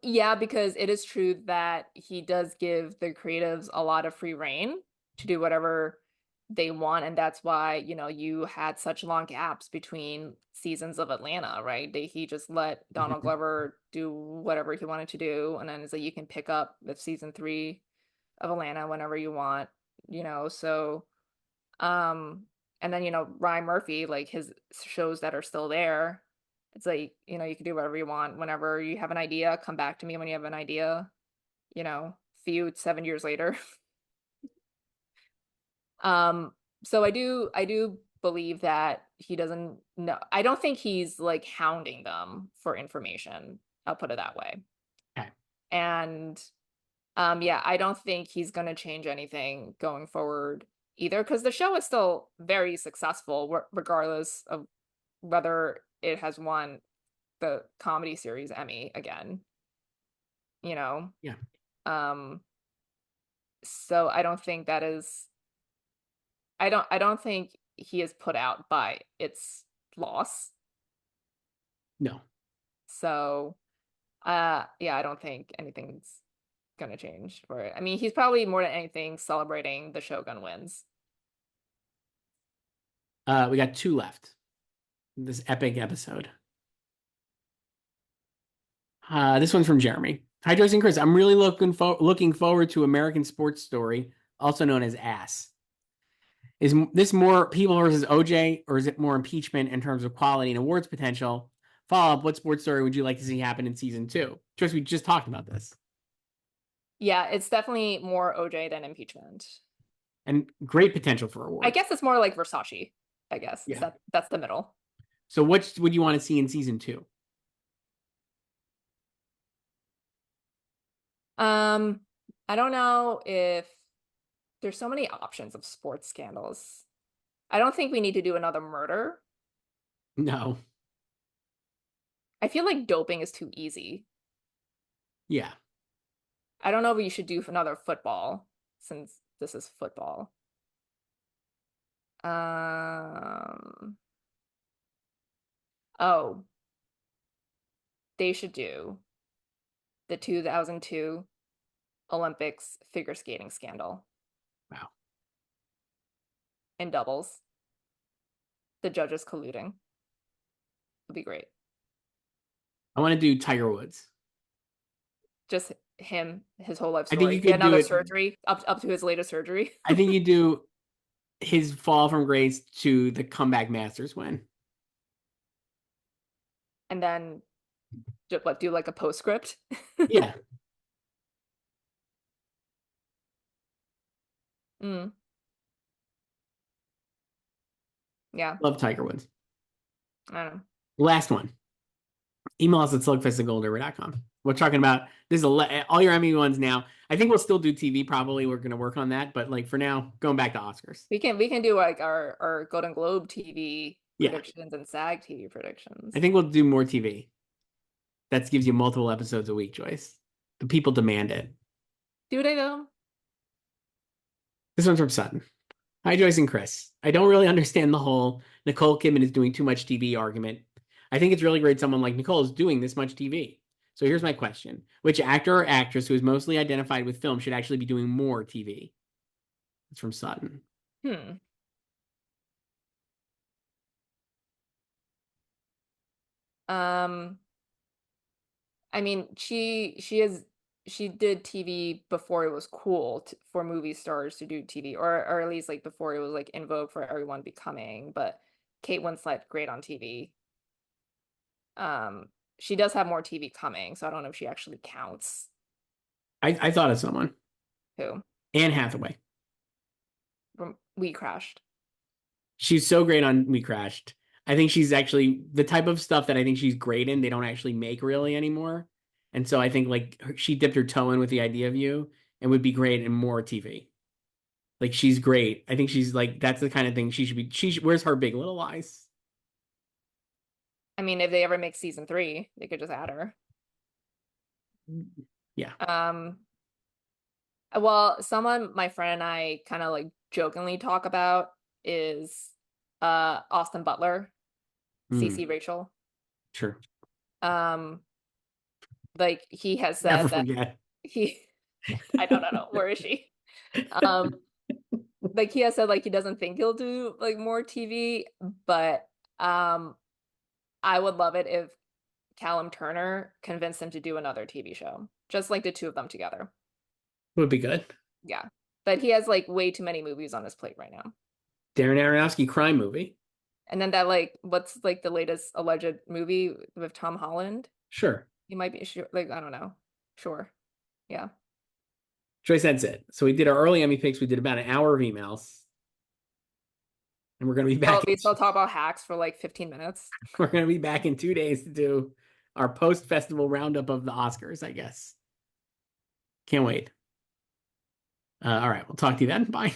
Yeah, because it is true that he does give the creatives a lot of free reign to do whatever they want, and that's why, you had such long gaps between seasons of Atlanta, right? He just let Donald Mhm. Glover do whatever he wanted to do, and then it's like you can pick up with season 3 of Atlanta whenever you want, so um, and then, Ryan Murphy, like his shows that are still there, it's like, you can do whatever you want. Whenever you have an idea, come back to me when you have an idea, you know. feud 7 years later. So I do believe that he doesn't know. I don't think he's like hounding them for information. I'll put it that way. Okay. And yeah, I don't think he's gonna change anything going forward either, because the show is still very successful, regardless of whether it has won the comedy series Emmy again, you know? Yeah. Um, so I don't think that is I don't think he is put out by its loss. No. So yeah, I don't think anything's gonna change for it. I mean, he's probably more than anything celebrating the Shogun wins. We got two left. This epic episode. This one's from Jeremy. Hi, Joyce and Chris. I'm really looking forward to American Sports Story, also known as Ass. Is this more People versus OJ, or is it more impeachment in terms of quality and awards potential? Follow up, what sports story would you like to see happen in season 2? Joyce, we just talked about this. Yeah, it's definitely more OJ than impeachment. And great potential for awards. I guess it's more like Versace, I guess. Yeah. That's the middle. So what would you want to see in season 2? I don't know if there's so many options of sports scandals. I don't think we need to do another murder. No. I feel like doping is too easy. Yeah. I don't know if we should do another football, since this is football. Oh, they should do the 2002 Olympics figure skating scandal Wow. in doubles. The judges colluding. Would be great. I want to do Tiger Woods. Just him, his whole life I think story. you Get could do another it. surgery up to his latest surgery. I think you do his fall from grace to the comeback Masters win. And then just do like a postscript. Yeah. Mm. Yeah, Love Tiger Woods. I don't know. Last one. Email us at slugfest@goldenriver.com. We're talking about this is all your Emmy ones now. I think we'll still do TV probably. We're going to work on that, but like for now, going back to Oscars. We can do like our Golden Globe TV Yeah. predictions and SAG TV predictions. I think we'll do more TV. That gives you multiple episodes a week, Joyce. The people demand it. Do they though? This one's from Sutton. Hi, Joyce and Chris. I don't really understand the whole Nicole Kidman is doing too much TV argument. I think it's really great someone like Nicole is doing this much TV. So here's my question. Which actor or actress who is mostly identified with film should actually be doing more TV? It's from Sutton. I mean, she did TV before it was cool for movie stars to do TV, or at least like before it was like in vogue for everyone becoming. But Kate Winslet, great on TV. She does have more TV coming, so I don't know if she actually counts. I thought of someone. Who? Anne Hathaway. From We Crashed. She's so great on We Crashed. I think she's actually the type of stuff that I think she's great in. They don't actually make really anymore. And so I think like she dipped her toe in with The Idea of You and would be great in more TV. Like she's great. I think she's like that's the kind of thing she should be. Where's her Big Little Lies? I mean, if they ever make season 3, they could just add her. Yeah. Well, someone my friend and I kind of like jokingly talk about is Austin Butler, CC Rachel. Sure. Like he has said Never that forget. I don't know, where is she? Like he has said like he doesn't think he'll do like more TV, but I would love it if Callum Turner convinced him to do another TV show, just like the two of them together. Would be good. Yeah, but he has like way too many movies on his plate right now. Darren Aronofsky crime movie. And then that like what's like the latest alleged movie with Tom Holland? Sure. He might be sure, like I don't know. Sure. Yeah. Joyce, that's it. So we did our early Emmy picks. We did about an hour of emails, and we're gonna be Oh, back. we still talk about hacks for like 15 minutes. We're gonna be back in 2 days to do our post festival roundup of the Oscars. I guess. Can't wait. All right, we'll talk to you then. Bye.